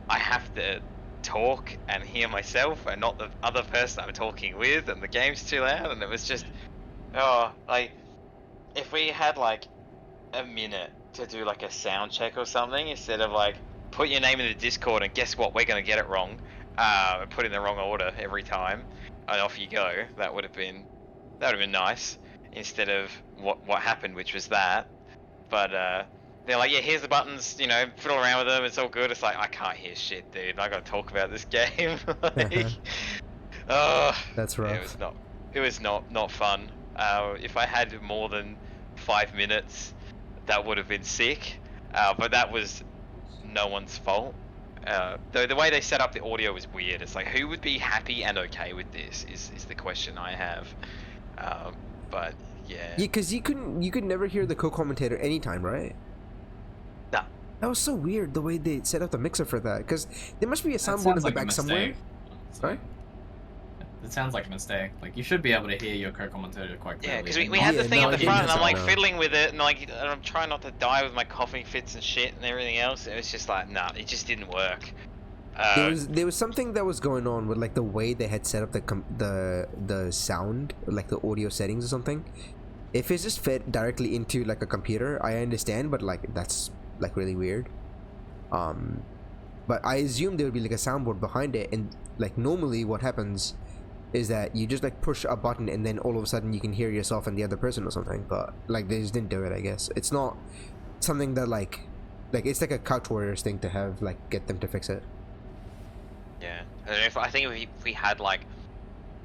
I have to talk and hear myself and not the other person I'm talking with, and the game's too loud, and it was just like if we had like a minute to do like a sound check or something, instead of like put your name in the Discord and guess what, we're gonna get it wrong, put in the wrong order every time and off you go, that would have been nice, instead of what happened, which was that. But they're like, yeah, here's the buttons, you know, fiddle around with them, it's all good. It's like, I can't hear shit, dude, I gotta talk about this game. Like, That's rough. It was not fun. If I had more than 5 minutes, that would have been sick. But that was no one's fault. The way they set up the audio was weird. It's like, who would be happy and okay with this is the question I have. But yeah. Yeah, because you could never hear the co-commentator anytime, right? Nah. That was so weird the way they set up the mixer for that. Because there must be a That soundboard in sounds the like a back somewhere. mistake. Right? It sounds like a mistake. Like you should be able to hear your co-commentator quite clearly. Yeah, because we and had not- the thing no, at I the didn't front, and have I'm like that, no. fiddling with it, and like and I'm trying not to die with my coughing fits and shit and everything else. It was just like, nah, it just didn't work. There was something that was going on with like the way they had set up the sound, like the audio settings or something. If it's just fed directly into like a computer, I understand, but like that's like really weird. But I assume there would be like a soundboard behind it, and like normally what happens is that you just like push a button and then all of a sudden you can hear yourself and the other person or something. But like they just didn't do it. I guess it's not something that like it's like a Couch Warriors thing to have like get them to fix it. Yeah, I think if we had like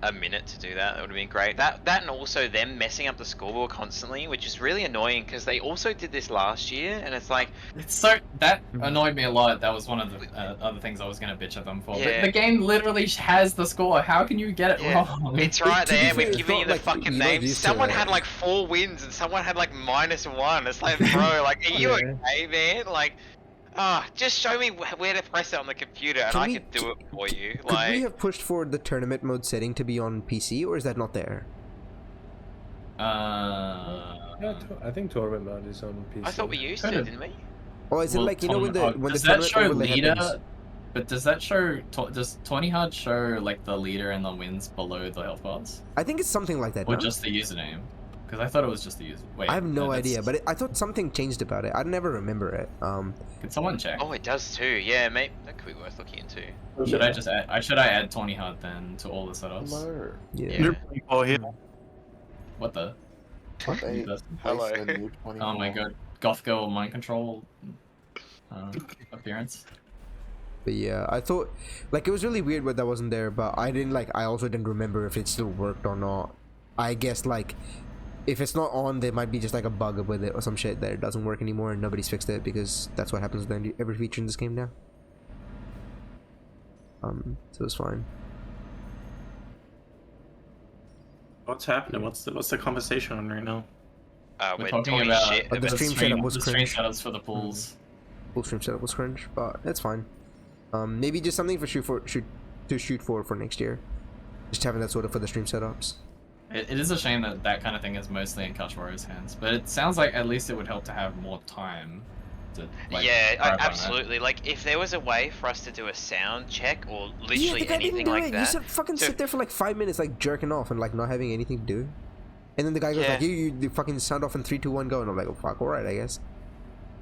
a minute to do that, that would have been great. That and also them messing up the scoreboard constantly, which is really annoying because they also did this last year, and it's like It's so that annoyed me a lot. That was one of the other things I was gonna bitch at them for. Yeah. The game literally has the score. How can you get it Yeah. wrong? it's right to be there. fair, We've it's given not you the like fucking you're not names. used to Someone it. had like 4 wins and someone had like -1. It's like, bro, like, are you Yeah. okay, man? Like, just show me where to press it on the computer, and I can do it for you. Could we Like, have pushed for the tournament mode setting to be on PC, or is that not there? Yeah, I think tournament mode is on PC. I thought we used it, Could've. didn't we? Or is it Well, like when the does that tournament show overlay leader? happens? But does that show? Does 20 hard show like the leader and the wins below the health bars, I think it's something like that. or No? just the username? Because I thought it was just the user. Wait, I have no that's- idea, but I thought something changed about it. I never remember it. Can someone check? Oh, it does too. Yeah, mate, that could be worth looking into. Should yeah. I just add? Should I add 20 hard then to all the setups? Hello. Yeah. Yeah. What the? Top 8. Hello. Place the noob 24. Oh my god, Goth Girl mind control appearance. But yeah, I thought like it was really weird that wasn't there, but I didn't like. I also didn't remember if it still worked or not. I guess like if it's not on, there might be just like a bug with it or some shit that it doesn't work anymore and nobody's fixed it, because that's what happens with every feature in this game now. So it's fine. What's happening? What's the conversation on right now? We're talking about shit the stream setup was the stream cringe. setups for the pools. Full stream setup was cringe, but it's fine. Maybe just something to shoot for next year. Just having that sort of for the stream setups. It is a shame that that kind of thing is mostly in Couch Warriors' hands, but it sounds like at least it would help to have more time to, like, Yeah, probe on it. absolutely. Like, if there was a way for us to do a sound check or Yeah, literally the guy didn't anything do like it. that. You fucking So- sit there for like 5 minutes, like jerking off and like not having anything to do. And then the guy goes Yeah. like, you fucking sound off in 3, 2, 1, go. And I'm like, oh fuck, alright, I guess.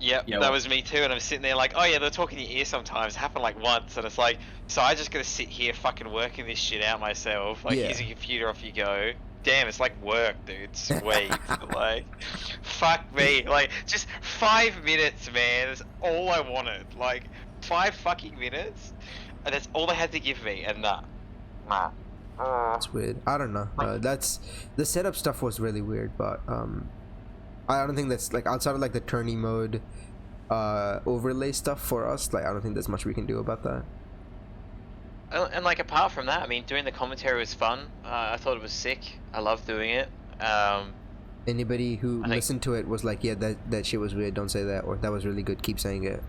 Yep, Yeah, that well- was me too, and I'm sitting there like, oh yeah, they're talking in your ear sometimes. It happened like once, and it's like, so I just gotta sit here fucking working this shit out myself. Like, Yeah. here's a computer, off you go. Damn, it's like work, dude. Sweet. Like, fuck me. Like, just 5 minutes, man. That's all I wanted. Like, 5 fucking minutes, and that's all they had to give me, and nah. It's weird. I don't know. That's the setup stuff was really weird, but I don't think that's like outside of like the tourney mode overlay stuff for us. Like, I don't think there's much we can do about that. And like, apart from that, I mean, doing the commentary was fun. I thought it was sick. I loved doing it. Anybody who I think- listened to it was like, yeah, that shit was weird, don't say that, or that was really good, keep saying it.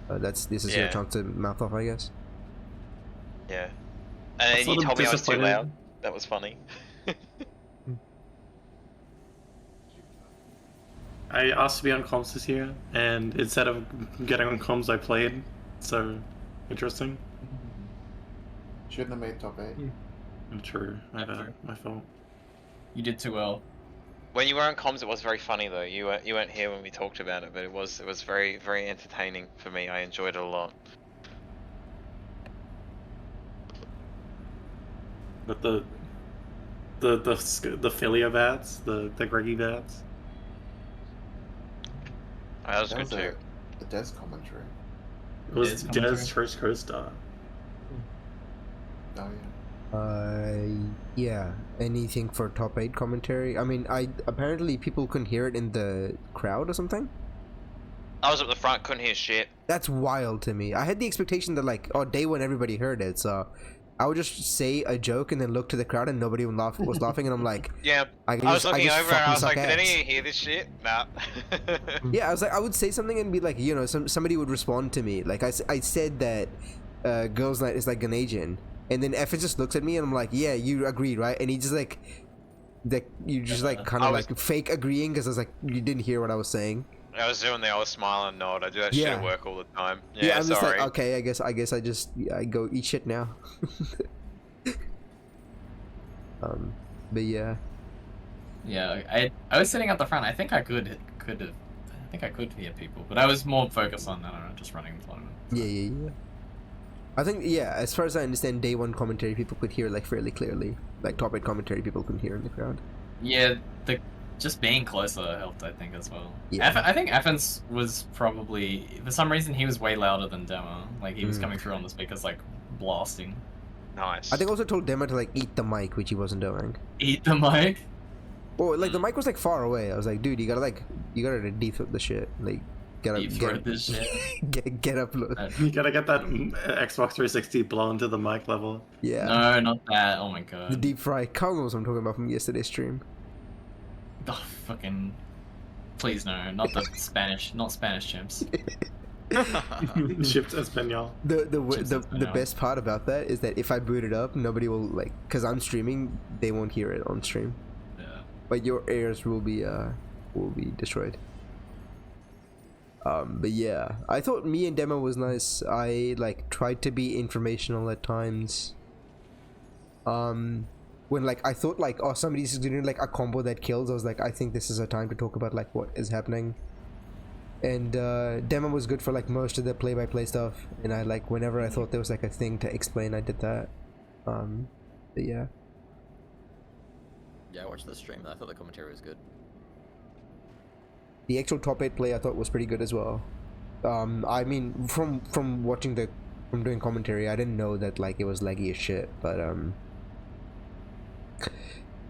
This is your Yeah. chance to mouth off, I guess. Yeah. And sort you of told me I was too disappointed. loud. That was funny. I asked to be on comms this year, and instead of getting on comms, I played. So, interesting. Shouldn't have made top 8. I'm sure. My fault. You did too well. When you were on comms, it was very funny though. You weren't here when we talked about it, but it was very very entertaining for me. I enjoyed it a lot. But the Philia bats, the Greggy bats. That was That good was too. a Des commentary. It was It's commentary. Jazz first co-star. Oh yeah. Yeah. Anything for top 8 commentary? I mean, apparently people couldn't hear it in the crowd or something. I was up the front, couldn't hear shit. That's wild to me. I had the expectation that like, day one everybody heard it, so I would just say a joke and then look to the crowd and nobody was laughing, and I'm like, Yeah. I was looking just over and I fucking was like, suck did ass. any of you hear this shit? Nah. Yeah, I was like, I would say something and be like, you know, somebody would respond to me. Like I said that girls' night is like Ghanaian, and then F just looks at me and I'm like, yeah, you agreed, right? And he just like you just like kind of like fake agreeing because I was like, you didn't hear what I was saying. I was doing the old smile and nod. I do that shit at work all the time. Yeah, I'm sorry. just like, okay, I guess I go eat shit now. But yeah. Yeah, I was sitting at the front. I think I could hear people, but I was more focused on, I don't know, just running the tournament. Yeah. I think, yeah, as far as I understand, day one commentary people could hear like fairly clearly. Like top 8 commentary people could hear in the crowd. Yeah, just being closer helped, I think, as well. Yeah. I think Athens was probably, for some reason, he was way louder than Demo. Like, he was coming through on the speakers, like, blasting. Nice. I think I also told Dema to like eat the mic, which he wasn't doing. Eat the mic? Oh, like the mic was like far away. I was like, dude, you gotta deep throat the shit. Like, get this shit. get up. Look. You gotta get that Xbox 360 blown to the mic level. Yeah. No, not that. Oh my god. The deep fry. Carl knows what I'm talking about from yesterday's stream. Oh, fucking. Please no, not the Spanish, not Spanish chimps. Chips Espanol. The best part about that is that if I boot it up, nobody will like, cause I'm streaming, they won't hear it on stream. Yeah. But your ears will be destroyed. But yeah, I thought me and Demo was nice. I like tried to be informational at times. When like I thought like, oh, somebody's doing like a combo that kills, I was like, I think this is a time to talk about like what is happening. And Demo was good for like most of the play-by-play stuff, and I like whenever I thought there was like a thing to explain, I did that. But yeah. Yeah, I watched the stream. I thought the commentary was good. The actual top 8 play I thought was pretty good as well. I mean, from doing commentary, I didn't know that like it was laggy as shit, but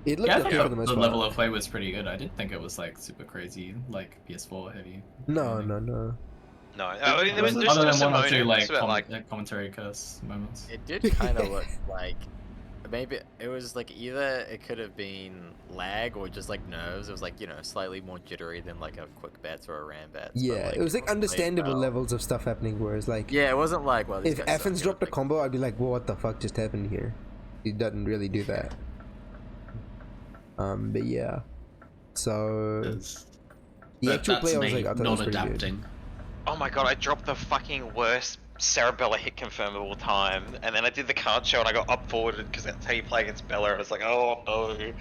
it looked okay for the most part. The level of play was pretty good. I didn't think it was like super crazy, like PS4 heavy. No. No, I mean, there was other than some one or two moments like, where, commentary curse moments. It did kind of look like maybe it was like either it could have been lag or just like nerves. It was like, you know, slightly more jittery than like a quick bets or a ram bet. Yeah, like, it was like understandable levels of stuff happening. Whereas like, yeah, it wasn't like, well, if Athens dropped a combo, I'd be like, well, what the fuck just happened here? He doesn't really do that. But yeah, so the actual play, I was like, I thought it was pretty good. oh my god, I dropped the fucking worst Cerebella hit confirm of all time, and then I did the card show and I got up forwarded because that's how you play against Bella. I was like, oh no,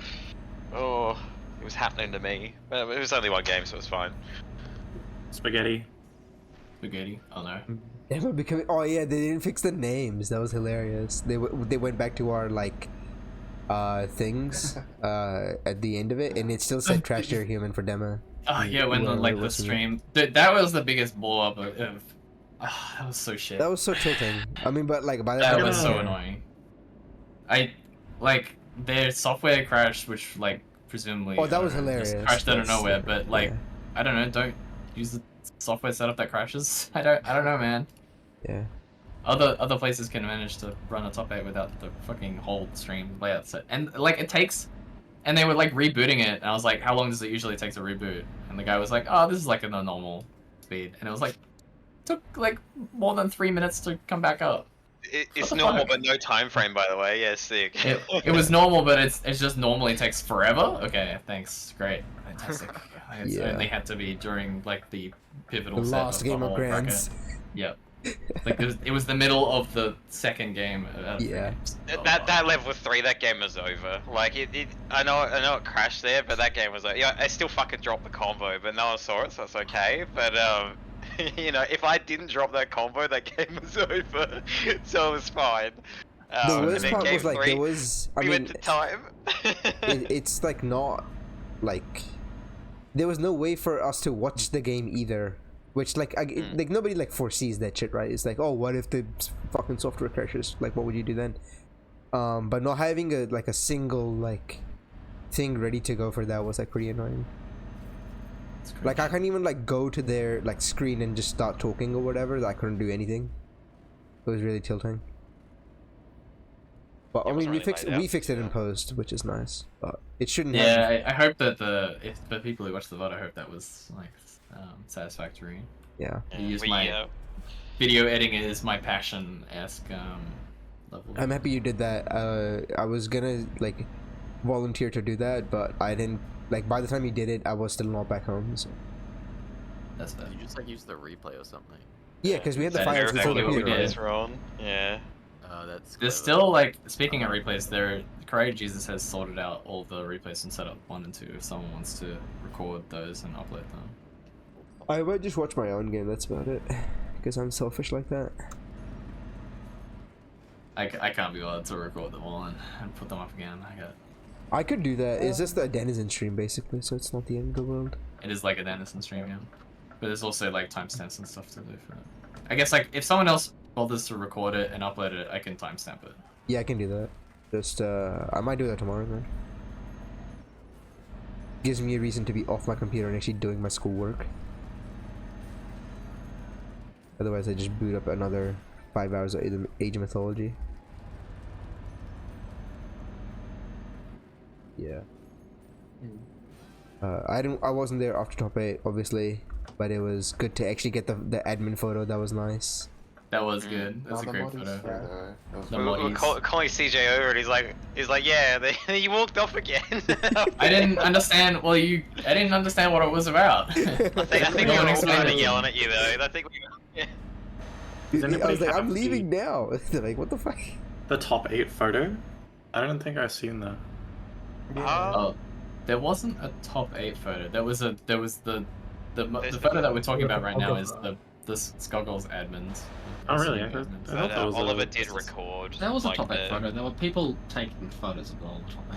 oh, it was happening to me. But it was only one game, so it was fine. Spaghetti. Oh no. Oh yeah, they didn't fix the names. That was hilarious. They went back to our like things at the end of it, and it still said trash tier human for demo. Oh yeah, when the stream, that was the biggest blow up of that was so shit. That was so tilting. I mean, but like by the that time was so annoying. I like their software crashed, which like presumably that was hilarious. Just crashed out of nowhere, but like I don't know, don't use the software setup that crashes. I don't know, man. Yeah. Other places can manage to run a top 8 without the fucking whole stream layout set. And like it takes, and they were like rebooting it, and I was like, how long does it usually take to reboot? And the guy was like, oh, this is like in the normal speed. And it was like, took like more than 3 minutes to come back up. It's normal, but no time frame, by the way. Yeah, sick. It was normal, but it's just normally takes forever. Okay, thanks, great, fantastic. It only had to be during like the pivotal set last of game the of whole Grands. bracket. Yep. Like it was the middle of the second game. Yeah. That level 3, that game was over. Like I know it crashed there, but that game was like, yeah, I still fucking dropped the combo, but no one saw it, so it's okay. But you know, if I didn't drop that combo, that game was over, so it was fine. The worst part was like 3, there was. I we mean, went to time. it's like not like there was no way for us to watch the game either. Which like like nobody like foresees that shit, right? It's like, oh, what if the fucking software crashes? Like, what would you do then? But not having a single like thing ready to go for that was like pretty annoying. Like I can't even like go to their like screen and just start talking or whatever. I couldn't do anything. It was really tilting. But I It mean, wasn't really laid we out, fixed it in yeah. post, which is nice. But it shouldn't have. Yeah, I hope that if the people who watched the VOD, I hope that was like satisfactory. Yeah. I use We, my video editing is my passion-esque level. I'm happy you did that. I was gonna like volunteer to do that, but I didn't. Like by the time you did it, I was still not back home. So. That's fair. You just like use the replay or something. Yeah, because we had the That's files before the exactly what we computer. did. Right? Wrong. Yeah. Oh, that's. There's clever. still like speaking of replays, Karate Jesus has sorted out all the replays in setup 1 and 2 if someone wants to record those and upload them. I might just watch my own game. That's about it. Because I'm selfish like that. I can't be bothered to record them all and put them up again. I could do that. It's just the Denizen stream basically, so it's not the end of the world. It is like a Denizen stream, yeah. But there's also like timestamps and stuff to do for it. I guess like if someone else bothers to record it and upload it, I can timestamp it. Yeah, I can do that. Just I might do that tomorrow then. Gives me a reason to be off my computer and actually doing my schoolwork. Otherwise, I just boot up another 5 hours of Age of Mythology. Yeah. I wasn't there after top 8, obviously, but it was good to actually get the admin photo. That was nice. That was good. That's a great moddies, photo. yeah. The We're moddies. calling CJ over, and he's like, yeah, he walked off again. I didn't understand. Well, I didn't understand what it was about. I think No we one were all explained kind it of to yelling me. at you though. I think we. Yeah. Does I anybody was like, I'm have leaving now. They're like, what the fuck? the top 8 photo? I don't think I've seen that. Oh, there wasn't a top 8 photo. There was the photo that we're talking about right now is the Skullgirls admins. Oh, really? Admins. I thought that was Oliver a... did record. There was a like, top 8 the- photo. There were people taking photos of all the top 8.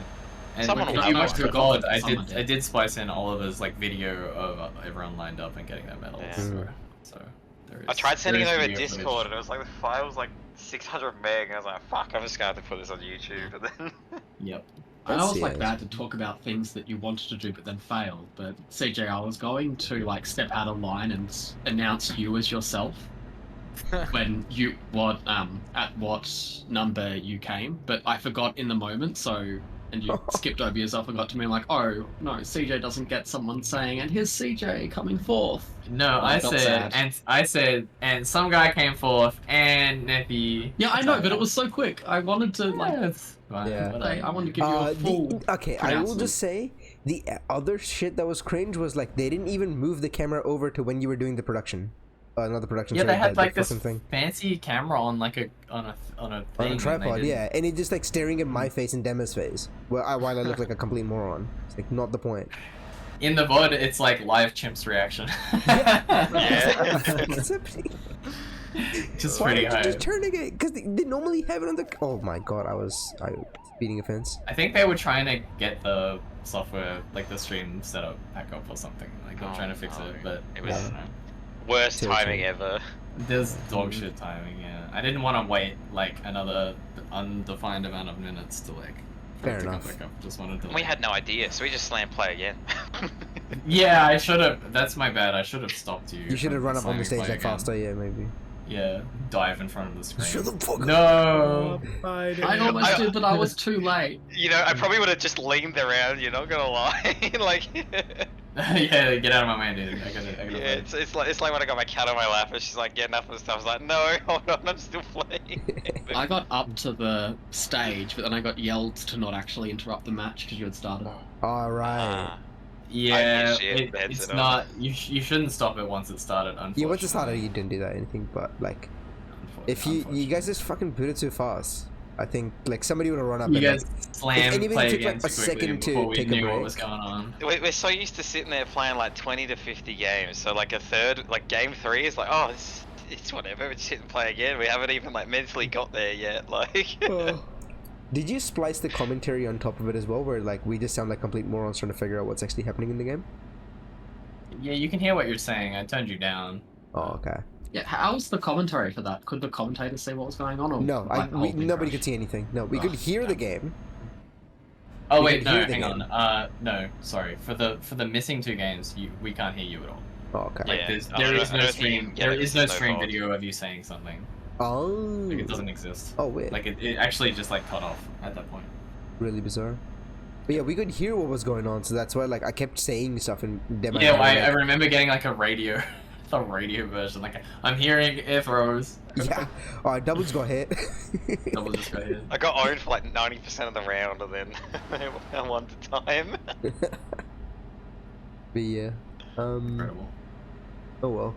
And Someone if will you have watch one. the God, Someone I did splice in Oliver's like video of everyone lined up and getting their medals. Yeah. So there is. I tried sending it there is over video Discord, footage. and it was like the file was like 600 meg, and I was like, fuck, I'm just gonna have to put this on YouTube. But then. Yep. I That's always like it. bad to talk about things that you wanted to do but then failed. But CJ, I was going to like step out of line and announce you as yourself when you at what number you came, but I forgot in the moment. So and you skipped over yourself and got to me like, oh no, CJ doesn't get someone saying, and here's CJ coming forth. No, I I felt said, sad. and some guy came forth, and Nephi. Yeah, I know, but it was so quick. I wanted to like. Yeah. I wanted to give you a full. Okay, I will just say the other shit that was cringe was like they didn't even move the camera over to when you were doing the production. Not the production. Yeah, sorry, they had the like this fucking thing. fancy camera on like on a thing. On a and they tripod, didn't- yeah, and it just like staring at my face and Dema's face, while I look like a complete moron. It's like not the point. In the VOD, it's like live chimps reaction. Just Why pretty did you high. just turning it? Because they normally have it on the. Oh my god, I was speeding a fence. I think they were trying to get the software, like the stream setup back up or something. Like they were trying to fix it, but It was I don't know. worst Terrible. timing ever. There's dog shit timing, yeah. I didn't want to wait like another undefined amount of minutes to like. for Fair it to come enough. back up. Just wanted to. We like- had no idea, so we just slammed play again. Yeah, I should have. That's my bad. I should have stopped you. You should have from run up on the slamming stage play like again. faster, yeah, maybe. Yeah, dive in front of the screen. Shut the fuck up. No. I almost did, but I was too late. You know, I probably would have just leaned around. You're not gonna lie, like. Yeah, get out of my man, dude. I gotta Yeah, play. it's like when I got my cat on my lap and she's like getting up and stuff. I was like, no, hold on, I'm still playing. I got up to the stage, but then I got yelled to not actually interrupt the match because you had started. All right. Ah. Yeah, shit, it's headset on. not. You shouldn't stop it once it started. Unfortunately. Yeah, once it started, you didn't do that anything, but like, if you guys just fucking booted too fast, I think like somebody would have run up. You and, guys like, slammed anything play took, again like, a too quickly second to before we take a knew what break. was going on. We're so used to sitting there playing like 20 to 50 games, so like a third, like game 3 is like, oh, it's whatever, we just hit and play again. We haven't even like mentally got there yet, like. Did you splice the commentary on top of it as well, where like we just sound like complete morons trying to figure out what's actually happening in the game? Yeah, you can hear what you're saying. I turned you down. Oh, okay. Yeah, how was the commentary for that? Could the commentator see what was going on? Or No, like, the whole thing nobody crashed? could see anything. No, we Oh, could hear the damn. game. Oh We wait, could no, hear the hang game. on. No, sorry. For the missing 2 games, we can't hear you at all. Oh, okay. Like Yeah, there's, I there don't is know- I no don't think you stream. can get There it is no with no stream fault. video of you saying something. Oh. Like it doesn't exist. Oh wait. Like it actually just like cut off at that point. Really bizarre. But yeah, we could hear what was going on, so that's why like I kept saying stuff in demo. Yeah, I remember getting like a radio, the radio version. Like I'm hearing air throws. Yeah. Alright, doubles got hit. Double just got hit. I got owned for like 90% of the round, and then I won the time. But yeah. Incredible. Oh well.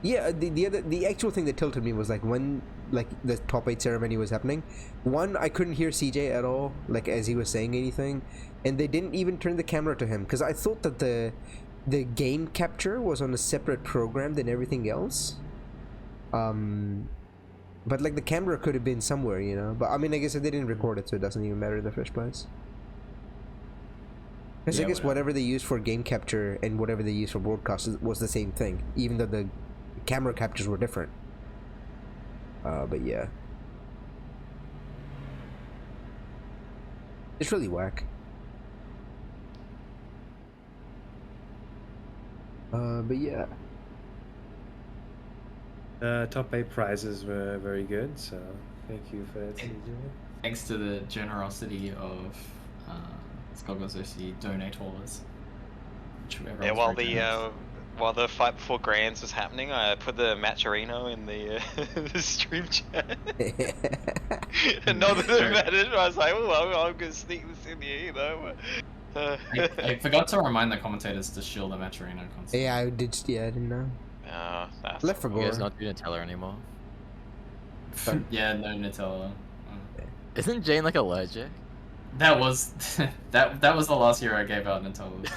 Yeah, the actual thing that tilted me was like when like the top 8 ceremony was happening. One, I couldn't hear CJ at all, like as he was saying anything, and they didn't even turn the camera to him because I thought that the game capture was on a separate program than everything else. But like the camera could have been somewhere, you know. But I mean, I guess they didn't record it, so it doesn't even matter in the first place. Because I guess whatever they used for game capture and whatever they used for broadcast was the same thing, even though the camera captures were different. But yeah, it's really whack. But yeah. Top 8 prizes were very good, so thank you for that, CJ. Thanks to the generosity of Skullgirls OCE donators. Yeah, while the fight before Grands was happening, I put the Matcherino in the, the stream chat. And not that it mattered, I was like, oh, I'm gonna sneak this in here, you know. I forgot to remind the commentators to shield the Matcherino concept. Yeah, I did. Yeah, I didn't know. That's Left for You Gore. guys not do Nutella anymore? Yeah, no Nutella. Isn't Jane like allergic? That was that was the last year I gave out Nutella.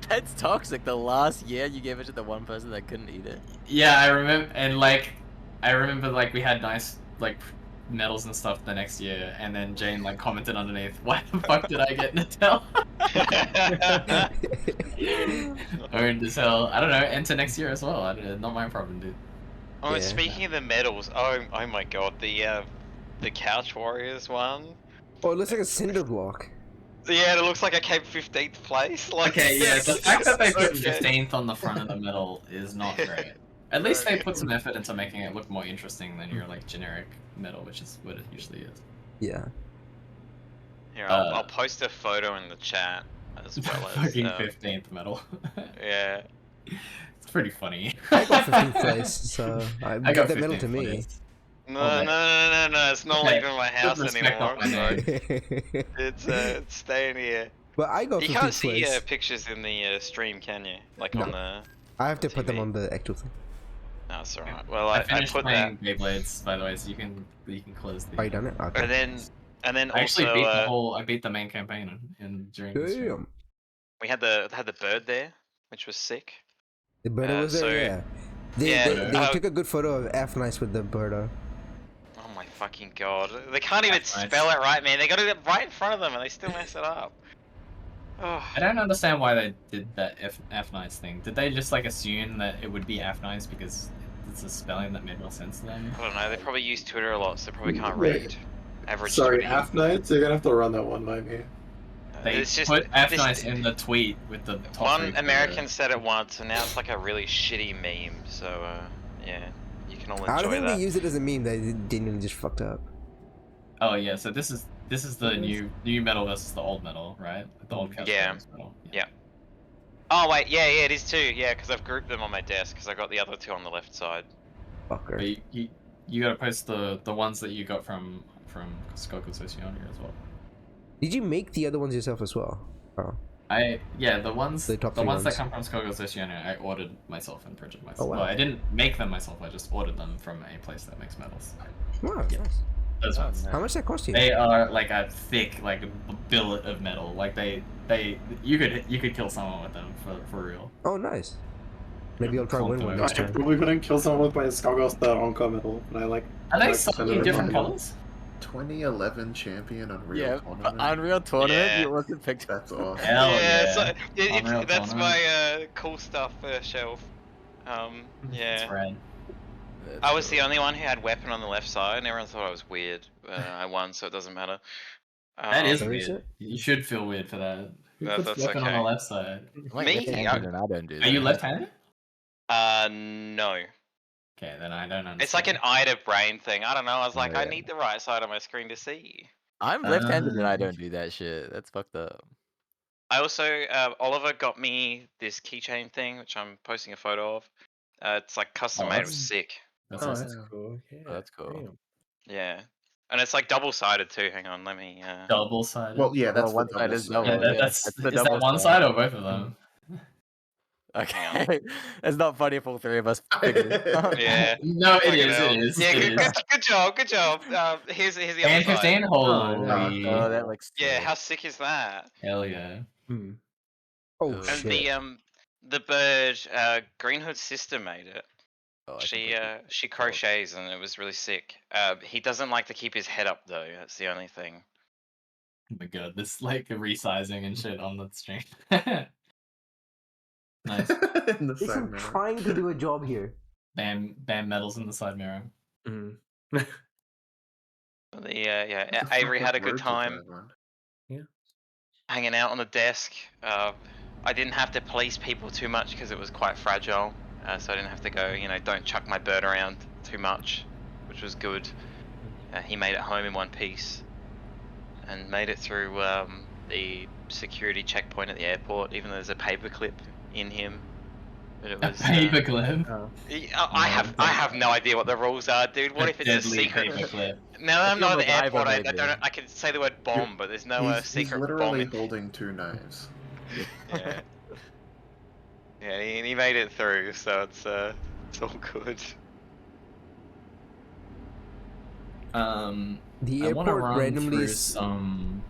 That's toxic. The last year you gave it to the one person that couldn't eat it. Yeah, I remember, and like I remember like we had nice like medals and stuff the next year, and then Jane like commented underneath, "Why the fuck did I get Nutella?" Owned as hell. I don't know. Enter next year as well. Not my problem, dude. Oh, Yeah. speaking of the medals, oh my god, the Couch Warriors one. Oh, it looks like a cinder block. Yeah, it looks like I came 15th place. Like, Okay, yeah, the fact that they put okay. 15th on the front of the medal is not great. At least they put some effort into making it look more interesting than your like generic medal, which is what it usually is. Yeah. Here, I'll post a photo in the chat as well as. Fucking 15th medal. Yeah. It's pretty funny. I got 15th place, so I got got the medal 15th to me. place. No, it's not Okay, leaving my put house respect anymore. on my name. It's staying here. But I got 15th You can't see place. pictures in the stream, can you? Like on the. I have to put them TV. on the actual thing. No, it's alright. Well, I I finished put playing that. Beyblades, by the way, so you can close the. Oh, you done it? Okay. And then I actually also beat the whole. I beat the main campaign during the stream. Damn. we had the bird there, which was sick. The birdo was there, so- yeah. They, Yeah, they took a good photo of F Nice with the birdo. Oh my fucking god! They can't even That's nice. spell it right, man. They got it right in front of them, and they still mess it up. Oh. I don't understand why they did that F nice thing. Did they just like assume that it would be F nice because it's a spelling that made more sense to them? I don't know. They probably use Twitter a lot, so they probably can't read. Average Sorry, Twitter. half nights. You're gonna have to run that one by me. They It's just- put F this- nice in the tweet with the top One three American said it once, and now it's like a really shitty meme. So yeah, you can all I don't enjoy think that. they used it as a meme. They genuinely just fucked up. Oh yeah, so this is the new metal versus the old metal, right? The old Couch Yeah. Warriors metal. Yeah. Oh wait, yeah, it is too. Yeah, because I've grouped them on my desk because I got the other two on the left side. Fucker. But you gotta post the ones that you got from Skullgirls OCE on here as well. Did you make the other ones yourself as well? Oh. The ones The top that three ones. come from Skullgirls OCE on here, I ordered myself and printed myself. Oh, wow. Well, I didn't make them myself. I just ordered them from a place that makes metals. Wow, Yeah. nice. Those ones. How much that cost you? They are like a thick like billet of metal. Like you could kill someone with them for real. Oh, nice. Maybe I'll try win one I next time. probably couldn't kill someone with my Skullgirls that Onka medal, but I like. Are they like slightly send it different around. colors? 2011 champion Unreal Yeah, Tournament. Unreal Tournament. Yeah. You wasn't picked. That's awesome. Hell yeah! So Unreal that's Tournament. my cool stuff shelf. That's Yeah. rad. I was the only one who had weapon on the left side, and everyone thought I was weird. I won, so it doesn't matter. That is Sorry, weird. sir? You should feel weird for that. Who That's puts weapon on okay. the left side? I'm like Me? left-handed and I don't do that. Are you left-handed? No. Okay, then I don't understand. It's like an eye to brain thing. I don't know. I was like, I yeah. need the right side of my screen to see. I'm left-handed and I don't do that shit. That's fucked up. I also, Oliver got me this keychain thing, which I'm posting a photo of. It's like custom made. It was that's- sick. That's Oh, awesome. that's cool. Yeah, Oh, that's cool. damn. Yeah, and it's like double-sided too. Hang on, let me. Double-sided. Well, yeah, that's one the side is double Yeah, double. that's the is that double one side. side or both of them? Okay. It's not funny if all three of us figure it out. Yeah. No, it Fucking is. hell. It is. Yeah, it is. good job, good job. Here's the other BAM15. side. Holy. Oh, that looks Yeah, sick. how sick is that? Hell yeah. Hmm. Oh And shit. And the bird, Green Hood's sister made it. Oh, I She completely she forgot. crochets and it was really sick. He doesn't like to keep his head up though. That's the only thing. Oh my god, this like resizing and shit on the stream. Nice. in the side mirror. trying to do a job here. Bam medals in the side mirror. Hmm. The yeah, What the Avery fuck had a was good words with time that one? hanging out on the desk. I didn't have to police people too much because it was quite fragile. So I didn't have to go, don't chuck my bird around too much, which was good. He made it home in one piece and made it through the security checkpoint at the airport, even though there's a paperclip in him. But it was Paperclip. Oh. I have no idea what the rules are, dude. What if it's a Deadly secret? paperclip. Now that I'm If not you're at the MacGyver, airport, I maybe. don't. I can say the word bomb, but there's no He's secret bomb. literally In... holding two knives. Yeah. Yeah, he made it through, so it's all good. The I want to airport run randomly. through some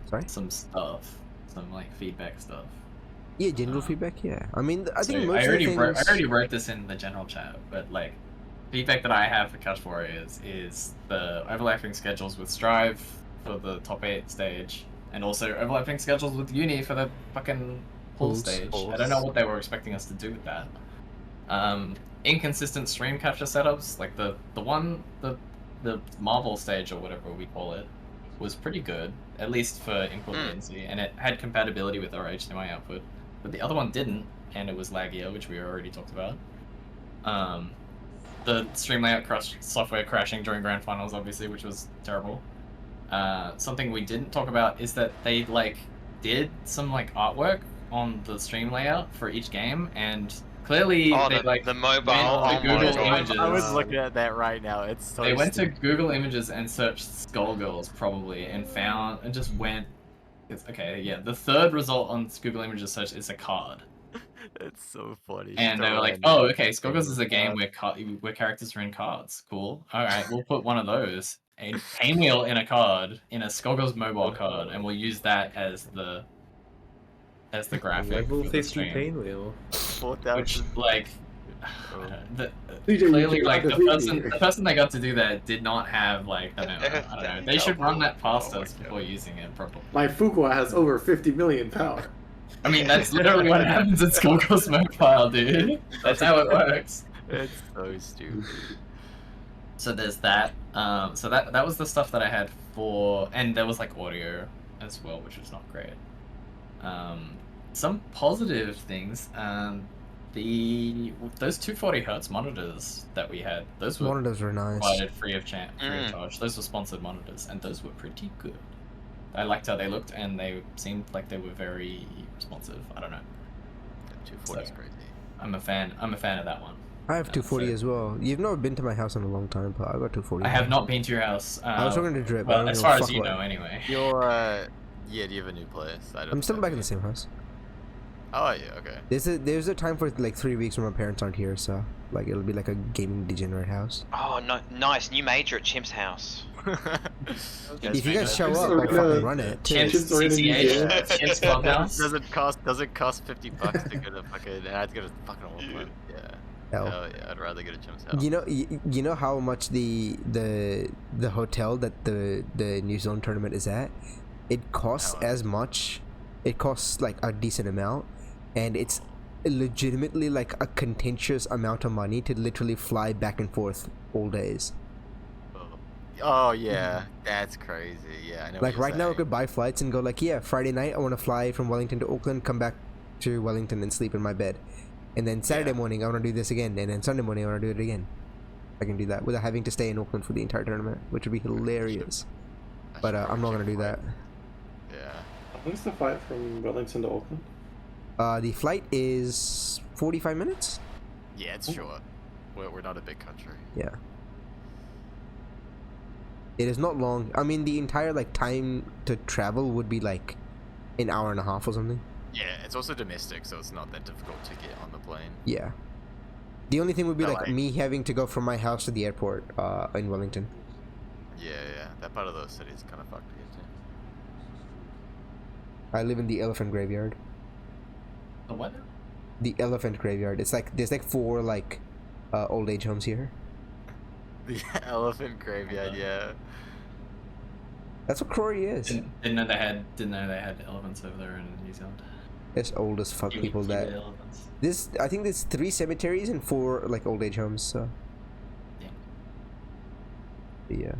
stuff, some like feedback stuff. Yeah, general feedback. Yeah, I mean, I think So most I already of the things. I already wrote this in the general chat, but like feedback that I have for Couch Warriors is the overlapping schedules with Strive for the top 8 stage, and also overlapping schedules with Uni for the fucking pool Pools. stage. I don't know what they were expecting us to do with that. Inconsistent stream capture setups, like the Marvel stage or whatever we call it, was pretty good, at least for input latency, and it had compatibility with our HDMI output. But the other one didn't, and it was laggier, which we already talked about. The stream layout software crashing during grand finals, obviously, which was terrible. Something we didn't talk about is that they did some artwork on the stream layout for each game, and clearly they the mobile. went to Google Images. I was looking at that right now. It's so They went to stupid. Google Images and searched Skullgirls probably, and just went. Okay, yeah. The third result on Google Images search is a card. It's so funny. And they were like, "Oh, okay, Skullgirls is a game where characters are in cards. Cool. All right, we'll put one of those, a painwheel in a card, in a Skullgirls mobile card, and we'll use that as the graphic Level for the 50 stream." painwheel. 4,000. Which DJ, clearly you the got person they got to do that did not have I don't know. They should run that past us before using it properly. My Fuqua has over 50 million power. I mean, that's literally what happens at Skullgirls mobile, dude. That's how it works. It's so stupid. So there's that. So that was the stuff that I had for, and there was audio as well, which was not great. Some positive things. Those 240 hertz monitors that we had, those were Monitors were nice. provided free of charge. Those were sponsored monitors, and those were pretty good. I liked how they looked, and they seemed like they were very responsive. I don't know. 240 is crazy. I'm a fan of that one. I have 240 as well. You've not been to my house in a long time, but I got 240. I have not been to your house. I was talking to Drip. Well, as far as you know, anyway. You're yeah. Do you have a new place? I'm still back in the same house. Oh yeah, okay. There's a time for 3 weeks when my parents aren't here, so it'll be like a gaming degenerate house. Oh no, nice new major at Chimp's house. If you guys show up, I'll fucking run it. Chimp's CCH, Chimp's Clubhouse. Doesn't cost $50 to go to fucking. I have to go to fucking Auckland. Yeah. Hell yeah, I'd rather go to Chimp's house. You know how much the hotel that the New Zealand tournament is at? It costs as much. It costs a decent amount, and it's legitimately a contentious amount of money to literally fly back and forth all days. Oh yeah, that's crazy. Yeah, I know. Right now, I could buy flights and go Friday night I want to fly from Wellington to Auckland, come back to Wellington and sleep in my bed, and then Saturday morning I want to do this again, and then Sunday morning I want to do it again. I can do that without having to stay in Auckland for the entire tournament, which would be hilarious. But I'm not gonna do that. Yeah. How long's the flight from Wellington to Auckland? The flight is 45 minutes. Yeah, it's short. We're not a big country. Yeah. It is not long. I mean, the entire like time to travel would be like an hour and a half or something. Yeah, it's also domestic, so it's not that difficult to get on the plane. Yeah. The only thing would be But, like me having to go from my house to the airport in Wellington. Yeah, that part of the city is kind of fucked to get to. I live in the elephant graveyard. The what? The elephant graveyard. It's like there's like 4 like old age homes here. The elephant graveyard, yeah. That's what Crory is. Didn't know they had elephants over there in New Zealand. It's old as fuck people that. Elephants. I think there's 3 cemeteries and 4 like old age homes. So. Yeah.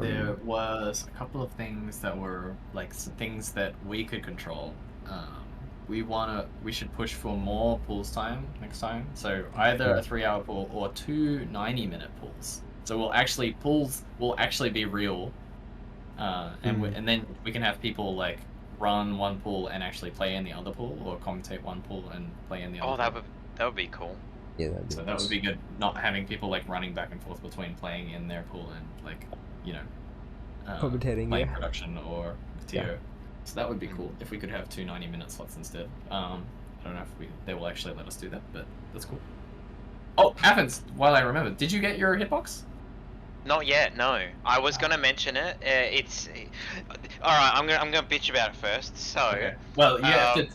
There was a couple of things that were like things that we could control. We should push for more pools time next time. So either a 3-hour pool or 2 90-minute pools. So pools will actually be real, and then we can have people like run one pool and actually play in the other pool, or commentate one pool and play in the other. Oh, that would be cool. Yeah, that would be good. Not having people like running back and forth between playing in their pool and like commentating, playing yeah. production or TO. Yeah. So that would be cool if we could have 2 90-minute slots instead. I don't know if they will actually let us do that, but that's cool. Oh, Athens, while I remember, did you get your hitbox? Not yet, no. I was gonna mention it. It's all right. I'm gonna bitch about it first. So, okay. Well, you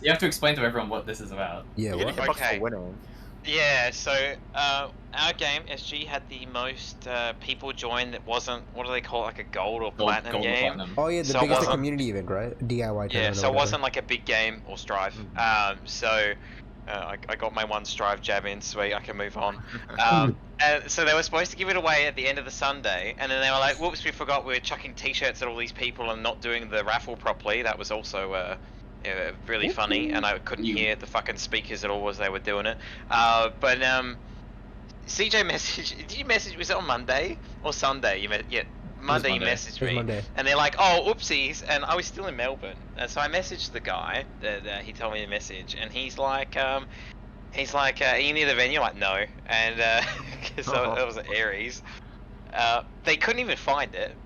have to explain to everyone what this is about. Yeah. You get a hitbox for winning. Yeah. So, our game SG had the most people join that wasn't, what do they call it, like a gold or platinum game. Platinum. Oh yeah, the So biggest community event, right? DIY tournament. Yeah. or So it whatever. wasn't like a big game or strive. So. I got my 1 strive jab in, sweet, I can move on. And so they were supposed to give it away at the end of the Sunday, and then they were like, whoops, we forgot we were chucking t-shirts at all these people and not doing the raffle properly. That was also really funny, and I couldn't hear the fucking speakers at all as they were doing it. But CJ messaged, did you message, was it on Monday or Sunday? Monday you messaged me, Monday. and they're like, "Oh, oopsies," and I was still in Melbourne, and so I messaged the guy that he told me to message, and he's like, "Are you near the venue?" I'm like, no, and because it was at Aries, they couldn't even find it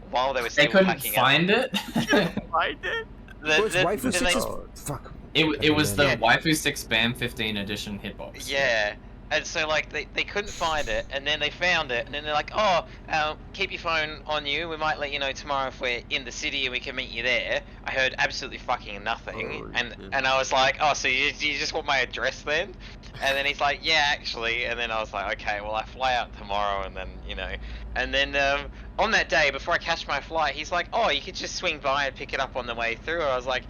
while they were still packing find it. Find it. It's Waifu 6 fuck. It was the Waifu 6 BAM15 edition hitbox. Yeah. And so, like, they couldn't find it, and then they found it, and then they're like, oh, keep your phone on you, we might let you know tomorrow if we're in the city and we can meet you there. I heard absolutely fucking nothing, and I was like, oh, so you just want my address then? And then he's like, yeah, actually, and then I was like, okay, well, I fly out tomorrow, and then, and then, on that day, before I catch my flight, he's like, oh, you could just swing by and pick it up on the way through. I was like,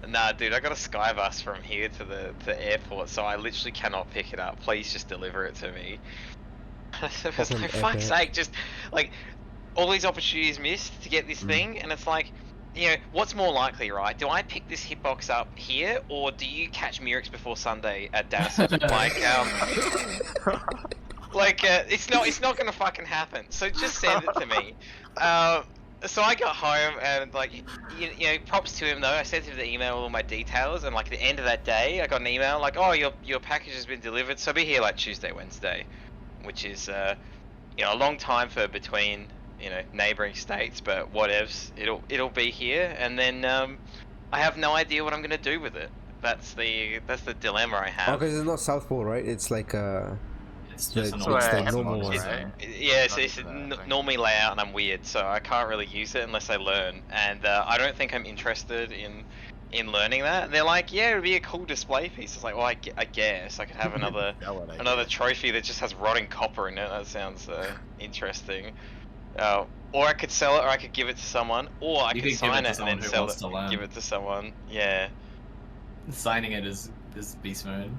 nah, dude, I got a sky bus from here to the airport, so I literally cannot pick it up. Please just deliver it to me. For fuck's sake, just like all these opportunities missed to get this thing, and it's like, what's more likely, right? Do I pick this hitbox up here, or do you catch Murex before Sunday at Dallas? It's not gonna fucking happen. So just send it to me. So I got home and props to him though. I sent him the email with all my details, and like at the end of that day, I got an email like, oh, your package has been delivered. So I'll be here like Tuesday, Wednesday, which is a long time for between neighboring states, but whatevs. It'll be here, and then I have no idea what I'm gonna do with it. That's the dilemma I have. Oh, because it's not South Pole, right? It's like It's just the normal one. Yeah, so it's normally layout, and I'm weird, so I can't really use it unless I learn. And I don't think I'm interested in learning that. And they're like, yeah, it'd be a cool display piece. It's like, well, I guess I could have another trophy that just has rotting copper in it. That sounds interesting. Or I could sell it, or I could give it to someone, or I could sign it and then sell it and give it to someone. Yeah. Signing it is beast mode.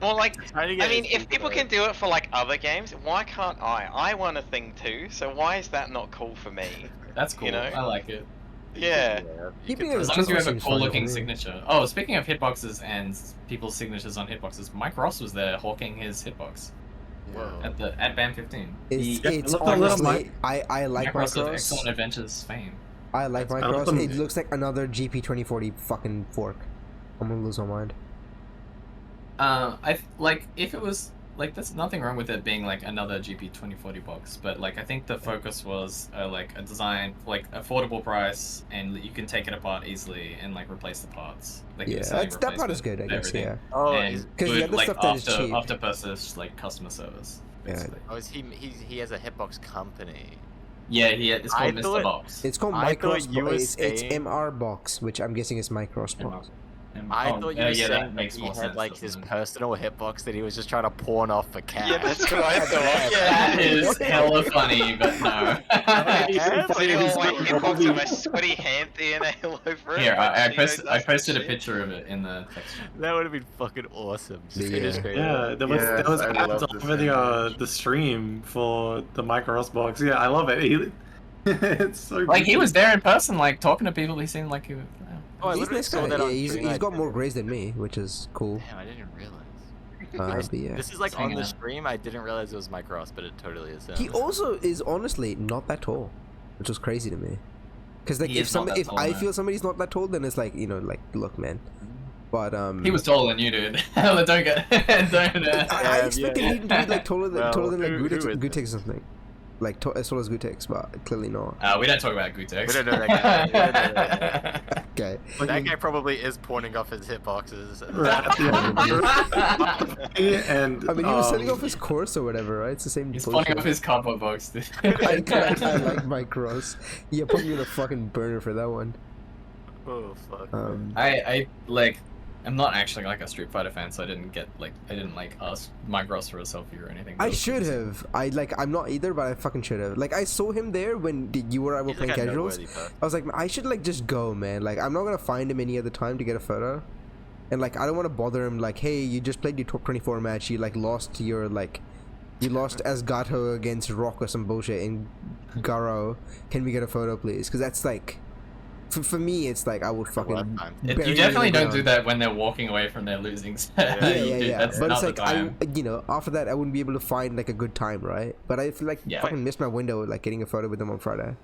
Well, like, I mean, if people can do it for like other games, why can't I? I want a thing too, so why is that not cool for me? That's cool. I like it. Yeah. As long as you have a cool looking signature. Oh, speaking of hitboxes and people's signatures on hitboxes, Mike Ross was there hawking his hitbox. Whoa. At BAM15. It's look a little honestly, I like Macross of Macross. Excellent Adventures fame. I like That's- Macross. them- It looks like another GP 2040 fucking fork. I'm gonna lose my mind. Like if it was like there's nothing wrong with it being like another GP 2040 box, but like I think the focus was like a design like affordable price and you can take it apart easily and like replace the parts. Like Yeah, that part is good, I guess. Yeah. Oh, and Because the good, other like, stuff that is after cheap. after purchase like customer service. Yeah. Basically. Oh, is he has a hitbox company. Yeah, it's I called Mr. thought- Box. It's called I Micros. thought you were It's saying- MR box, which I'm guessing is Micros box. I thought you were yeah, saying that that makes he more had sense, like his doesn't it? personal hitbox that he was just trying to pawn off for cash. Yeah, that's what I thought. That Yeah. is hella funny, but no. Putting all my hitbox and my sweaty hand DNA all over it. Here, I like, posted dust and a shit. picture of it in the text. That would have been fucking awesome. Just Yeah. illustrate it. Yeah, there was Yes, I ads love all this over image. the stream for the Micros box. Yeah, I love it. It's so Like he good. was there in person, like talking to people. He seemed like he was. Oh, I He's literally nice saw guy. that Yeah, on he's stream. got more grays than me, which is cool. Damn, I didn't realize. But yeah. This is like Hang on the on. stream. I didn't realize it was Micross, but it totally is. He also is honestly not that tall, which was crazy to me. Because like He is not that if tall, I man. feel somebody's not that tall, then it's like like look, man. But He was taller than you, dude. Don't get. Don't. I expected him to be like taller than Well, like who is Gutex this? or something, like as tall as Gutex, but clearly not. We don't talk about Gutex. We don't know that guy. We don't know that Okay. That guy probably is pawning off his hitboxes. And I mean, he was setting off his course or whatever, right? It's the same. He's bullshit. pulling off his cardboard box, dude. I like Micros. Yeah, put me in a fucking burner for that one. Oh fuck. I like. I'm not actually like a Street Fighter fan, so I didn't ask Micross for a selfie or anything. I should have. I'm not either, but I fucking should have. Like I saw him there when you or I were He's like playing a casuals. noteworthy person. I was like, I should like just go, man. Like I'm not gonna find him any other time to get a photo, and like I don't want to bother him. Like, hey, you just played your top 24 match. You like lost your you lost as Gato against Rock or some bullshit in Garo. Can we get a photo, please? Because that's like. For me, it's like I would fucking. You bury definitely him don't down. do that when they're walking away from their losing set. Yeah. That's But not it's the like time. after that, I wouldn't be able to find like a good time, right? But I feel like Yeah. fucking missed my window, like getting a photo with him on Friday.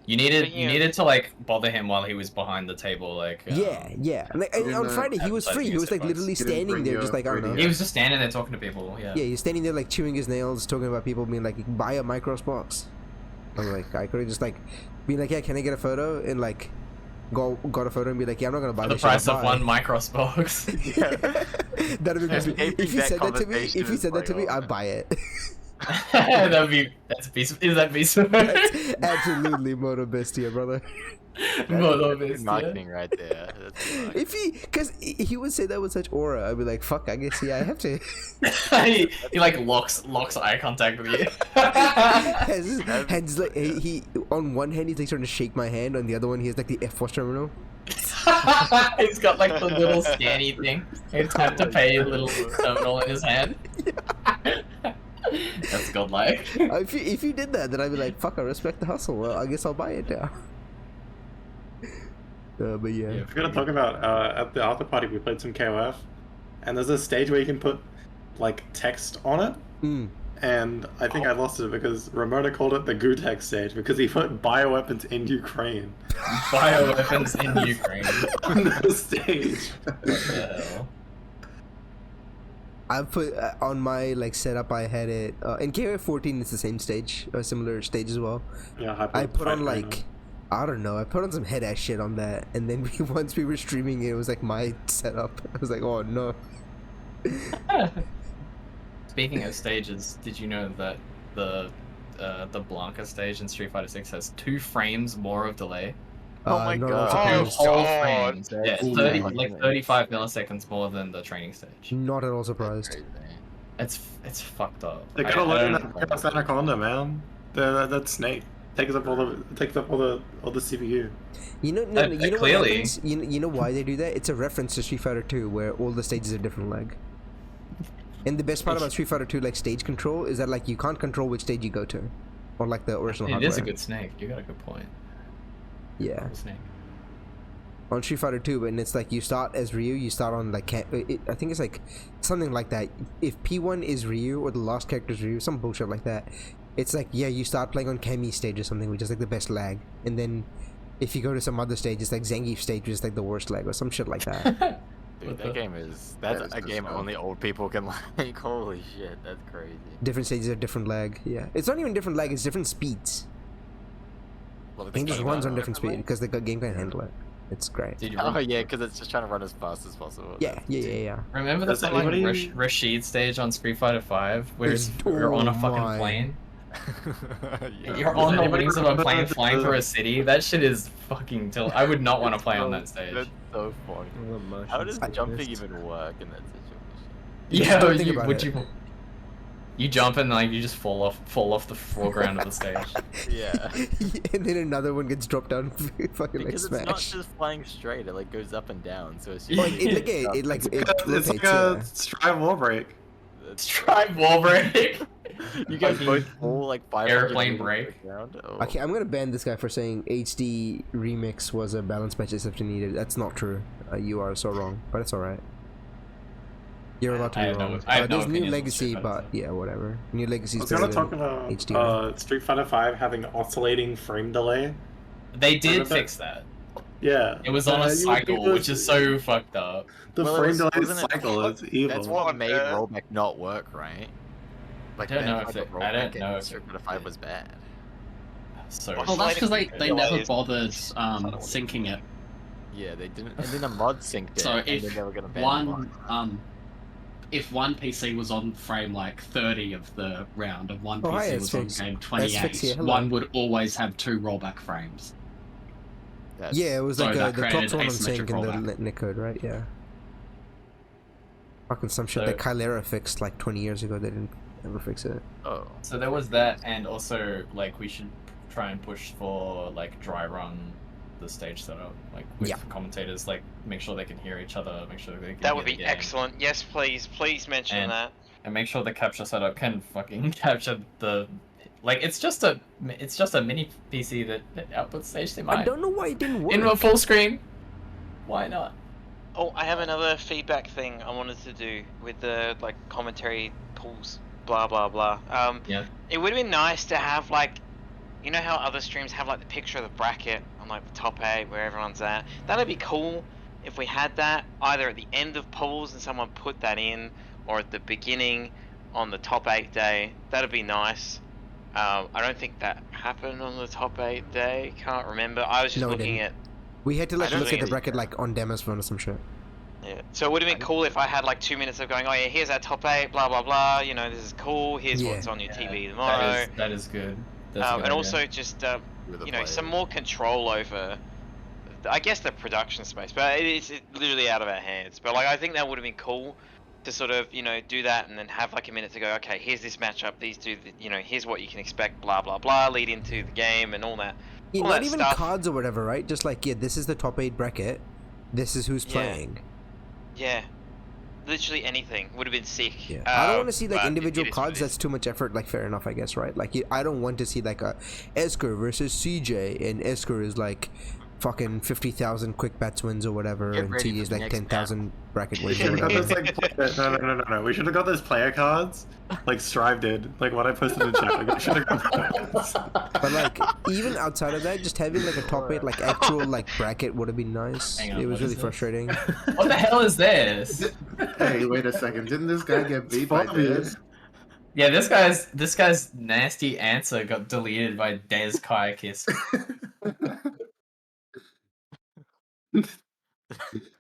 You needed Speaking of- to like bother him while he was behind the table, like. Yeah. And, like, and on Friday, he was free. He was like literally didn't standing bring there, your just like I don't know. 3DS. He was just standing there talking to people. Yeah. Yeah, he's standing there like chewing his nails, talking about people being like, buy a Micros box. I'm like, I could have just like been like, yeah, can I get a photo? And like, got a photo and be like, yeah, I'm not gonna buy For the this price shit. of one Micross box. That'd be good. If you said that to me, I'd buy it. That's beast. Is that beast? That's absolutely Moto Bestia, brother. Moto Good Bestia. marketing right there. That's good marketing. Because he would say that with such aura, I'd be like, fuck, I guess yeah, I have to. he like locks eye contact with you. Hands like he on one hand he's like starting to shake my hand, on the other one he has like the F4 terminal. He's got like the little scanny thing. He's tap to pay little terminal in his hand. That's godlike. If you did that, then I'd be like, fuck, I respect the hustle. Well, I guess I'll buy it now. But yeah. We're gonna talk about at the after party we played some KOF, and there's a stage where you can put like text on it, and I think I lost it because Ramona called it the Gutex stage because he put bioweapons in Ukraine. Bioweapons in Ukraine. On the stage. What the hell? I put on my like setup. I had it in KOF 14. It's the same stage, a similar stage as well. Yeah, I put on like. I don't know. I put on some head ass shit on that, and then once we were streaming it, it was like my setup. I was like, oh no. Speaking of stages, did you know that the Blanca stage in Street Fighter 6 has 2 frames more of delay? Oh my no, god. Not, Oh, Whole God. frames. Yeah, it's That's 30, fucking like 35 milliseconds more than the training stage. not at all surprised. Crazy. It's fucked up. They gotta look in that chaos anaconda, man. That snake takes up all the CPU. You know, no, you know clearly. what happens? You know why they do that? It's a reference to Street Fighter 2, where all the stages are different leg. And the best part about Street Fighter 2, like stage control, is that like you can't control which stage you go to, or like the original It hardware. is a good snake. You got a good point. Yeah. Snake. on Street Fighter 2, and it's like you start as Ryu, you start on like I think it's like something like that. If P1 is Ryu or the last character is Ryu, some bullshit like that. It's like, yeah, you start playing on Kami stage or something, which is like the best lag, and then if you go to some other stage, it's like Zangief stage, which is like the worst lag or some shit like that. Dude, that game is that's a game only old people can like. Holy shit, that's crazy. Different stages are different lag. Yeah, it's not even different lag; it's different speeds. Well, I think it just runs on different speed because the game can't handle it. It's great. Oh yeah, because it's just trying to run as fast as possible. Yeah. Remember the fucking Rashid stage on Street Fighter 5 where we're on a fucking plane? Yeah. You're on the wings of a plane flying through a city? That shit is fucking I would not want to play on that stage. That's so funny. How does jumping even work in that situation? Yeah, you jump and like you just fall off the foreground of the stage. Yeah. And then another one gets dropped down, fucking Because like it's smash. not just flying straight; it like goes up and down. So it's Well, usually it It's like rotates, a yeah. Strive wall break. Strive wall break. You guys both fall like 500 Airplane meters break. around. Oh. Okay, I'm gonna ban this guy for saying HD Remix was a balance patch exception needed. That's not true. You are so wrong, but it's alright. You're allowed to be wrong. There's New Legacy, but yeah, whatever. New Legacy I is was better gonna than talk HD. about Street Fighter 5 having oscillating frame delay. They did Remember? fix that. Yeah. It was on a you- cycle, which is so fucked up. The Well, frame delay wasn't it- cycle is evil. That's what made rollback not work, right? Like, I don't know Ben if tried it- to I don't rollback it know and if Street Fighter 5 was bad. So Well, that's because they Sliding never is- bothered syncing it. Yeah, they didn't. And then a mod synced it. So and if then they were gonna ban the mod. if one PC was on frame like 30 of the round and one Oh, hi, PC was on Asphyx. game Asphyx 28, here, hello. one would always have 2 rollback frames. That's- Yeah, it was So like that the created clock's on sync asymmetric in the rollback. netcode, right? Yeah. Fucking some shit So- that Kylera fixed like 20 years ago. They didn't ever fix it. Oh. So there was that, and also like we should try and push for like dry run the stage setup, like with Yeah. commentators, like make sure they can hear each other, make sure they can. That would hear be the game, excellent. Yes, please mention And- that. and make sure the capture setup can fucking capture the. Like it's just a mini PC that outputs HDMI I don't know why it didn't work. in a full screen. Why not? Oh, I have another feedback thing I wanted to do with the like commentary pools, blah blah blah. Yeah. It would have been nice to have like, you know how other streams have like the picture of the bracket on like the top 8 where everyone's at. That'd be cool if we had that either at the end of polls and someone put that in, or at the beginning on the top 8 day. That'd be nice. I don't think that happened on the top 8 day. Can't remember. I was just No, it looking didn't. at. We had to I like don't look at think the it- bracket like on Demo's phone or some shit. Yeah. So it would have been cool if I had like 2 minutes of going, oh yeah, here's our top 8, blah blah blah. You know, this is cool. Here's Yeah. what's on your TV tomorrow. That is good. That's a good And idea. also just With the you know, players. some more control over, I guess, the production space. But it's literally out of our hands. But like, I think that would have been cool to sort of, you know, do that and then have like a minute to go, okay, here's this matchup, these two, you know, here's what you can expect, blah blah blah, lead into the game and all that. Yeah, all not that even stuff. cards or whatever, right? Just like, yeah, this is the top 8 bracket. This is who's Yeah. playing. Yeah. Literally anything would have been sick. Yeah. I don't want to see like but individual it is what cards. it is. That's too much effort. Like, fair enough, I guess, right? Like, I don't want to see like a Esker versus CJ, and Esker is like fucking 50,000 quick bats wins or whatever, Get and ready CJ for is the like next 10,000 bracket We wins should or have got whatever. those like no. We should have got those player cards, like Strive did, like what I posted in chat. Like, we should have got those. But like, even outside of that, just having like a top 8 like actual like bracket would have been nice. Hang on, It was what really is this? frustrating. What the hell is this? Hey, wait a second. Didn't this guy get beat by obvious. this? Yeah, this guy's nasty answer got deleted by Des Kayakis.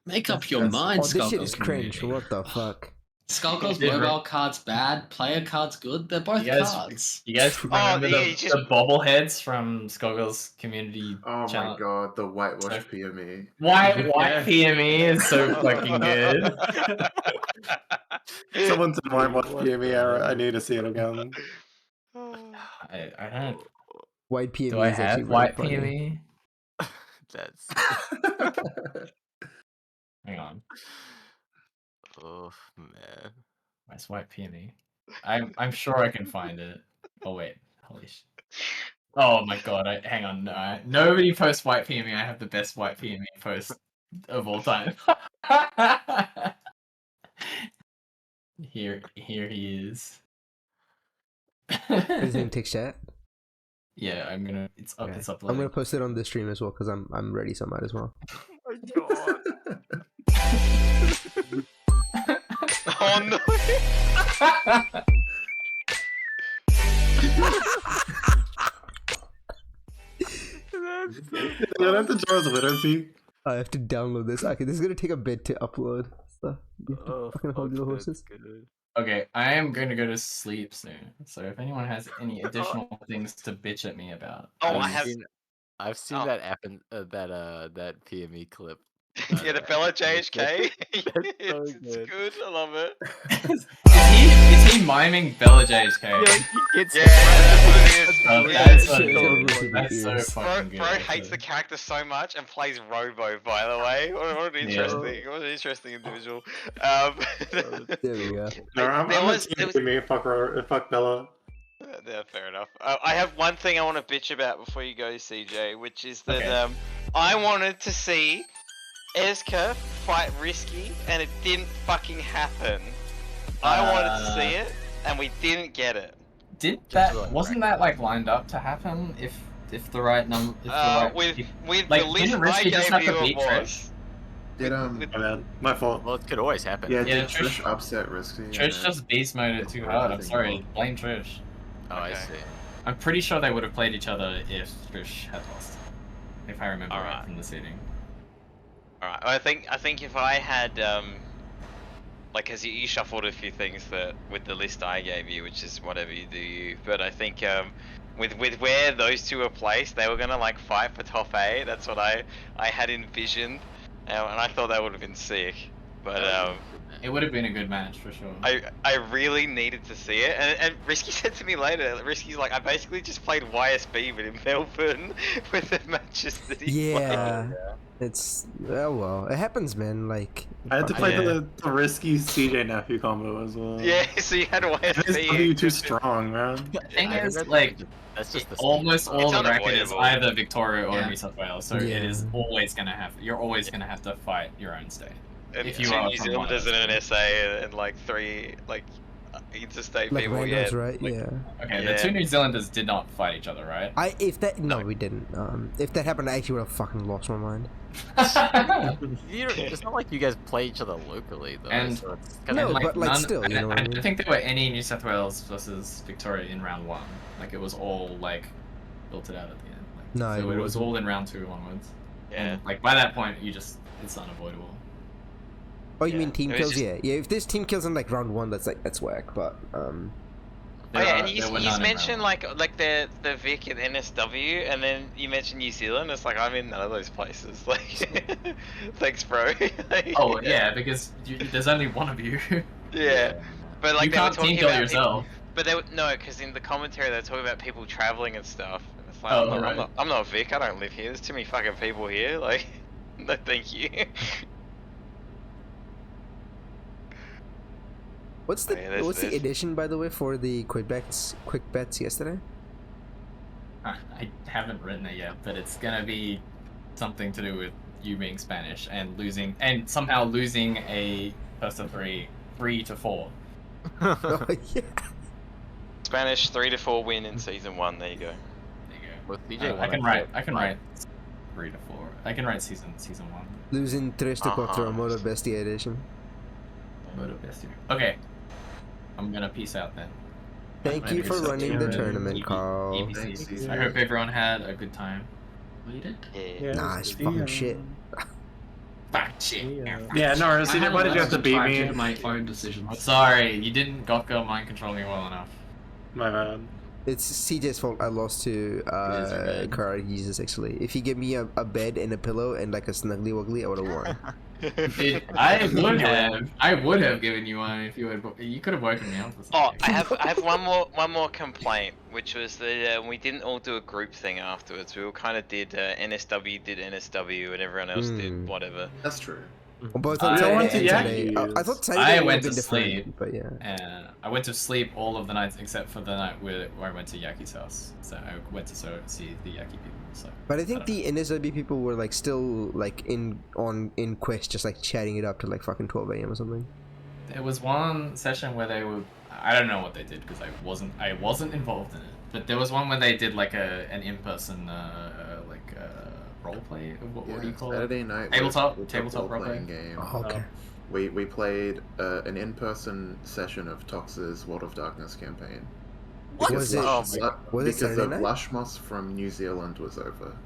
Make up your Yes. mind, Oh, this shit Skullgirls is cringe. community. What the fuck? Skullgirls Did mobile cards bad, player cards good. They're both You guys- cards. You guys remember yeah, the, you just- the bobbleheads from Skullgirls community Oh channel? my god, the whitewash So- PME. White Yeah. PME is so fucking good. Someone said whitewash PME error. I need to see it again. I don't. White PME Do I is actually have really white funny. PME? That's. Hang on. Oh man. Where's white PME? I'm sure I can find it. Oh wait, holy shit. Oh my god! Hang on. No, nobody posts white PME. I have the best white PME post of all time. Here he is. Is in tick chat? Yeah, I'm gonna. It's up. Okay. It's I'm uploading. gonna post it on the stream as well because I'm ready, so I might as well. Oh no! You have to draw his litter P. I have to download this. Okay, this is gonna take a bit to upload. So you have to Oh, fucking hold fuck, your that's horses. good. Okay, I am going to go to sleep soon. So if anyone has any additional things to bitch at me about, Oh, I I've have. seen, I've seen Oh. that happen. That PME clip. Yeah, the Bella JHK. That's so it's good. good. I love it. is he miming Bella JHK? Yeah, that's what it is. Oh, Yeah, that's shit so is good. over people's That's so ears. fucking good. Bro That's hates so- the character so much and plays Robo. By the way, what an Yeah. interesting individual. There we go. No, I'm there a was- team there was- with me. Fuck Bella. Yeah, fair enough. I have one thing I want to bitch about before you go, CJ, which is that Okay. I wanted to see Eska fight Risky, and it didn't fucking happen. I wanted to see it, and we didn't get it. Did Just that? like Wasn't that like lined up to happen? If the right number, With like, the list didn't I Risky just gave have to you, it beat was. Did My bad. My fault. Well, it could always happen. Yeah, Yeah, did Trish- Trish upset Risky? Trish just beast moded too hard. I'm sorry. Blame Trish. Oh, I Okay. see. I'm pretty sure they would have played each other if Trish had lost. If I remember right Alright. from the seating. Alright, I think if I had like, cause you shuffled a few things that with the list I gave you, which is whatever you do you. But I think with where those two are placed, they were gonna like fight for top 8. That's what I had envisioned, and I thought that would have been sick. But It would have been a good match for sure. I really needed to see it, and Risky said to me later, Risky's like, I basically just played YSB but in Melbourne with the matches that he Yeah, it's well, it happens, man. Like I had to play Yeah. the risky CJ nephew combo as well. played. Yeah, so you had YSB. You too strong, man. The thing I think is, that's like, that's just the almost all the bracket is unavoidable. either Victoria or Yeah. New South Wales, so Yeah. it is always gonna have. You're always gonna have to fight your own state. And If you 2 are New from Zealanders one and of an those SA and like 3 like interstate like people. randoms, Yeah, right? like- Yeah. Okay, Yeah. the 2 New Zealanders did not fight each other, right? If that we didn't. If that happened, I actually would have fucking lost my mind. It's not like you guys play each other locally though. And- so it's And, No, but, like, still, you know what I I mean? don't think there were any New South Wales versus Victoria in round 1. Like, it was all like built it out at the end. Like, No, so it it was wasn't. all in round 2 onwards. Yeah. And like by that point, it's unavoidable. Oh, you Yeah. mean team It was kills? just- Yeah, yeah. If there's team kills in like round 1, that's whack. But Oh There yeah, are- and you there were none in mentioned round like the Vic and NSW, and then you mentioned New Zealand. It's like I'm in none of those places. Like, thanks, bro. Like, Oh yeah, because there's only one of you. yeah. But like you they were can't talking team kill about yourself. But they no, because in the commentary they were talking about people traveling and stuff. And it's like Oh, I'm not Vic. I don't live here. There's too many fucking people here. Like, no, thank you. what's the Oh, yeah, there's what's the this. edition, by the way, for the quick bets yesterday? I haven't written it yet, but it's gonna be something to do with you being Spanish and losing, and somehow losing a first of 3 to 4. Oh yeah. Spanish 3 to 4 win in season 1. There you go. There you go. With DJ I can write 3 to 4. I can write season 1. Losing 3 to 4 Uh-huh. Moto Bestia edition. Moto Bestia. Okay. I'm gonna peace out then. Thank you for running the tournament, Carl. EBC. I hope everyone had a good time. We did. Yeah. Nah, it's fucking shit. Fuck shit. Yeah, no, CJ, why did you have to beat me? To make own decisions. I'm sorry, you didn't Gotgo mind control me well enough. My bad. It's CJ's fault I lost to is your bad. Karate Jesus, actually. If he gave me a bed and a pillow and like a snuggly wuggly, I would have won. I would have given you one if you had. You could have woken me up. Or Oh, something. I have one more complaint, which was that we didn't all do a group thing afterwards. We all kind of did NSW did NSW and everyone else did whatever. That's true. But I thought I Saturday went to and Sunday. Yaki's. I thought Saturday I would went have to been different, sleep. but yeah. I went to sleep all of the nights except for the night where I went to Yaki's house. So I went to see the Yaki people. So. But I think the NSW people were like still like in Quest, just like chatting it up to like fucking 12 a.m. or something. There was one session where they were. I don't know what they did because I wasn't involved in it. But there was one where they did like an in-person role play. What do you call Saturday it? night Tabletop role role playing play. game. Oh, okay. We played an in-person session of Tox's World of Darkness campaign. What Because was it? Lush- Was it because Saturday of night? Lushmoss from New Zealand was over.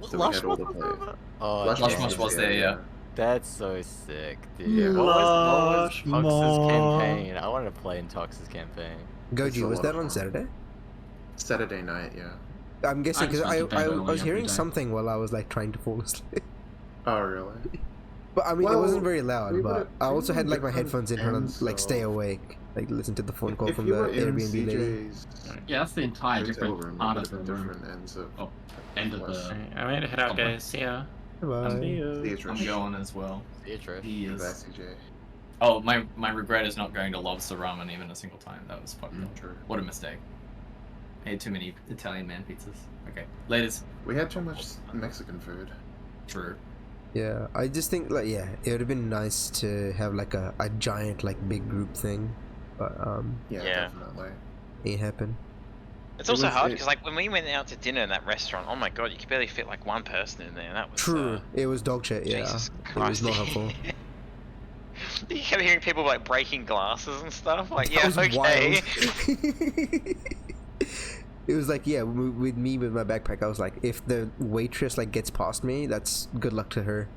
So Lush we had all the was players. over? Oh, Lushmoss was there, yeah. That's so sick, dude. Yeah. What was Tox's Lushmoss. campaign? I wanted to play in Tox's campaign. Goji, a was lot that of on fun. Saturday? Saturday night, yeah. I'm guessing I because just went to I bed early was every hearing day. something while I was like trying to fall asleep. Oh, really? But I mean, it Well, wasn't very loud. we but would've- I we also were had like my different headphones in trying ends to like stay of- awake, like listen to the phone call If from you the were in Airbnb lady. CJ's Yeah, that's the entire hotel different room, part it of the would have been room. different ends of Oh, end of West. the. I'm gonna head out, Complex. guys. See ya. Bye. See See you. you, I'm Trish. going as well. See you, Trish. He Goodbye, is. CJ. Oh, my regret is not going to Lobster Ramen even a single time. That was fucked up. True. What a mistake. I ate too many Italian man pizzas. Okay, laters. We had too much Mexican food. True. Yeah, I just think like it would have been nice to have like a giant like big group thing, but Yeah, Yeah. definitely. ain't happen. It's also was- hard it- because like when we went out to dinner in that restaurant, oh my god, you could barely fit like one person in there. That was True, it was dog shit. Yeah, Jesus it was Christ. not helpful. You kept hearing people like breaking glasses and stuff. Like, That yeah, was okay. wild. It was like, yeah, with me with my backpack, I was like, if the waitress like gets past me, that's good luck to her. It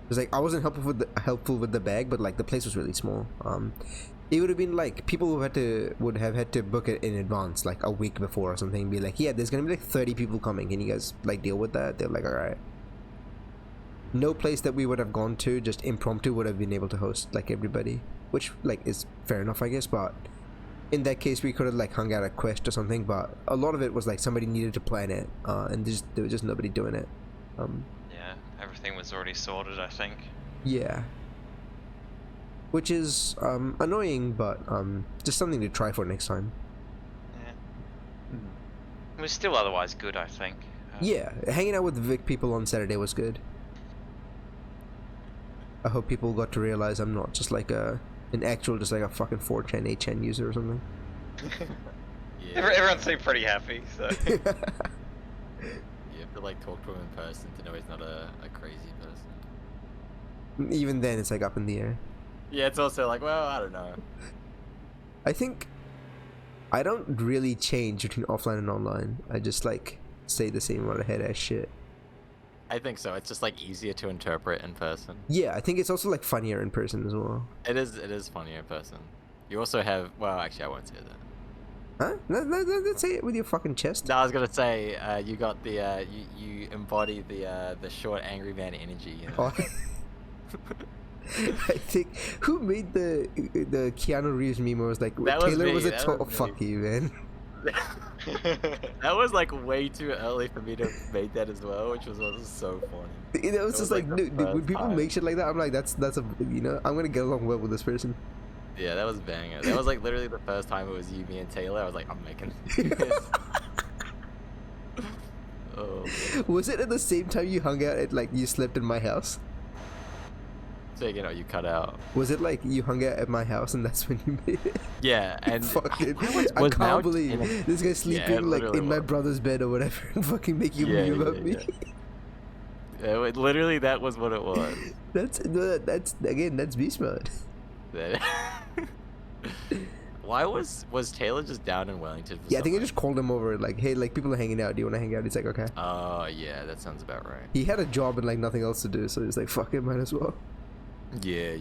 was like I wasn't helpful with the bag, but like the place was really small. It would have been like people who would have had to book it in advance, like a week before or something, and be like, yeah, there's gonna be like 30 people coming. Can you guys like deal with that? They're like, all right. No place that we would have gone to just impromptu would have been able to host like everybody, which like is fair enough, I guess. But in that case, we could have like hung out at Quest or something. But a lot of it was like somebody needed to plan it, and there was just nobody doing it. Yeah, everything was already sorted, I think. Yeah. Which is annoying, but just something to try for next time. Yeah. It was still otherwise good, I think. Yeah, hanging out with Vic people on Saturday was good. I hope people got to realize I'm not just like an actual, just like a fucking 4chan, 8chan user or something. Yeah. Everyone seemed pretty happy, so. You have to like talk to him in person to know he's not a crazy person. Even then, it's like up in the air. Yeah, it's also like, well, I don't know. I think I don't really change between offline and online. I just like say the same amount of head ass shit. I think so. It's just like easier to interpret in person. Yeah, I think it's also like funnier in person as well. It is funnier in person. You also have, well, actually, I won't say that. Huh? Let's say it with your fucking chest. No, I was gonna say you got the you embody the short angry man energy. You know? Oh. I think who made the Keanu Reeves meme? Was like That was Taylor me, was a that tall. was me. Fuck you, man. That was like way too early for me to have made that as well, which was also so funny. It was just like, the dude, when first people time. make shit like that, I'm like, that's a, you know, I'm gonna get along well with this person. Yeah, that was banger. That was like literally the first time it was you, me, and Taylor. I was like, I'm making this. Oh. Was it at the same time you hung out at like you slept in my house? So you know, you cut out. Was it like you hung out at my house and that's when you made it? Yeah, and Fucking, I was can't Mount believe in a- this guy Yeah, sleeping it like literally in my was. brother's bed or whatever and fucking making a Yeah, meme about yeah, me. Literally, that was what it was. That's again, that's beast mode. Why was Taylor just down in Wellington? For Yeah, I think I something? just called him over like, hey, like people are hanging out. Do you want to hang out? He's like, okay. Oh yeah, that sounds about right. He had a job and like nothing else to do, so he's like, fuck it, might as well. Yeah.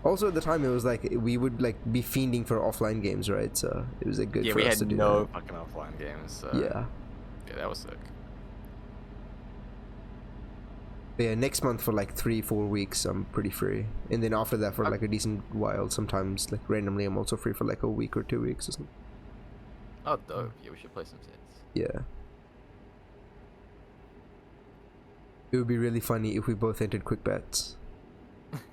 Also at the time it was like we would like be fiending for offline games, right? So it was like good Yeah, for we us had to do no that. fucking offline games. So. Yeah. Yeah, that was sick. But yeah, next month for like 3-4 weeks I'm pretty free, and then after that for like a decent while, sometimes like randomly I'm also free for like a week or 2 weeks or something. Oh, dope. Yeah, we should play some sets. Yeah. It would be really funny if we both entered quick bets.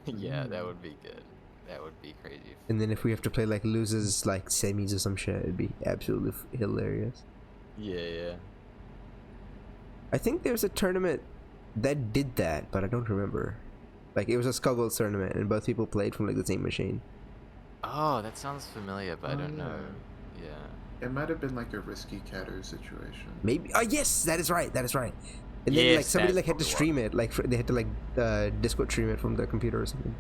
Yeah, that would be good. That would be crazy. And then if we have to play like losers like semis or some shit, it'd be absolutely hilarious. Yeah. I think there's a tournament that did that, but I don't remember. Like it was a Skullgirls tournament, and both people played from like the same machine. Oh, that sounds familiar, but I don't know. Yeah. It might have been like a risky catter situation. Maybe. Oh yes, that is right. That is right. And then like somebody like had to stream it, like they had to like Discord stream it from their computer or something.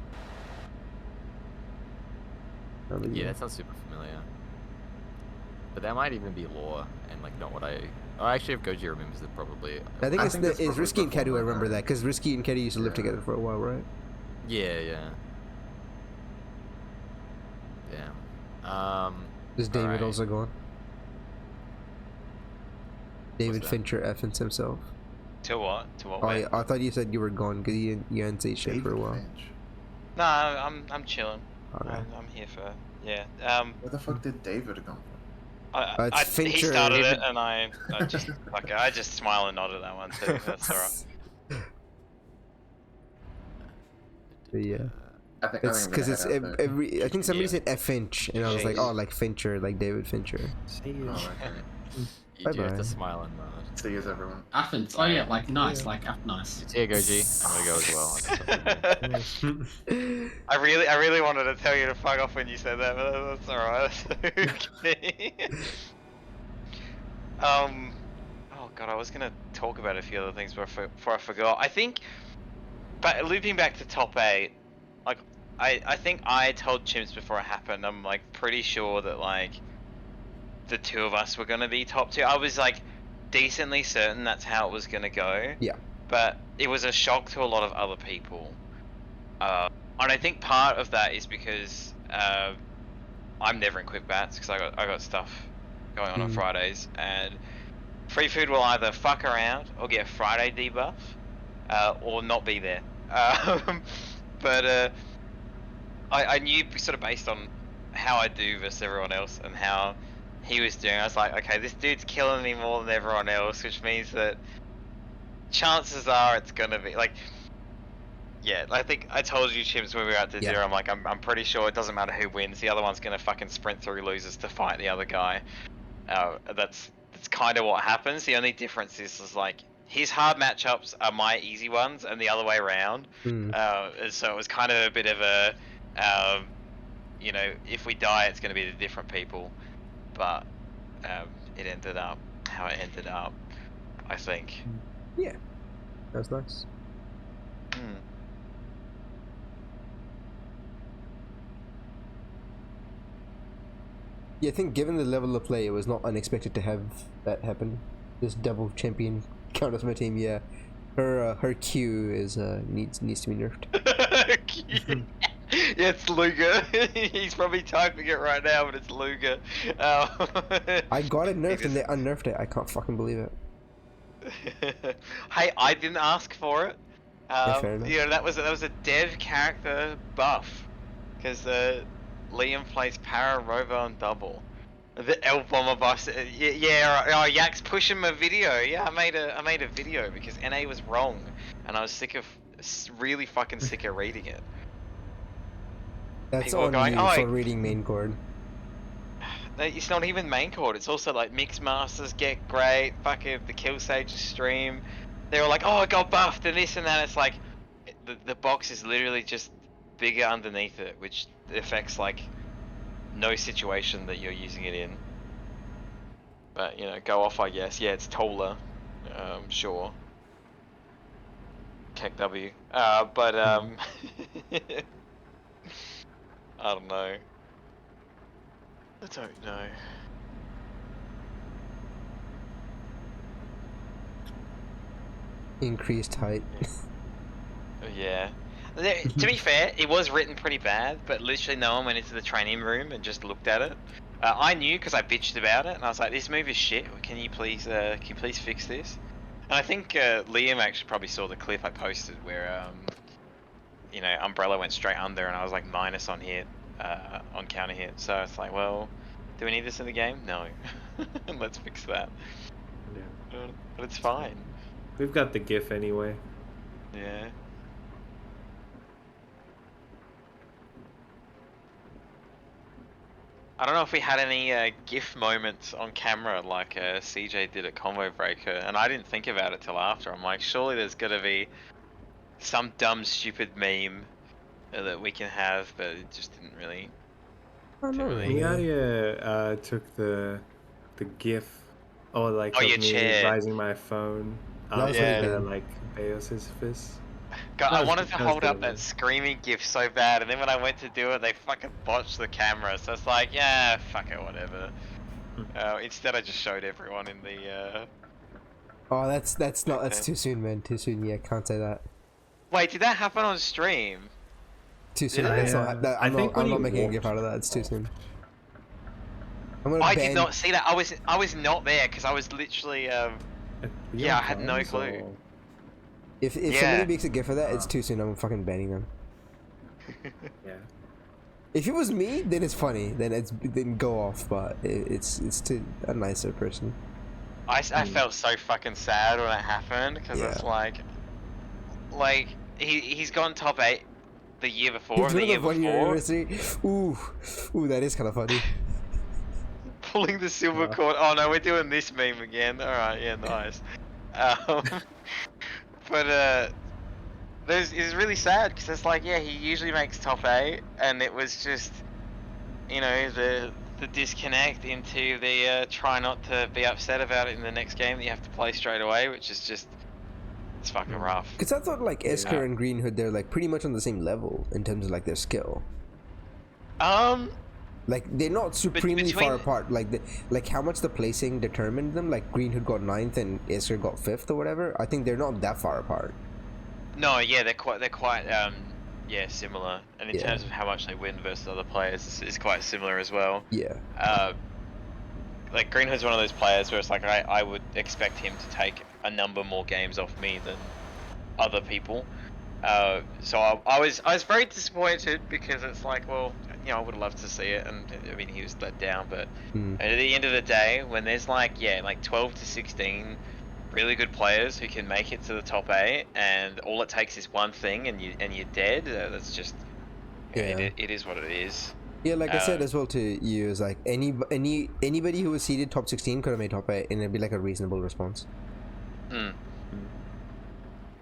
Yeah, that sounds super familiar. But that might even be lore and like not what I. Oh, actually, if Goji remembers it, probably. I think it's Risky and Kedu. I remember that because Risky and Kedu used to live together for a while, right? Yeah. Is David alright. also gone? David Fincher effins himself. To what? To what? Oh, way? yeah, I thought you said you were gone because you didn't say shit for a while. No, I'm chilling. Okay. I'm here for yeah. Where the fuck did David come from? It's he Fincher. started it, and I just I just smile and nod at that one too. That's alright. Yeah. It's because it's every. I think somebody said F Finch, and I was like, Jeez. oh, like Fincher, like David Fincher. You do have to smile and nod. See you, everyone. Athens. Oh yeah, like nice, like nice. See ya, Goji. I'm gonna go as well. I really wanted to tell you to fuck off when you said that, but that's alright. Okay. Oh god, I was gonna talk about a few other things before I forgot. I think, but looping back to top 8, like I think I told Chimps before it happened. I'm like pretty sure that like the two of us were gonna be top 2. I was like decently certain that's how it was gonna go. Yeah. But it was a shock to a lot of other people. And I think part of that is because I'm never in quick bats because I got stuff going on Fridays, and free food will either fuck around or get a Friday debuff, or not be there. But I knew sort of based on how I do versus everyone else and how he was doing, I was like, okay, this dude's killing me more than everyone else, which means that chances are it's gonna be like, yeah, I think I told you, Chimps, when we were out to 0, I'm like, I'm pretty sure it doesn't matter who wins, the other one's gonna fucking sprint through losers to fight the other guy. That's kind of what happens. The only difference is like his hard matchups are my easy ones, and the other way around. So it was kind of a bit of a, you know, if we die, it's gonna be the different people. But it ended up how it ended up, I think. Yeah, that's nice. Yeah, I think given the level of play, it was not unexpected to have that happen. This double champion count as my team. Yeah, her Q is needs to be nerfed. Yeah, it's Luger. He's probably typing it right now, but it's Luger. I got it nerfed and they unnerfed it. I can't fucking believe it. Hey, I didn't ask for it. Fair enough. You know, that was a dev character buff, because Liam plays Para, Rovo, and Double. The L Bomber boss. Yeah. Oh, Yak's pushing my video. Yeah, I made a video because NA was wrong, and I was really fucking sick of reading it. That's People on going, you for reading main chord. It's not even main chord. It's also like mix masters get great. Fucking the Kill Sage stream. They were like, oh, I got buffed and this and that. It's like the box is literally just bigger underneath it, which affects like no situation that you're using it in. But you know, go off, I guess. Yeah, it's taller. Sure. Keck W. But I don't know. I don't know. Increased height. Yeah. To be fair, it was written pretty bad, but literally no one went into the training room and just looked at it. I knew because I bitched about it, and I was like, "This move is shit. Can you please fix this?" And I think Liam actually probably saw the clip I posted where, you know, Umbrella went straight under, and I was like minus on hit, on counter hit. So it's like, well, do we need this in the game? No. Let's fix that. Yeah. But it's fine. We've got the GIF anyway. Yeah. I don't know if we had any GIF moments on camera like CJ did at Combo Breaker, and I didn't think about it till after. I'm like, surely there's gotta be some dumb, stupid meme that we can have, but it just didn't really. Oh, no, really- Miadia took the GIF, or like Oh, of your me chair. rising my phone That up was with really the good. like Beos's fist. God, That I was wanted good- to that was hold good up of that me. screaming GIF so bad, and then when I went to do it, they fucking botched the camera. So it's like, yeah, fuck it, whatever. Instead, I just showed everyone in the. Oh, that's not. That's Okay. too soon, man. Too soon. Yeah, can't say that. Wait, did that happen on stream? Too soon. Did That's it? not. That, I I'm think not. when I'm he not making a walked gif out of that. It's too off. soon. I'm gonna I ban. did not see that. I was not there because I was literally. Yeah, I had no clue. If Yeah. somebody makes a gif of that, it's too soon. I'm fucking banning them. Yeah. If it was me, then it's funny. Then go off. But it's to a nicer person. I felt so fucking sad when it happened because Yeah. it's like he's gone top 8 the year before and the During year 1 year before, anniversary. Ooh, that is kind of funny. pulling the silver cord. Oh no, we're doing this meme again. All right, yeah, nice. But it's really sad because it's like, yeah, he usually makes top 8, and it was just, you know, the disconnect into the try not to be upset about it in the next game that you have to play straight away, which is just, it's fucking rough. Because I thought like Esker and Green Hood, they're like pretty much on the same level in terms of like their skill. Like they're not supremely far apart. Like how much the placing determined them. Like Green Hood got 9th and Esker got 5th or whatever. I think they're not that far apart. No, yeah, they're quite yeah, similar, and in terms of how much they win versus other players, it's quite similar as well. Yeah. Like Greenhood's one of those players where it's like I would expect him to take a number more games off me than other people. So I was very disappointed because it's like, well, you know, I would have loved to see it, and I mean he was let down, but at the end of the day, when there's like 12 to 16 really good players who can make it to the top 8, and all it takes is one thing, and you're dead. That's just it is what it is. Yeah, like I said as well to you, is like anybody who was seeded top 16 could have made top 8, and it'd be like a reasonable response.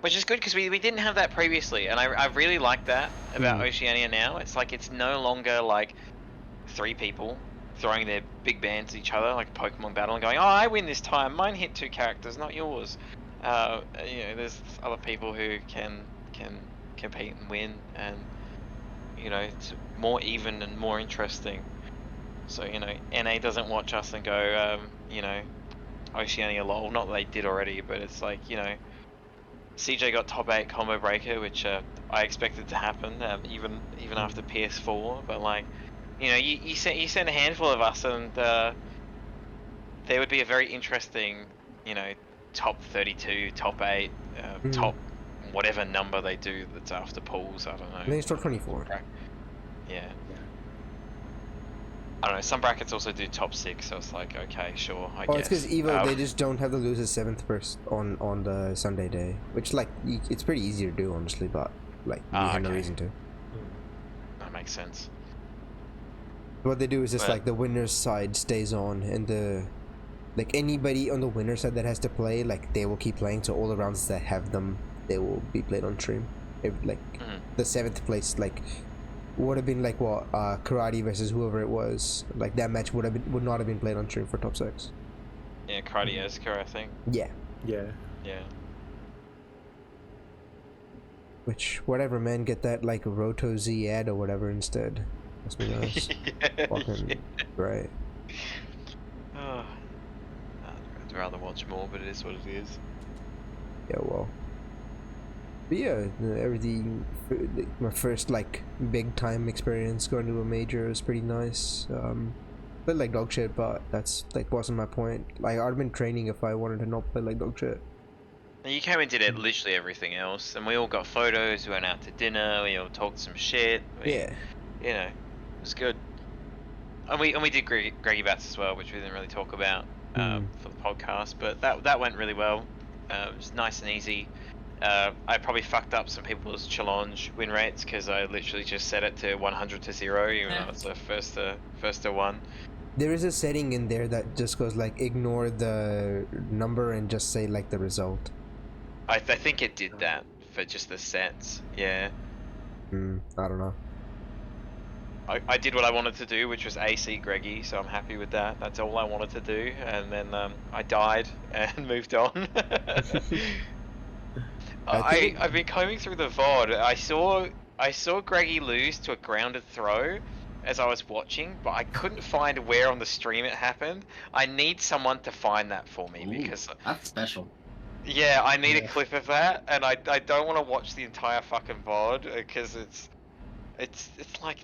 Which is good because we didn't have that previously, and I really like that about Oceania now. It's like it's no longer like 3 people throwing their big bands at each other like a Pokemon battle and going, oh, I win this time, mine hit 2 characters, not yours. You know, there's other people who can compete and win, and you know, it's more even and more interesting. So, you know, NA doesn't watch us and go, you know, Oceania lol, not that they did already, but it's like, you know, CJ got top 8 combo breaker, which I expected to happen, even after PS4, but like, you know, you send a handful of us, and there would be a very interesting, you know, top 32, top 8, top whatever number they do that's after pools. I don't know. I think it's top 24. Yeah. I don't know. Some brackets also do top 6, so it's like, okay, sure, I guess. It's because Evo they just don't have the losers 7th first on the Sunday day, which like it's pretty easy to do honestly, but like we had no reason to. That makes sense. What they do is just like the winner's side stays on, and the like anybody on the winner's side that has to play, like they will keep playing. So all the rounds that have them, they will be played on stream. Like the 7th place, like would have been like what Karate versus whoever it was. Like that match would not have been played on stream for top 6. Yeah, Karate Esker, I think. Yeah. Yeah. Which whatever, man, get that like Roto Z ad or whatever instead. Must be nice. Fucking great. Oh, I'd rather watch more, but it is what it is. Yeah, well. But yeah, everything. My first like big time experience going to a major was pretty nice. Played like dog shit, but that's like wasn't my point. Like I'd been training if I wanted to not play like dog shit. And you came and did literally everything else, and we all got photos. We went out to dinner. We all talked some shit. Yeah. You know, it was good. And we did Greggy Bats as well, which we didn't really talk about for the podcast, but that went really well. It was nice and easy. I probably fucked up some people's challenge win rates because I literally just set it to 100 to 0, even though it's the first to 1. There is a setting in there that just goes like ignore the number and just say like the result. I think it did that for just the sets. Yeah. I don't know. I did what I wanted to do, which was AC Greggy, so I'm happy with that. That's all I wanted to do, and then I died and moved on. I've been combing through the VOD. I saw Greggy lose to a grounded throw as I was watching, but I couldn't find where on the stream it happened. I need someone to find that for me. Ooh, because that's special. Yeah, I need a clip of that, and I don't want to watch the entire fucking VOD because it's like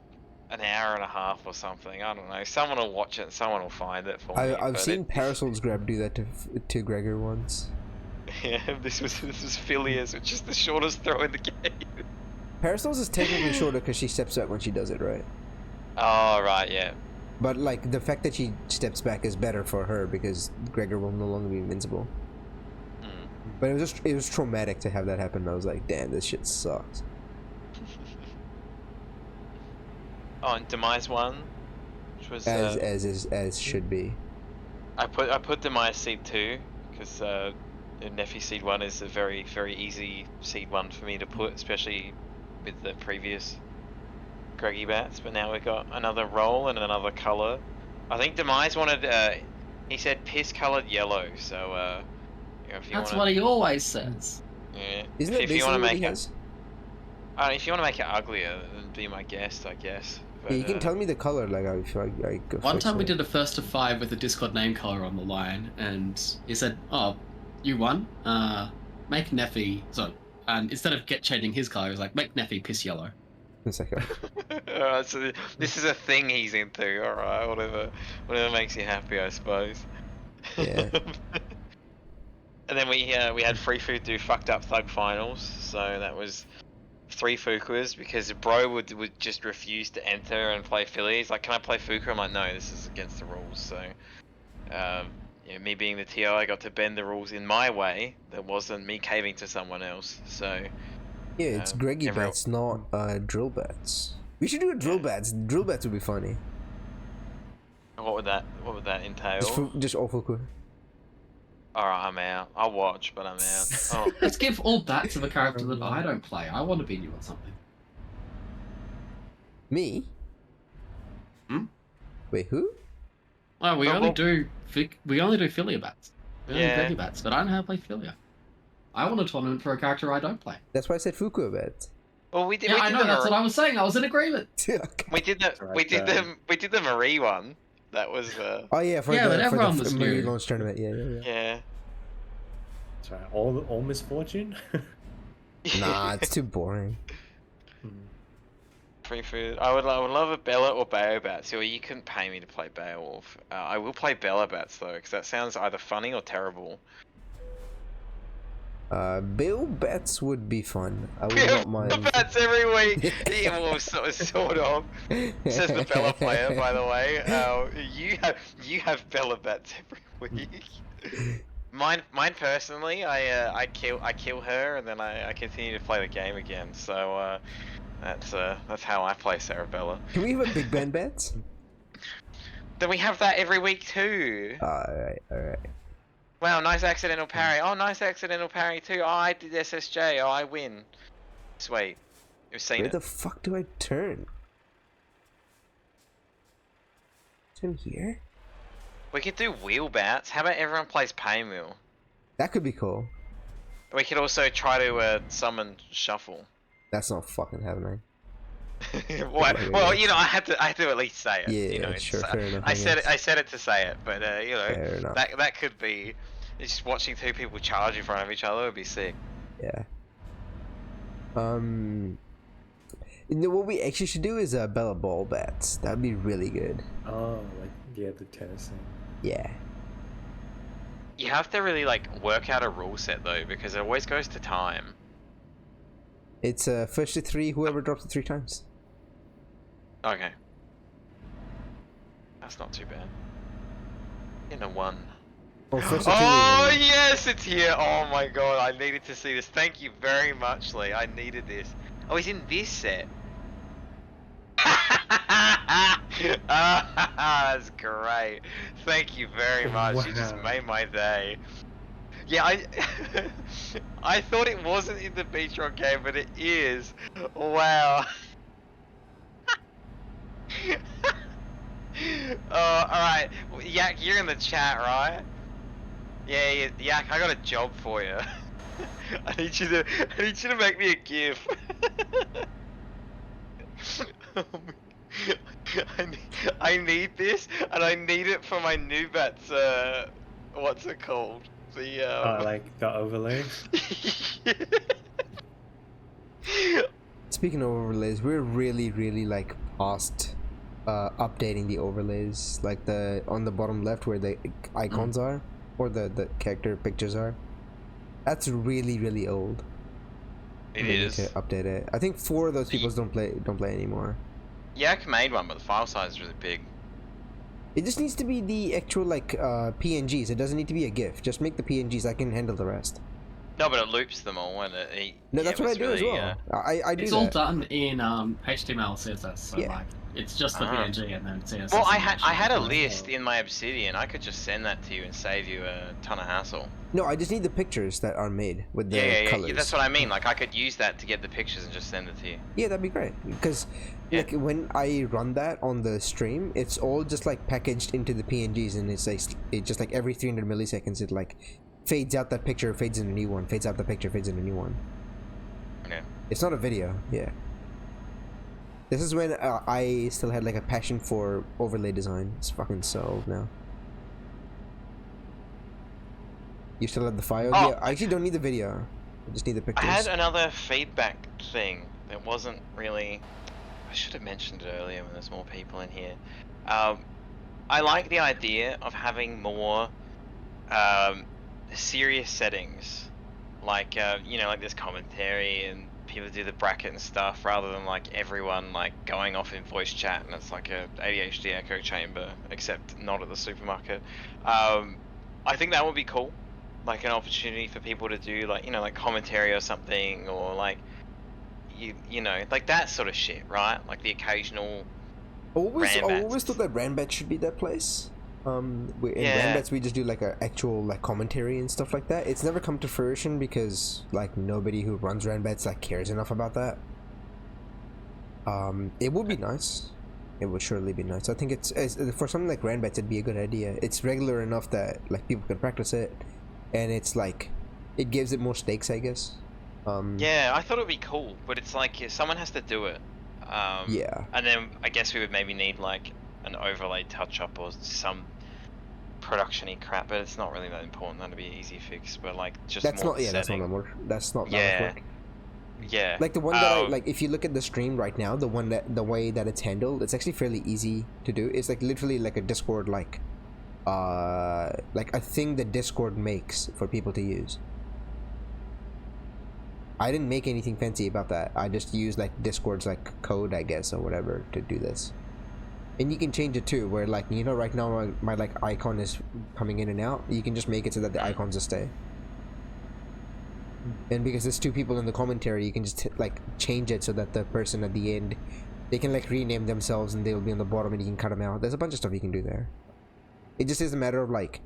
an hour and a half or something. I don't know. Someone will watch it and someone will find it for me. I've seen Parasol's Grab do that to Gregor once. Yeah, this was Phileas, which is the shortest throw in the game. Parasol's is technically shorter because she steps back when she does it, right? Oh, right, yeah. But like the fact that she steps back is better for her because Gregor will no longer be invincible. But it was traumatic to have that happen. I was like, damn, this shit sucks. Oh, and Demise 1, which was as should be. I put Demise Seed 2 because Neffy Seed 1 is a very easy Seed 1 for me to put, especially with the previous Greggy bats. But now we've got another roll and another color. I think Demise wanted he said piss colored yellow, so if you That's wanna, what he always says. Yeah. Isn't it if you want to make it? if you want to make it uglier, then be my guest, I guess. But, Yeah, you can tell me the color. Like I go One fix time we it. did a first to 5 with a Discord name color on the line, and he said, "Oh, you won. Make Neffy." So, and instead of changing his color, he was like, "Make Neffy piss yellow." It's like Alright, so this is a thing he's into. Alright, whatever makes you happy, I suppose. Yeah. And then we had Free Food do fucked up Thug Finals, so that was 3 Fukuas because Bro would just refuse to enter and play Philly. He's like, "Can I play Fuku?" I'm like, "No, this is against the rules." So, me being the TO, I got to bend the rules in my way. That wasn't me caving to someone else. So yeah, it's Greggy bats, not drill bats. We should do a drill bats. Drill bats would be funny. What would that entail? Just awful. Alright, I'm out. I'll watch, but I'm out. Oh. Let's give all that to the character that I don't play. I want to be new at something. Me? Wait, who? Oh, we only do Philia bats. We only Yeah. Greggy bats, but I don't know how to play Philia. I want a tournament for a character I don't play. That's why I said Fuku bats. Well, we did. Yeah, we I did know. That's what I was saying. I was in agreement. We did the Marie one. That was. Oh yeah, but everyone was Marie new. launch tournament. Yeah. Yeah. Sorry, all misfortune. Nah, it's too boring. Free Food. I would love a Bella or Baobats. So you couldn't pay me to play Beowulf. I will play Bella Bats though, because that sounds either funny or terrible. Bill Bats would be fun. I would not mind. Bats every week. Yeah, well, sort of. Says the Bella player, by the way. You have Bella Bats every week. Mine personally, I kill her and then I continue to play the game again. So that's how I play Sarabella. Can we have a Big Ben Bats? Then we have that every week too. Alright. Wow, nice accidental parry. Oh, nice accidental parry too. Oh, I did SSJ. Oh, I win. Sweet. You've seen Where it. the fuck do I turn? Turn here? We could do wheel bats. How about everyone plays Painwheel? That could be cool. We could also try to summon Shuffle. That's not fucking happening. well, you know, I had to at least say it. Yeah, you know, sure, so fair enough. I said it to say it, but you know, Fair enough. that could be just watching 2 people charge in front of each other would be sick. Yeah. You know, what we actually should do is Bella Ball Bats. That'd be really good. Oh, like the tennis thing. Yeah. You have to really like work out a rule set though, because it always goes to time. It's first to 3, whoever drops it 3 times. Okay. That's not too bad. In a 1. Oh, first Oh yes, it's here. Oh my god, I needed to see this. Thank you very much, Lee. I needed this. Oh, he's in this set. That's great. Thank you very much. You just Wow. made my day. Yeah, I thought it wasn't in the Beach Rock game, but it is. Wow. Oh, alright. Yak, you're in the chat, right? Yeah, Yak, I got a job for you. I need you to make me a GIF. I need this, and I need it for my new bats. What's it called? The Like the overlay. Speaking of overlays, we're really like past updating the overlays, like the on the bottom left where the icons are, or the character pictures are. That's really old. It We need is. to update it. I think 4 of those people don't play anymore. Yak made one, but the file size is really big. It just needs to be the actual like PNGs. It doesn't need to be a GIF. Just make the PNGs. I can handle the rest. No, but it loops them all, and No, that's what I do as well. I do It's that. all done in HTML, CSS, so Yeah. like it's just the PNG and then CSS. Well, I and had a HTML. list in my Obsidian. I could just send that to you and save you a ton of hassle. No, I just need the pictures that are made with the colors. Yeah, that's what I mean. Like, I could use that to get the pictures and just send it to you. Yeah, that'd be great. Because Yeah. like when I run that on the stream, it's all just like packaged into the PNGs, and it's like it just like every 300 milliseconds it like fades out that picture, fades in a new one, fades out the picture, fades in a new one. Okay. It's not a video. Yeah. This is when I still had like a passion for overlay design. It's fucking so old now. You still have the file? Oh. Yeah, I actually don't need the video. I just need the I pictures. had another feedback thing that wasn't really... I should have mentioned it earlier when there's more people in here. I like the idea of having more serious settings. Like, you know, like there's commentary and people do the bracket and stuff, rather than like everyone like going off in voice chat and it's like a ADHD echo chamber, except not at the supermarket. I think that would be cool. Like an opportunity for people to do like, you know, like commentary or something, or like you know, like that sort of shit, right? Like the occasional I always Ranbats. thought that Ranbats should be that place. In Yeah. Ranbats we just do like a actual like commentary and stuff like that. It's never come to fruition because like nobody who runs Ranbats like cares enough about that. It would be nice. It would surely be nice. I think it's for something like Ranbats it'd be a good idea. It's regular enough that like people can practice it, and it's like it gives it more stakes, I guess. Yeah, I thought it would be cool, but it's like someone has to do it. Yeah. And then I guess we would maybe need like an overlay touch-up or some production-y crap, but it's not really that important. That'd be an easy fix, but like just That's more not yeah. That's not setting. that work. That's not that Yeah. much work. Yeah. Like the one that I like, if you look at the stream right now, the way that it's handled, it's actually fairly easy to do. It's like literally like a Discord like a thing that Discord makes for people to use. I didn't make anything fancy about that. I just used like Discord's like code, I guess, or whatever to do this. And you can change it too, where like, you know, right now my like icon is coming in and out. You can just make it so that the icons just stay. And because there's 2 people in the commentary, you can just like change it so that the person at the end, they can like rename themselves and they'll be on the bottom and you can cut them out. There's a bunch of stuff you can do there. It just is a matter of like,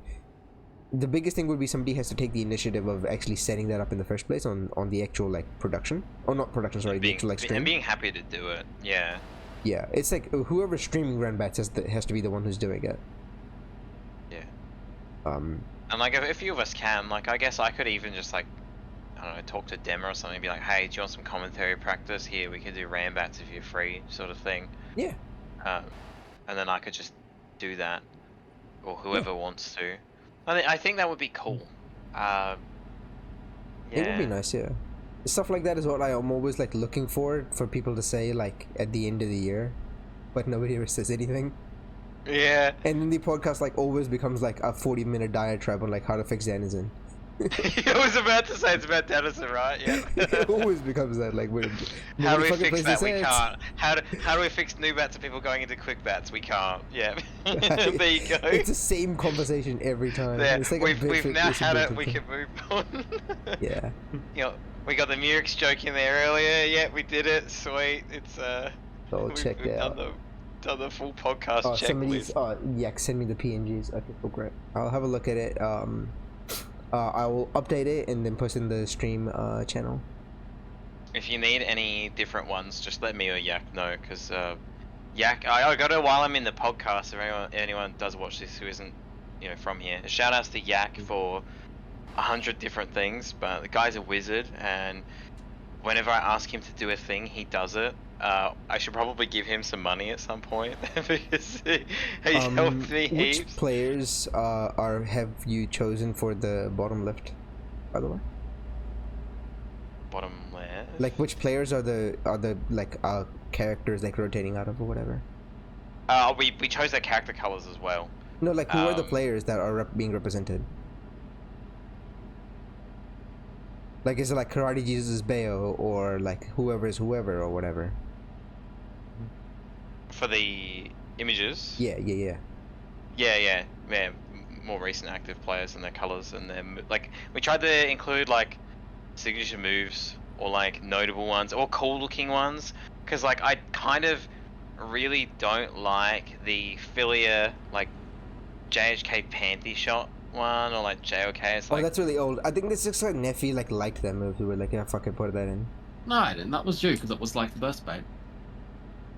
the biggest thing would be somebody has to take the initiative of actually setting that up in the first place on the actual like production, or not production, sorry, the actual like stream. And being happy to do it. Yeah. Yeah, it's like whoever's streaming Ranbats has to be the one who's doing it. Yeah. And like if a few of us can, like I guess I could even just like, I don't know, talk to Dema or something and be like, hey, do you want some commentary practice? Here, we can do Ranbats if you're free, sort of thing. Yeah. And then I could just do that, or whoever wants to. I think that would be cool. Yeah. It would be nice, yeah. Stuff like that is what I'm always like looking for people to say like at the end of the year, but nobody ever says anything. Yeah. And then the podcast like always becomes like a 40-minute diatribe on like how to fix Denizen. I was about to say it's about Dennison, right? Yeah. It always becomes that. Like, we're How do nobody we fucking fix plays that? the We sets. can't. How do we fix new bats and people going into quick bats? We can't. Yeah. There you go. It's the same conversation every time. There. It's like We've now it's a had bit it. We thing. can move on. Yeah. You know, we got the Murex joke in there earlier. Yeah, we did it. Sweet. It's All we've checked out. done the full podcast Oh, checklist. somebody's. Yeah, send me the PNGs. Okay, cool, great. I'll have a look at it. I will update it and then post in the stream channel. If you need any different ones, just let me or Yak know, because Yak, I got it while I'm in the podcast. If anyone does watch this who isn't, from here, shout outs to Yak for 100 different things. But the guy's a wizard, and whenever I ask him to do a thing, he does it. I should probably give him some money at some point because he's helped me heaps. Which players have you chosen for the bottom left, by the way? Bottom left. Like, which players are the characters like rotating out of or whatever? We chose their character colors as well. No, like, who are the players that are being represented? Like, is it like Karate Jesus Bayo or like whoever is whoever or whatever? For the images. Yeah. Yeah. More recent active players and their colors and their like. We tried to include like signature moves or like notable ones or cool looking ones, because like I kind of really don't like the filial like JHK Panty shot one or like JOK. It's like, that's really old. I think this just like Neffy liked that move. We were like, yeah, fucking put that in. No, I didn't. That was you because it was like the burst bait.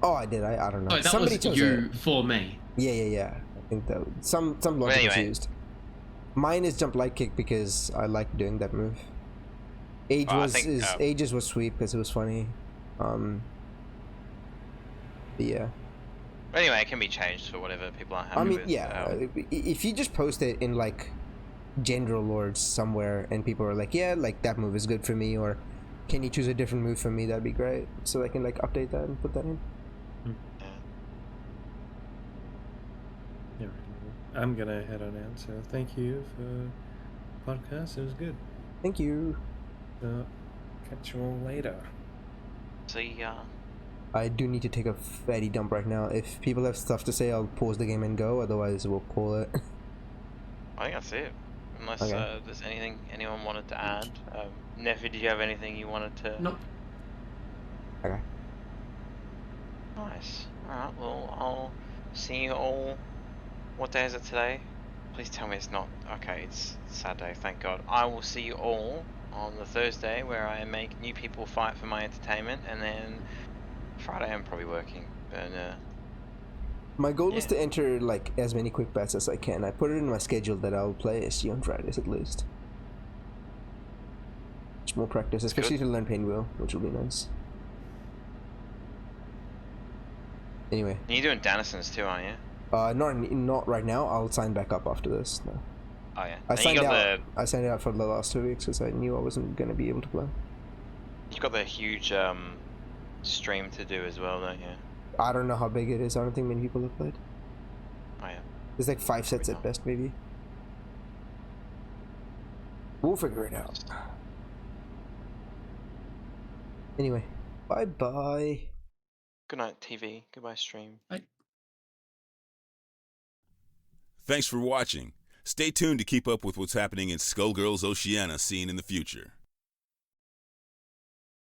Oh, I did. I don't know. Oh, that Somebody was chose you it. for me. Yeah. I think that some logic was anyway. used. Mine is jump light kick because I like doing that move. Ages was sweep because it was funny. But yeah. Anyway, it can be changed for whatever people are happy I mean, with. yeah. If you just post it in like general lords somewhere and people are like, yeah, like that move is good for me, or can you choose a different move for me? That'd be great. So I can like update that and put that in. Yeah, I'm gonna head on out. So thank you for podcast. It was good. Thank you. So catch you all later. See ya. I do need to take a fatty dump right now. If people have stuff to say, I'll pause the game and go. Otherwise, we'll call it. I think that's it. Unless Okay. there's anything anyone wanted to add. Neffy, did you have anything you wanted to? Nope. Okay. Nice. Alright, well, I'll see you all. What day is it today? Please tell me it's not. Okay, it's Saturday, thank God. I will see you all on the Thursday where I make new people fight for my entertainment, and then Friday I'm probably working. But, My goal is to enter like as many quick bets as I can. I put it in my schedule that I'll play SG on Fridays at least. Much more practice, especially to learn Painwheel, which will be nice. Anyway. you're doing Dennison's too, aren't you? Not right now. I'll sign back up after this. No. Oh yeah. I And signed you got out. I signed out for the last 2 weeks because I knew I wasn't gonna be able to play. you've got the huge stream to do as well, don't you? I don't know how big it is. I don't think many people have played. Oh yeah. There's like 5 sets at best, maybe. We'll figure it out. Anyway, bye bye. Good night, TV. Goodbye, stream. Thanks for watching. Stay tuned to keep up with what's happening in Skullgirls Oceania scene in the future.